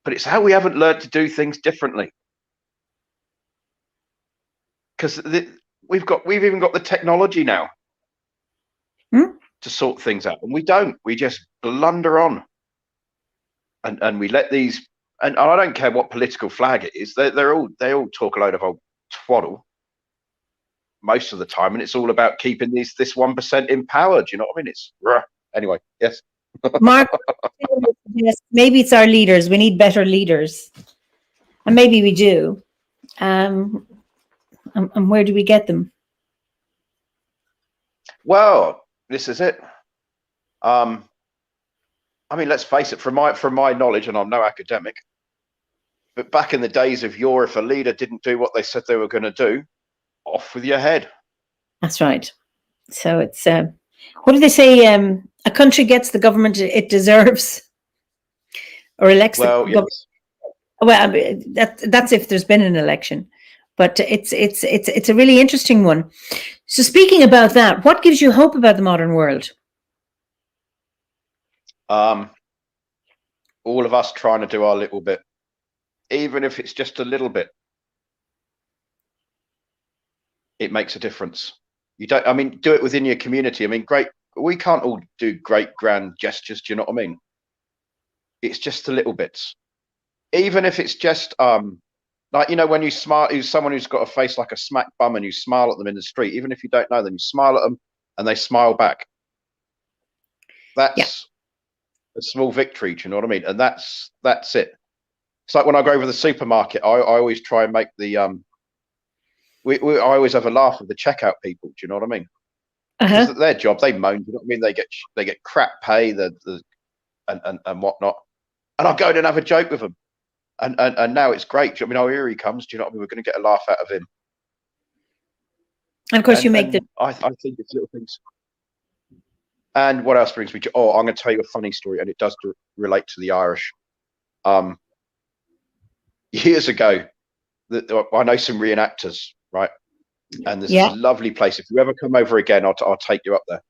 but it's how we haven't learned to do things differently. Because we've even got the technology now to sort things out, and we don't. We just blunder on, and we let these. And I don't care what political flag it is. They all talk a load of old twaddle most of the time, and it's all about keeping this 1% in power. Do you know what I mean? It's anyway. Yes. Mark, yes, maybe it's our leaders. We need better leaders, and maybe we do. And where do we get them? Well, this is it. I mean, let's face it. From my knowledge, and I'm no academic, but back in the days of yore, if a leader didn't do what they said they were going to do, off with your head. That's right. So it's what do they say? A country gets the government it deserves, or elects the government. Yes. Well, that's if there's been an election, but it's a really interesting one. So speaking about that, what gives you hope about the modern world? All of us trying to do our little bit, even if it's just a little bit. It makes a difference. You don't. I mean, do it within your community. I mean, great. We can't all do great grand gestures. Do you know what I mean? It's just the little bits. Even if it's just like, you know, when you smile, who's someone who's got a face like a smack bum, and you smile at them in the street, even if you don't know them, you smile at them and they smile back. That's a small victory. Do you know what I mean? And that's it. It's like when I go over the supermarket, I always try and make the I always have a laugh with the checkout people. Do you know what I mean? Because their job, they moan. You know what I mean? They get crap pay, and whatnot. And I'll go in and have a joke with them. And now it's great. Do you know what I mean? Oh, here he comes. Do you know what I mean? We're going to get a laugh out of him. And of course, you make the. I think it's little things. And what else brings me to? Oh, I'm going to tell you a funny story, and it does relate to the Irish. Years ago, I know some reenactors, right? And there's this lovely place. If you ever come over again, I'll take you up there.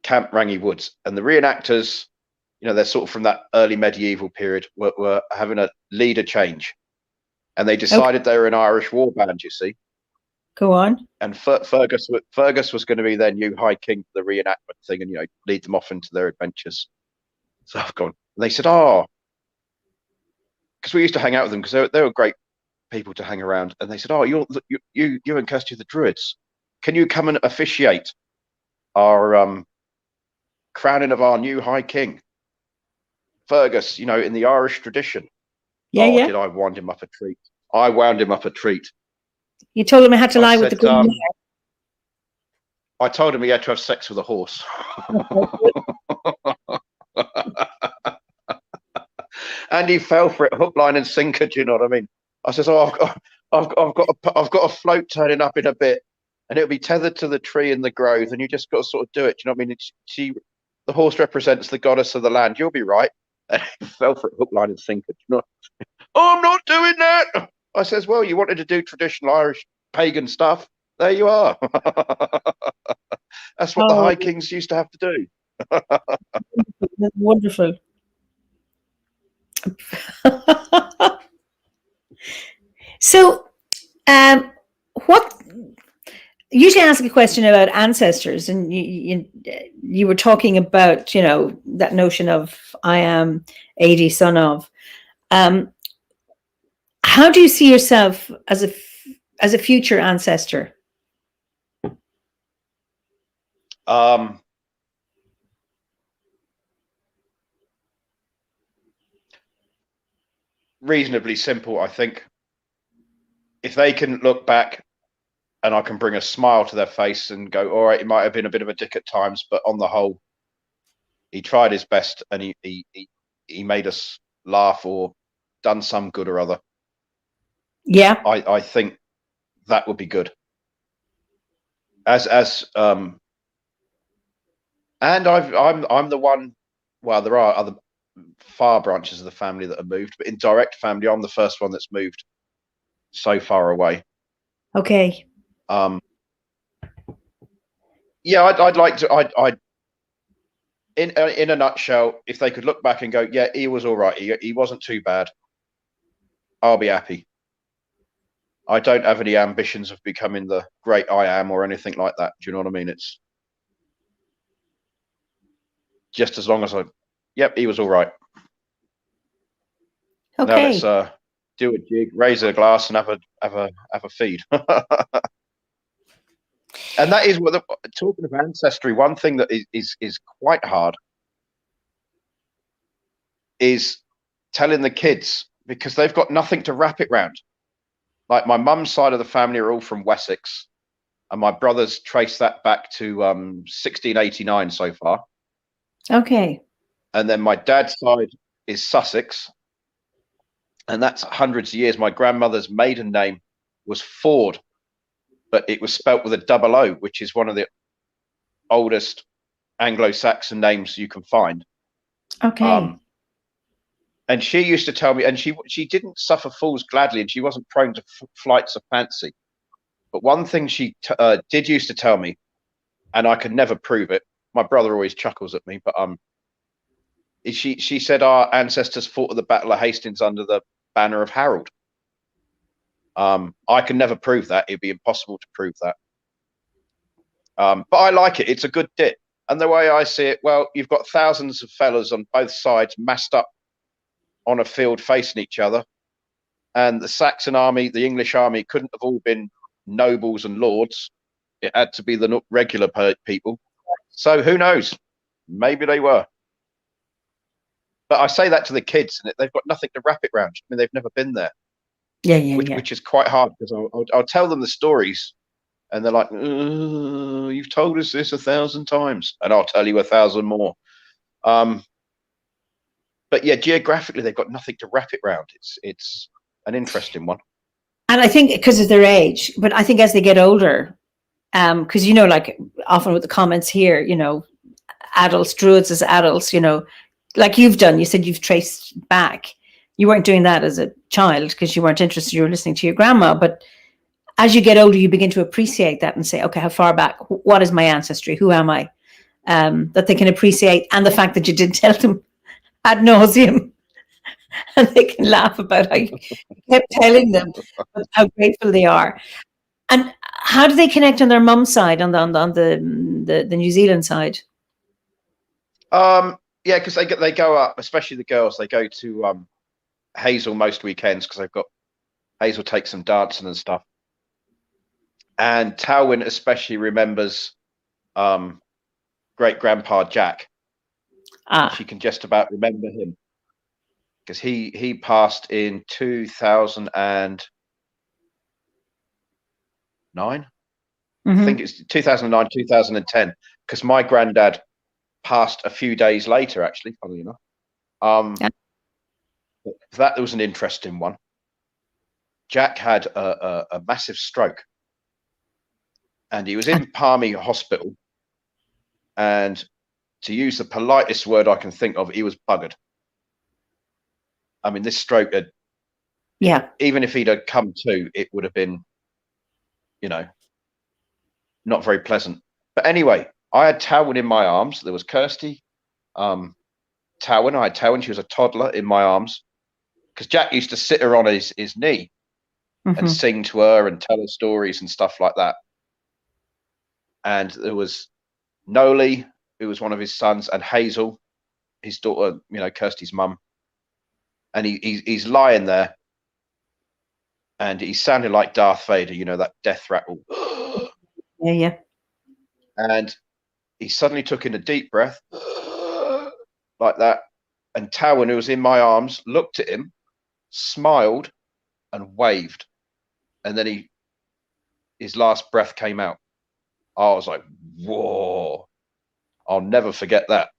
Camp Rangy Woods, and the reenactors, they're sort of from that early medieval period, were having a leader change, and they decided they were an Irish war band, you see. Go on. And Fergus was going to be their new High King for the reenactment thing, and lead them off into their adventures. So I've gone. And they said, because we used to hang out with them, because they were great people to hang around. And they said, you and Kirsty the Druids, can you come and officiate our crowning of our new High King, Fergus? In the Irish tradition. Yeah. Did I wind him up a treat? I wound him up a treat. You told him he had to lie with the green mare. I told him he had to have sex with a horse. And he fell for it, hook, line, and sinker. Do you know what I mean? I says, I've got a float turning up in a bit, and it'll be tethered to the tree in the grove, and you just got to sort of do it. Do you know what I mean? The horse represents the goddess of the land. You'll be right. And he fell for it, hook, line, and sinker. Do you know? I'm not doing that. I says, well, you wanted to do traditional Irish pagan stuff. There you are. That's what the High Kings used to have to do. That's wonderful. So, what? Usually ask a question about ancestors, and you were talking about that notion of I am Ady, son of. How do you see yourself as a future ancestor? Reasonably simple, I think. If they can look back and I can bring a smile to their face and go, all right, he might have been a bit of a dick at times, but on the whole, he tried his best, and he made us laugh or done some good or other. Yeah, I think that would be good. And I'm the one. Well, there are other far branches of the family that have moved, but in direct family, I'm the first one that's moved so far away. Okay. Yeah, I'd like to. In a nutshell, if they could look back and go, yeah, he was all right. He wasn't too bad. I'll be happy. I don't have any ambitions of becoming the great I am or anything like that. Do you know what I mean? It's just as long as he was all right. Okay. Now let's do a jig, raise a glass, and have a feed. And that is what talking of ancestry. One thing that is quite hard is telling the kids, because they've got nothing to wrap it round. Like my mum's side of the family are all from Wessex, and my brothers trace that back to 1689 so far. Okay. And then my dad's side is Sussex, and that's hundreds of years. My grandmother's maiden name was Ford, but it was spelt with a double O, which is one of the oldest Anglo-Saxon names you can find. Okay. And she used to tell me, and she didn't suffer fools gladly, and she wasn't prone to flights of fancy. But one thing she did used to tell me, and I could never prove it. My brother always chuckles at me, but she said our ancestors fought at the Battle of Hastings under the banner of Harold. I can never prove that. It'd be impossible to prove that. But I like it. It's a good dit. And the way I see it, well, you've got thousands of fellas on both sides massed up on a field facing each other. And the Saxon army, the English army, couldn't have all been nobles and lords. It had to be the regular people. So who knows? Maybe they were. But I say that to the kids, and they've got nothing to wrap it around. I mean, they've never been there. Which is quite hard, because I'll tell them the stories, and they're like, "You've told us this 1,000 times," and I'll tell you 1,000 more. But yeah, geographically, they've got nothing to wrap it around. It's an interesting one. And I think because of their age, but I think as they get older, because like often with the comments here, adults, druids as adults, like you've done. You said you've traced back. You weren't doing that as a child because you weren't interested. You were listening to your grandma. But as you get older, you begin to appreciate that and say, okay, how far back? What is my ancestry? Who am I? That they can appreciate. And the fact that you didn't tell them ad nauseum, and they can laugh about how you kept telling them how grateful they are. And how do they connect on their mum's side, on the New Zealand side? Yeah, because they go up, especially the girls. They go to Hazel most weekends because they've got Hazel takes them dancing and stuff. And Talwyn especially remembers great grandpa Jack. She can just about remember him because he passed in 2009. I think it's 2009, 2010, because my granddad passed a few days later, actually, funnily enough. That was an interesting one. Jack had a massive stroke, and he was in Palmy Hospital, and to use the politest word I can think of, he was buggered. I mean, this stroke had, even if he'd have come to, it would have been, not very pleasant. But anyway, I had Talwyn in my arms. There was Kirsty, Talwyn. I had Talwyn. She was a toddler in my arms, because Jack used to sit her on his knee and sing to her and tell her stories and stuff like that. And there was Noli, who was one of his sons, and Hazel, his daughter, Kirsty's mum. And he's lying there, and he sounded like Darth Vader, that death rattle. Yeah. And he suddenly took in a deep breath, like that. And Talwyn, who was in my arms, looked at him, smiled, and waved. And then his last breath came out. I was like, whoa, I'll never forget that.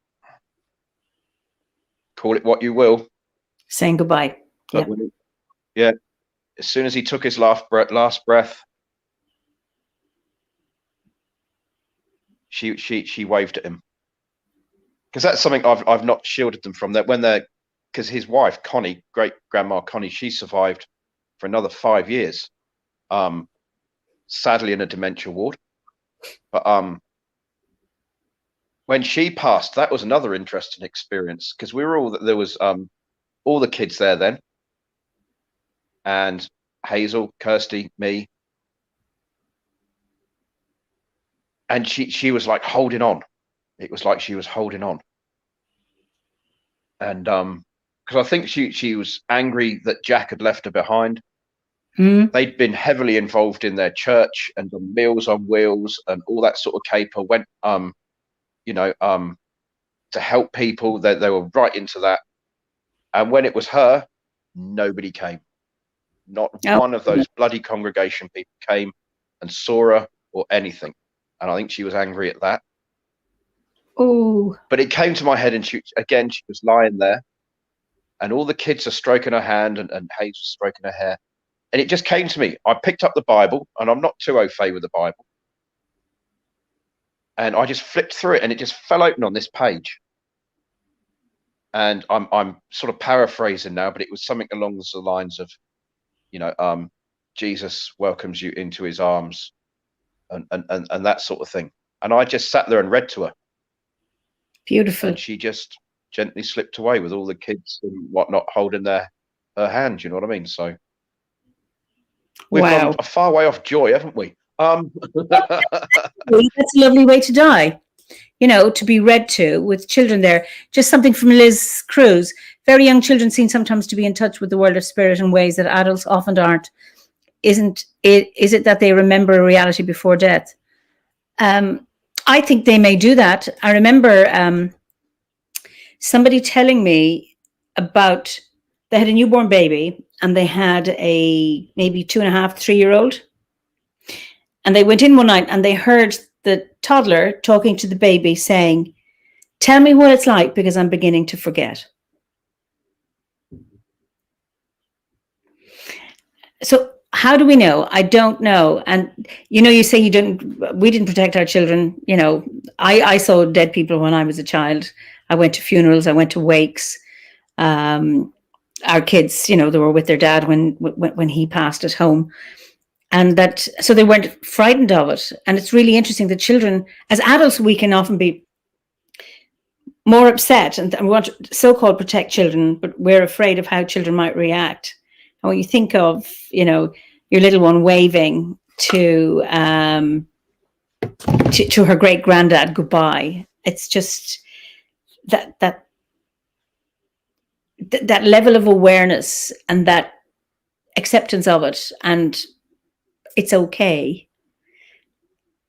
Call it what you will. Saying goodbye. Yeah. As soon as he took his last breath, she waved at him. Because that's something I've not shielded them from. That because his wife Connie, great grandma Connie, she survived for another 5 years. Sadly in a dementia ward. But when she passed, that was another interesting experience, because there was all the kids there then, and Hazel, Kirsty, me, and she was like holding on. It was like she was holding on, and because I think she was angry that Jack had left her behind. They'd been heavily involved in their church and the Meals on Wheels and all that sort of caper. Went to help people. They were right into that. And when it was her, nobody came. Not one of those bloody congregation people came and saw her or anything. And I think she was angry at that. Oh. But it came to my head, and she was lying there, and all the kids are stroking her hand, and Hayes was stroking her hair. And it just came to me. I picked up the Bible, and I'm not too au fait with the Bible. And I just flipped through it, and it just fell open on this page. And I'm sort of paraphrasing now, but it was something along the lines of, Jesus welcomes you into his arms, and that sort of thing. And I just sat there and read to her. Beautiful. And she just gently slipped away with all the kids and whatnot holding her hand. You know what I mean? So we've gone a far way off joy, haven't we? That's a lovely way to die. To be read to with children there. Just something from Liz Cruz. Very young children seem sometimes to be in touch with the world of spirit in ways that adults often aren't. Is it that they remember a reality before death? I think they may do that. I remember somebody telling me about, they had a newborn baby, and they had a maybe 2.5, 3-year-old. And they went in one night and they heard the toddler talking to the baby saying, "Tell me what it's like, because I'm beginning to forget." So how do we know? I don't know. And, you say we didn't protect our children. I saw dead people when I was a child. I went to funerals. I went to wakes. Our kids, they were with their dad when he passed at home. And so they weren't frightened of it. And it's really interesting that children, as adults, we can often be more upset, and we want to so-called protect children, but we're afraid of how children might react. And when you think of, you know, your little one waving to her great granddad goodbye, it's just that level of awareness and that acceptance of it, and it's okay.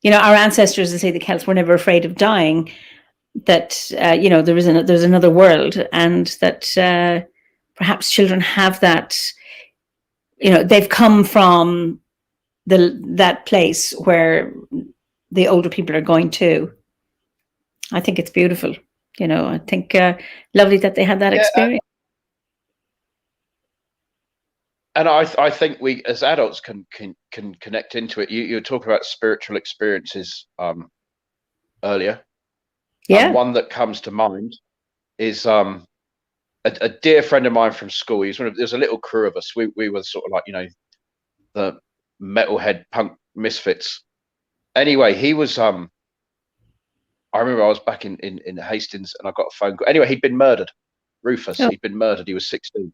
You know, our ancestors, they say the Celts were never afraid of dying, that you know, there's another world, and that perhaps children have that, you know, they've come from that place where the older people are going to. I think it's beautiful. You know, I think lovely that they had that experience. And I think we as adults can connect into it. You were talking about spiritual experiences earlier. Yeah. One that comes to mind is a dear friend of mine from school. There's a little crew of us. We were sort of like, you know, the metalhead punk misfits. Anyway, he was I remember I was back in Hastings and I got a phone call. Anyway, he'd been murdered. Rufus, he'd been murdered. He was 16.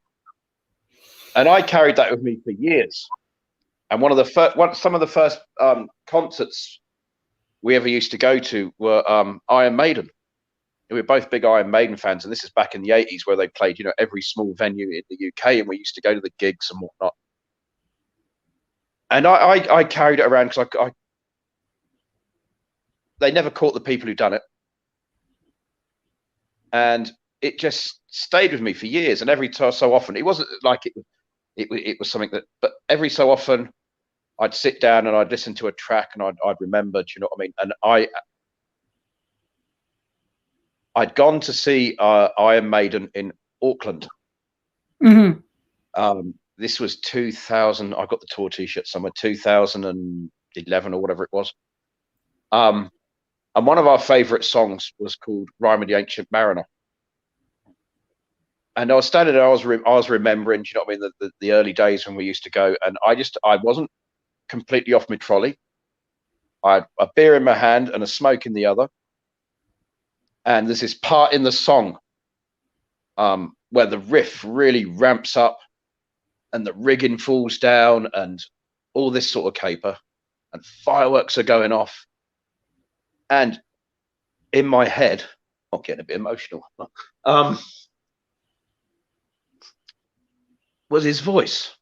And I carried that with me for years. And some of the first concerts we ever used to go to were Iron Maiden. We were both big Iron Maiden fans, and this is back in the 80s where they played, you know, every small venue in the UK, and we used to go to the gigs and whatnot. And I carried it around because they never caught the people who'd done it. And it just stayed with me for years. And every so often, it wasn't like it was something that, but every so often I'd sit down and I'd listen to a track and I'd remember, do you know what I mean? And I'd gone to see Iron Maiden in Auckland. Mm-hmm. This was 2000. I got the tour T-shirt somewhere, 2011 or whatever it was. And one of our favourite songs was called "Rime of the Ancient Mariner." And I was standing there, I was remembering, do you know what I mean, the early days when we used to go, and I wasn't completely off my trolley. I had a beer in my hand and a smoke in the other. And there's this part in the song where the riff really ramps up and the rigging falls down and all this sort of caper and fireworks are going off. And in my head, I'm getting a bit emotional, was his voice.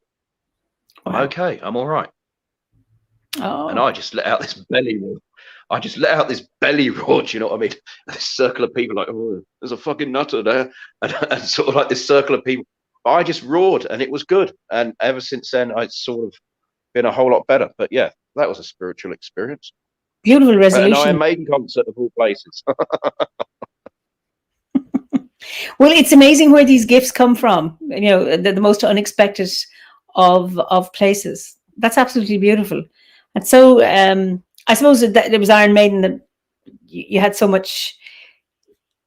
Wow. I'm okay, I'm all right. Oh. And I just let out this belly roar. Do you know what I mean? And this circle of people like, oh, there's a fucking nutter there. And sort of like this circle of people. I just roared and it was good. And ever since then, I've sort of been a whole lot better. But yeah, that was a spiritual experience. Beautiful resolution. An Iron Maiden concert of all places. Well, it's amazing where these gifts come from. You know, the most unexpected of places. That's absolutely beautiful. And so I suppose that it was Iron Maiden that you had so much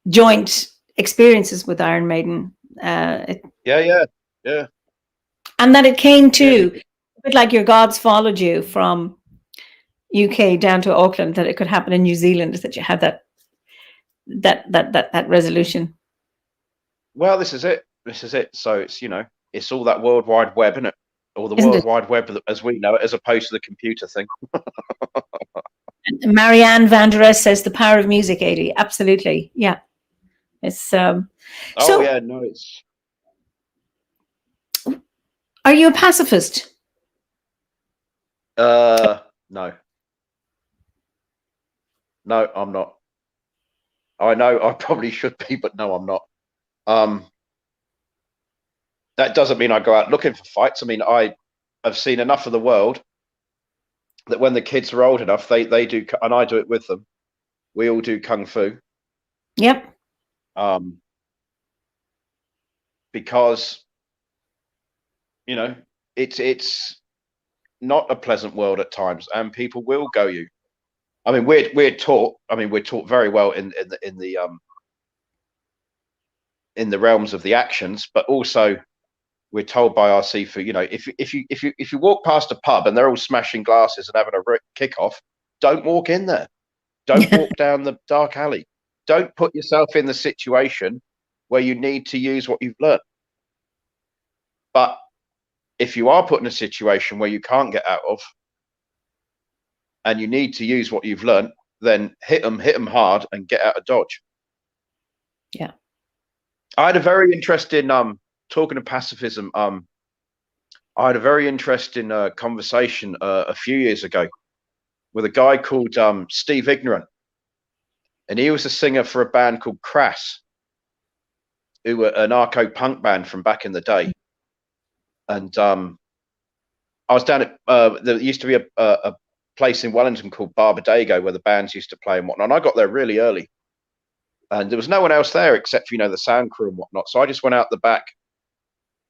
joint experiences with Iron Maiden. Yeah. And that it came to, a bit like your gods followed you from UK down to Auckland, that it could happen in New Zealand, that you had that resolution. Well, this is it. So it's, you know, it's all that World Wide Web, isn't it? Or the World Wide Web as we know it, as opposed to the computer thing. Marianne Van Der Es says the power of music, Ady. Absolutely. Yeah. It's so yeah, no, it's. Are you a pacifist? No. No, I'm not. I know I probably should be, but no, I'm not. That doesn't mean I go out looking for fights. I mean, I've seen enough of the world that when the kids are old enough, they do, and I do it with them. We all do kung fu. Yep. Because, you know, it's not a pleasant world at times, and people will go you. I mean, we're taught. I mean, we're taught very well in the realms of the actions, but also we're told by our Sifu, you know, if you walk past a pub and they're all smashing glasses and having a kick off, don't walk in there. Don't walk down the dark alley. don't put yourself in the situation where you need to use what you've learned. But if you are put in a situation where you can't get out of, and you need to use what you've learned, then hit them hard and get out of dodge. Yeah. I had a very interesting, talking of pacifism, I had a very interesting conversation a few years ago with a guy called Steve Ignorant. And he was a singer for a band called Crass, who were an anarcho-punk band from back in the day. And I was down at, there used to be a place in Wellington called Barbadago where the bands used to play and whatnot. And I got there really early. And there was no one else there except for, the sound crew and whatnot. So I just went out the back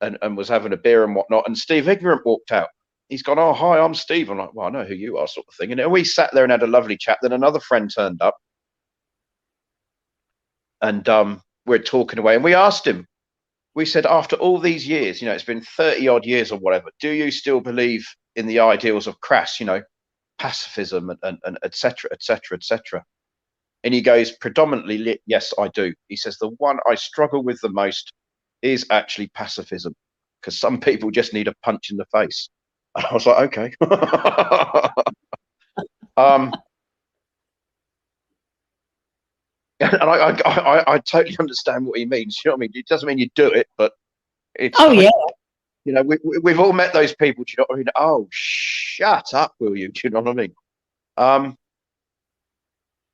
and was having a beer and whatnot. And Steve Ignorant walked out. He's gone, "Oh, hi, I'm Steve." I'm like, "Well, I know who you are," sort of thing. And we sat there and had a lovely chat. Then another friend turned up. And we're talking away. And we asked him, we said, after all these years, it's been 30 odd years or whatever, do you still believe in the ideals of Crass, pacifism and et cetera, et cetera, et cetera? And he goes, predominantly, yes, I do. He says, the one I struggle with the most is actually pacifism, because some people just need a punch in the face. And I was like, okay. And I totally understand what he means. You know what I mean? It doesn't mean you do it, but it's yeah. We've all met those people. Do you know what I mean? Oh, shut up, will you? Do you know what I mean?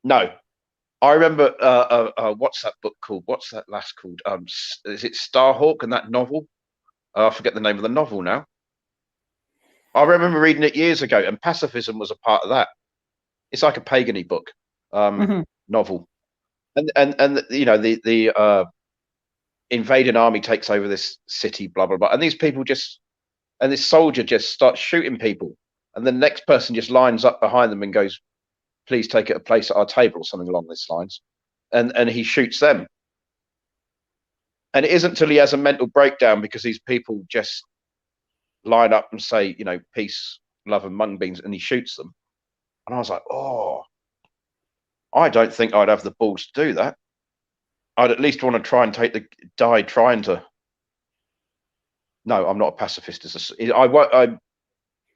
No, I remember. What's that book called? What's that last called? Is it Starhawk and that novel? I forget the name of the novel now. I remember reading it years ago, and pacifism was a part of that. It's like a pagany book, novel, and the invading army takes over this city, blah blah blah, and these people and this soldier just starts shooting people, and the next person just lines up behind them and goes, "Please take a place at our table," or something along these lines, and he shoots them. And it isn't until he has a mental breakdown because these people just line up and say, peace, love, and mung beans, and he shoots them. And I was like, oh, I don't think I'd have the balls to do that. I'd at least want to try and die trying to. No, I'm not a pacifist. I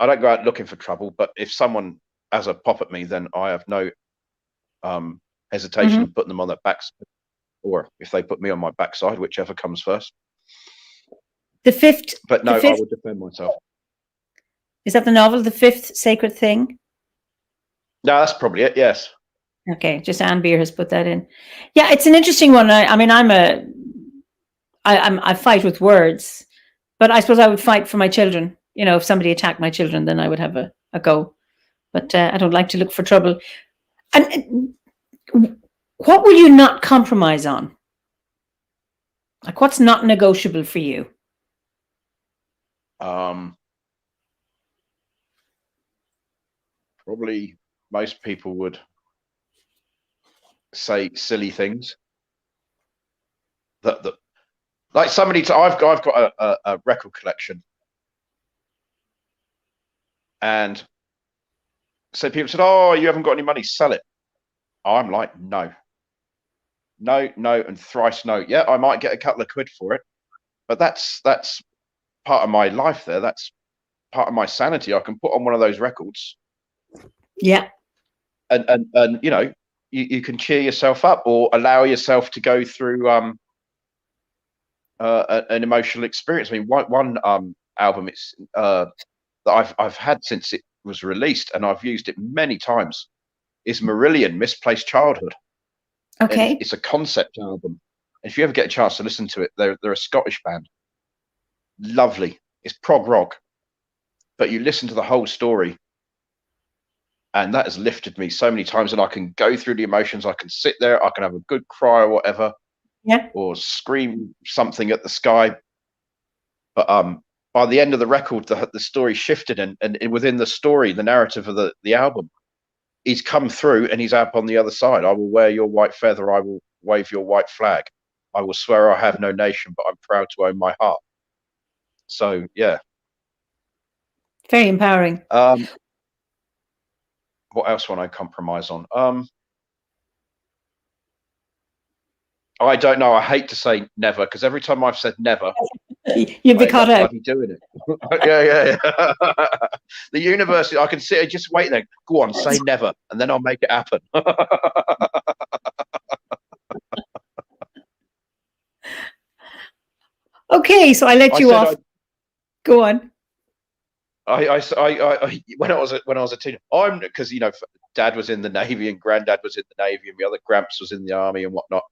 don't go out looking for trouble, but if someone has a pop at me, then I have no hesitation in putting them on their backs, or if they put me on my backside, whichever comes first. But no, I would defend myself. Is that the novel, The Fifth Sacred Thing? No, that's probably it. Yes. Okay, just Eimear has put that in. Yeah, it's an interesting one. I fight with words, but I suppose I would fight for my children. If somebody attacked my children, then I would have a go. But I don't like to look for trouble. And what will you not compromise on? Like, what's not negotiable for you? Probably most people would say silly things. That like somebody. I've got a record collection, and so people said, "Oh, you haven't got any money, sell it." I'm like, no, and thrice no. Yeah, I might get a couple of quid for it, but that's part of my life. That's part of my sanity. I can put on one of those records. Yeah, and you can cheer yourself up or allow yourself to go through an emotional experience. I mean, one album that I've had since it was released, and I've used it many times, is Marillion, Misplaced Childhood. Okay. It's a concept album. If you ever get a chance to listen to it, they're a Scottish band. Lovely. It's prog rock, but you listen to the whole story, and that has lifted me so many times. And I can go through the emotions. I can sit there. I can have a good cry or whatever. Yeah. Or scream something at the sky. But by the end of the record, the story shifted, and within the story, the narrative of the album, he's come through and he's up on the other side. I will wear your white feather. I will wave your white flag. I will swear I have no nation, but I'm proud to own my heart. So, yeah. Very empowering. What else won't I compromise on? I don't know. I hate to say never, because every time I've said never, You'd be I end caught up out. bloody doing it. Yeah. The university, I can sit there just waiting there. Go on, say never, and then I'll make it happen. Okay, so I let you off. Go on. When I was a teenager, because Dad was in the Navy and Granddad was in the Navy and my other Gramps was in the Army and whatnot.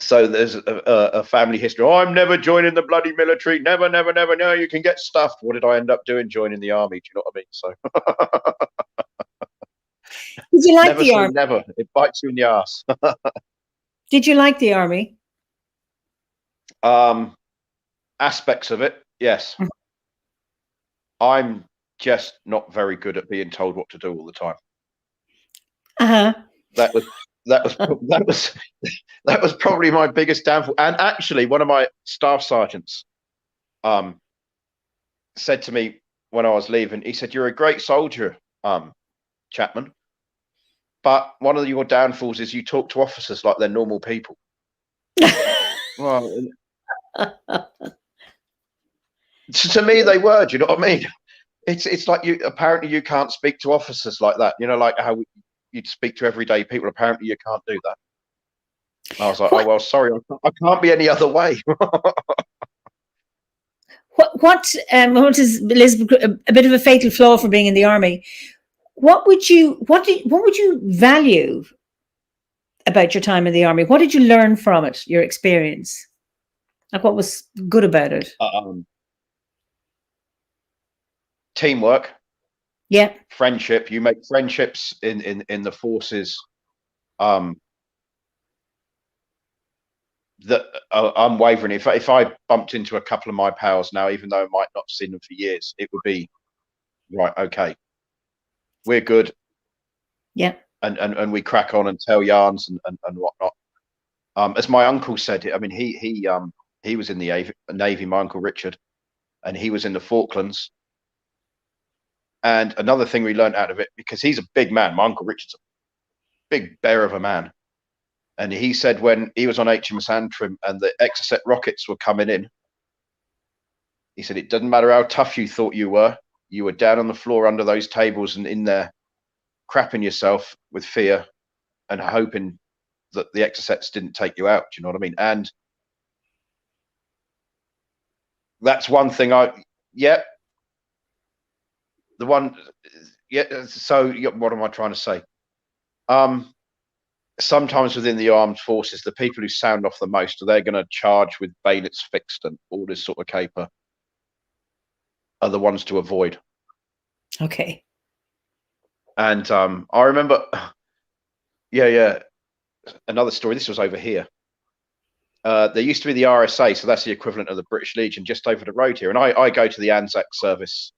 So there's a family history. Oh, I'm never joining the bloody military. Never. No, you can get stuffed. What did I end up doing? Joining the army. Do you know what I mean? So did you like never the say army? never. It bites you in the ass. Did you like the army? Aspects of it, yes. I'm just not very good at being told what to do all the time. That was probably my biggest downfall. And actually, one of my staff sergeants said to me when I was leaving, he said, "You're a great soldier, Chapman, but one of your downfalls is you talk to officers like they're normal people." Well, to me, they were. Do you know what I mean? It's like apparently you can't speak to officers like that. Like how you'd speak to everyday people. Apparently, you can't do that. And I was like, oh well, sorry, I can't be any other way. What is Elizabeth, a bit of a fatal flaw for being in the army? What would you value about your time in the army? What did you learn from it? Your experience, like what was good about it? Teamwork. Yeah. Friendship. You make friendships in the forces. That unwavering. If I bumped into a couple of my pals now, even though I might not have seen them for years, it would be right. Okay, we're good. Yeah. And we crack on and tell yarns and whatnot. As my uncle said, I mean, he was in the Navy. My uncle Richard, and he was in the Falklands. And another thing we learned out of it, because he's a big man, my uncle Richard's a big bear of a man. And he said when he was on HMS Antrim and the Exocet rockets were coming in, he said, it doesn't matter how tough you thought you were down on the floor under those tables and in there crapping yourself with fear and hoping that the Exocets didn't take you out. Do you know what I mean? And that's one thing so what am I trying to say? Sometimes within the armed forces, the people who sound off the most, they're going to charge with bayonets fixed and all this sort of caper, are the ones to avoid. Okay. And I remember, another story. This was over here. There used to be the RSA, so that's the equivalent of the British Legion, just over the road here. And I go to the Anzac service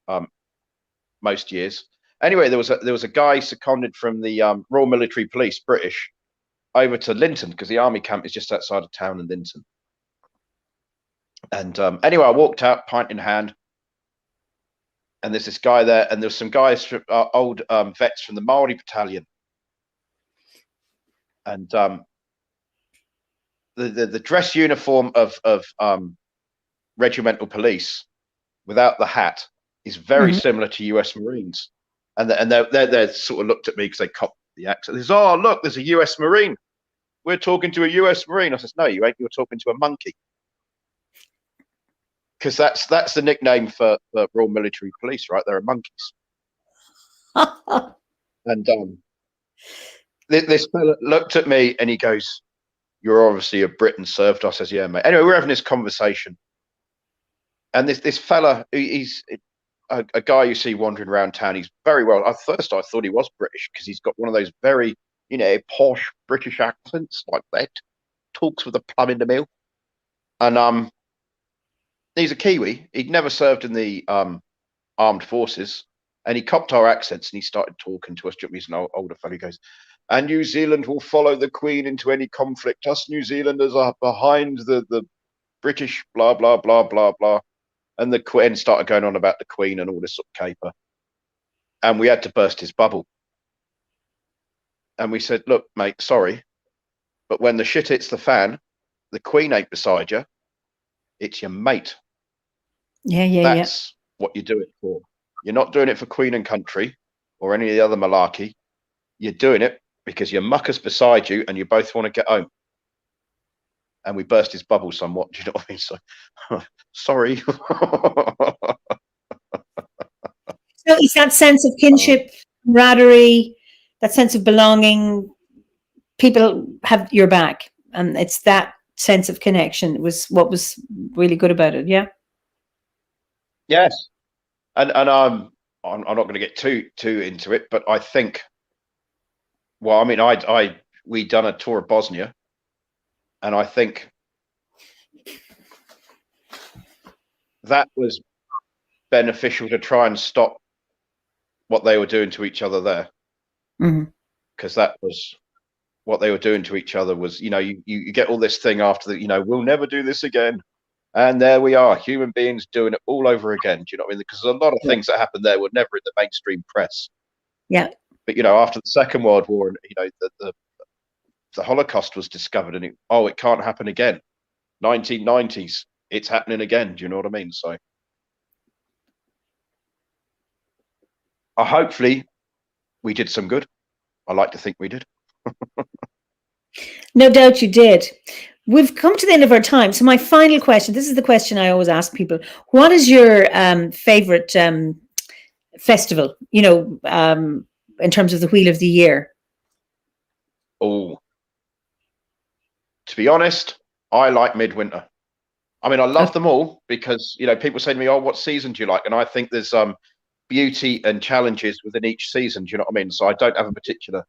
most years. Anyway, there was a guy seconded from the Royal Military Police, British, over to Linton, because the army camp is just outside of town in Linton. And anyway, I walked out, pint in hand, and there's this guy there, and there's some guys, old vets from the Maori Battalion, and the dress uniform of regimental police, without the hat, is very similar to US Marines, and they sort of looked at me because they copped the accent. They said, "Oh, look, there's a US Marine. We're talking to a US Marine." I said, "No, you ain't. You're talking to a monkey." Because that's the nickname for the Royal Military Police, right? They're monkeys. And this fella looked at me and he goes, "You're obviously a Brit and served." I says, "Yeah, mate." Anyway, we're having this conversation, and this fella, he's a guy you see wandering around town. He's very well. At first, I thought he was British because he's got one of those very, posh British accents like that. Talks with a plum in the mill, and he's a Kiwi. He'd never served in the armed forces, and he copped our accents and he started talking to us. He's an older fellow. He goes, "And New Zealand will follow the Queen into any conflict. Us New Zealanders are behind the British, blah, blah, blah, blah, blah." And the Queen started going on about the Queen and all this sort of caper. And we had to burst his bubble. And we said, "Look, mate, sorry, But when the shit hits the fan, the Queen ain't beside you. It's your mate. That's what you do it for. You're not doing it for Queen and country or any of the other malarkey. You're doing it because your mucker's beside you and you both want to get home. And we burst his bubble somewhat. Do you know what I mean? So, sorry. So it's that sense of kinship, camaraderie, that sense of belonging. People have your back, and it's that sense of connection was what was really good about it. Yeah. Yes, and I'm not going to get too into it, but I think. Well, I mean, we done a tour of Bosnia, and I think that was beneficial to try and stop what they were doing to each other there, because that was what they were doing to each other. Was, you know, you get all this thing after that, you know, we'll never do this again, and there we are, human beings doing it all over again. Do you know what I mean? Because a lot of things that happened there were never in the mainstream press. Yeah. But you know, after the Second World War, and you know, the Holocaust was discovered, and it can't happen again. 1990s, it's happening again. Do you know what I mean? So, hopefully, we did some good. I like to think we did. No doubt you did. We've come to the end of our time. So my final question, this is the question I always ask people. What is your favorite festival, you know, in terms of the Wheel of the Year? Oh, to be honest, I like midwinter. I mean, I love them all because, you know, people say to me, oh, what season do you like? And I think there's beauty and challenges within each season. Do you know what I mean? So I don't have a particular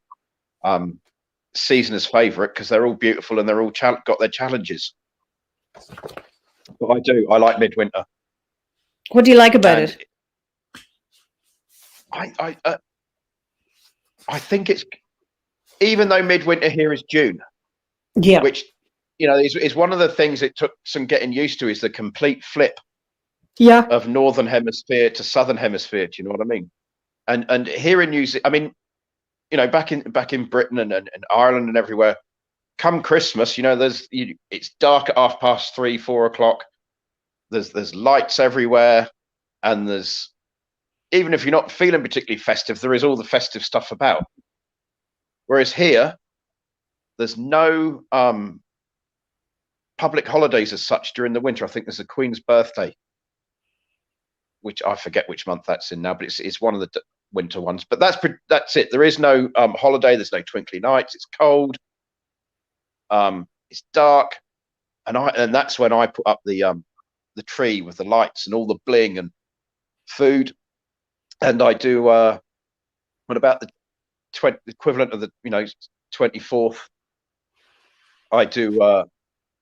season as favorite because they're all beautiful and they're all got their challenges. But I like midwinter. What do you like about it? I think it's, even though midwinter here is June, which, you know, is one of the things it took some getting used to, is the complete flip of northern hemisphere to southern hemisphere. Do you know what I mean? And here in New Zealand, I mean, you know, back in Britain and Ireland and everywhere, come Christmas, you know, it's dark at 3:30, 4 o'clock. There's lights everywhere, and there's, even if you're not feeling particularly festive, there is all the festive stuff about. Whereas here, there's no public holidays as such during the winter. I think there's the Queen's birthday, which I forget which month that's in now, but it's one of the winter ones. But that's it. There is no holiday. There's no twinkly nights. It's cold. It's dark, and that's when I put up the tree with the lights and all the bling and food. And I do what about the equivalent of the, you know, 24th? I do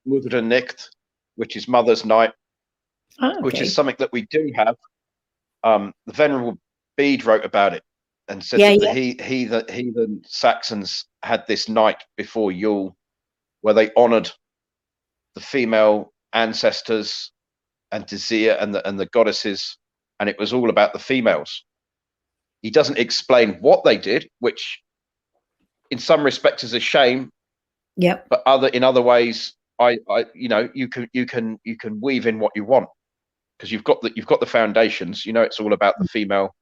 Moeder Nicht, which is Mother's Night, which is something that we do have. The Venerable Bede wrote about it and said that the heathen Saxons had this night before Yule, where they honoured the female ancestors and Desire and the goddesses, and it was all about the females. He doesn't explain what they did, which in some respects is a shame. Yeah. But in other ways, I you know, you can weave in what you want, because you've got the foundations. You know, it's all about the female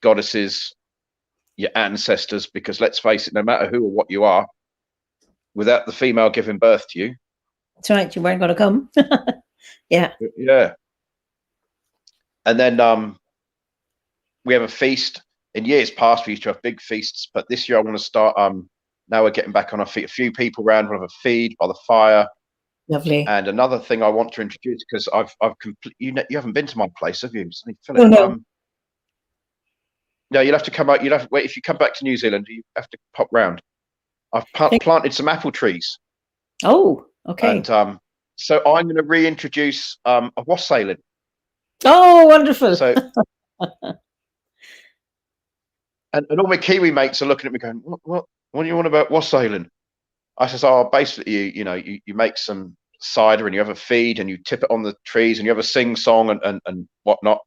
goddesses, your ancestors, because let's face it, no matter who or what you are, without the female giving birth to you, that's right, you weren't going to come. Yeah. And then we have a feast. In years past, we used to have big feasts, but this year I want to start. Now we're getting back on our feet. A few people around. We'll have a feed by the fire. Lovely. And another thing I want to introduce, because you haven't been to my place, have you? Oh, no. No, you'll have to come out. You'll have to wait. If you come back to New Zealand, you have to pop round. I've planted some apple trees. Oh, okay. And so I'm going to reintroduce a wassailing. Oh, wonderful. So, and all my Kiwi mates are looking at me going, what do you want about wassailing? I says, oh, basically, you make some cider and you have a feed and you tip it on the trees and you have a sing song and whatnot.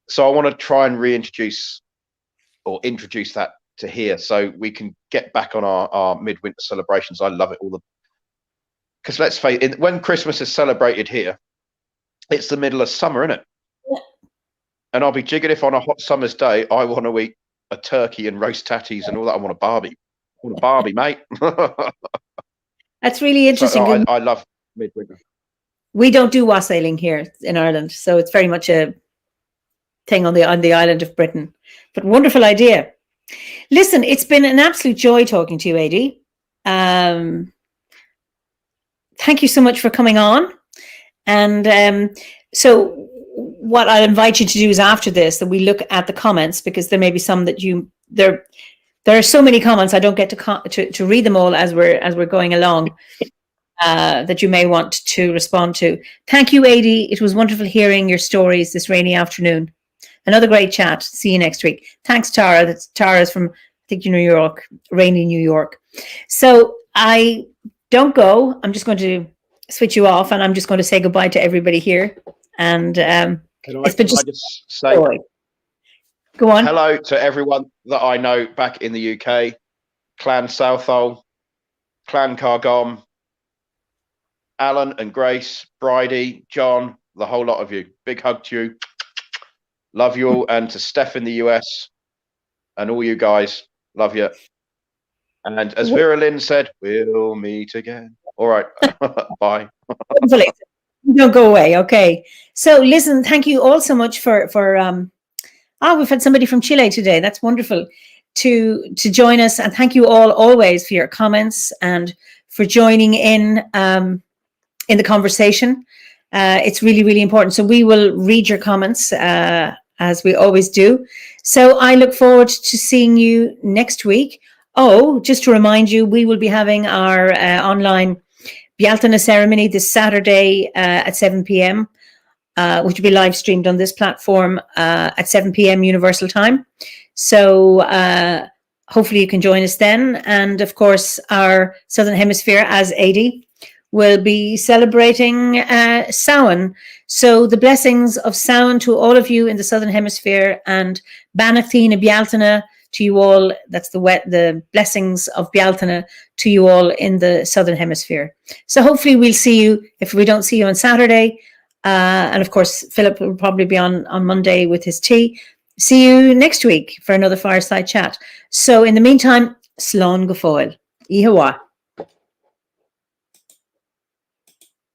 So I want to try and introduce that to here, so we can get back on our midwinter celebrations. I love it because let's face it, when Christmas is celebrated here, it's the middle of summer, isn't it? Yeah. And I'll be jiggered if on a hot summer's day I want to eat a turkey and roast tatties and all that. I want a Barbie. I want a Barbie, mate. That's really interesting. So I love midwinter. We don't do wassailing here in Ireland, so it's very much a thing on the island of Britain. But wonderful idea. Listen, it's been an absolute joy talking to you, Ady. Thank you so much for coming on. And so what I'll invite you to do is after this, that we look at the comments, because there may be some that there are so many comments, I don't get to read them all as we're going along, that you may want to respond to. Thank you, Ady. It was wonderful hearing your stories this rainy afternoon. Another great chat. See you next week. Thanks, Tara. Tara's from, I think, New York, rainy New York. So I don't go. I'm just going to switch you off, and I'm just going to say goodbye to everybody here. And it's been just say go on. Hello to everyone that I know back in the UK, Clan Southall, Clan Cargom, Alan and Grace, Bridie, John, the whole lot of you. Big hug to you. Love you all. And to Steph in the US and all you guys, love you. And as Vera Lynn said, we'll meet again. All right. Bye. Don't go away. Okay. So listen, thank you all so much for we've had somebody from Chile today. That's wonderful to join us. And thank you all always for your comments and for joining in the conversation. It's really, really important. So we will read your comments as we always do. So I look forward to seeing you next week. Oh, just to remind you, we will be having our online Bealtaine ceremony this Saturday at 7 p.m., which will be live streamed on this platform at 7 p.m. Universal Time. So hopefully you can join us then. And of course, our Southern Hemisphere, as Ady, will be celebrating Samhain. So the blessings of Samhain to all of you in the Southern Hemisphere, and Bannachtine Bealtaine to you all. That's the blessings of Bealtaine to you all in the Southern Hemisphere. So hopefully we'll see you, if we don't see you on Saturday. And of course, Philip will probably be on Monday with his tea. See you next week for another Fireside Chat. So in the meantime, Slán go fóill. Ihawa.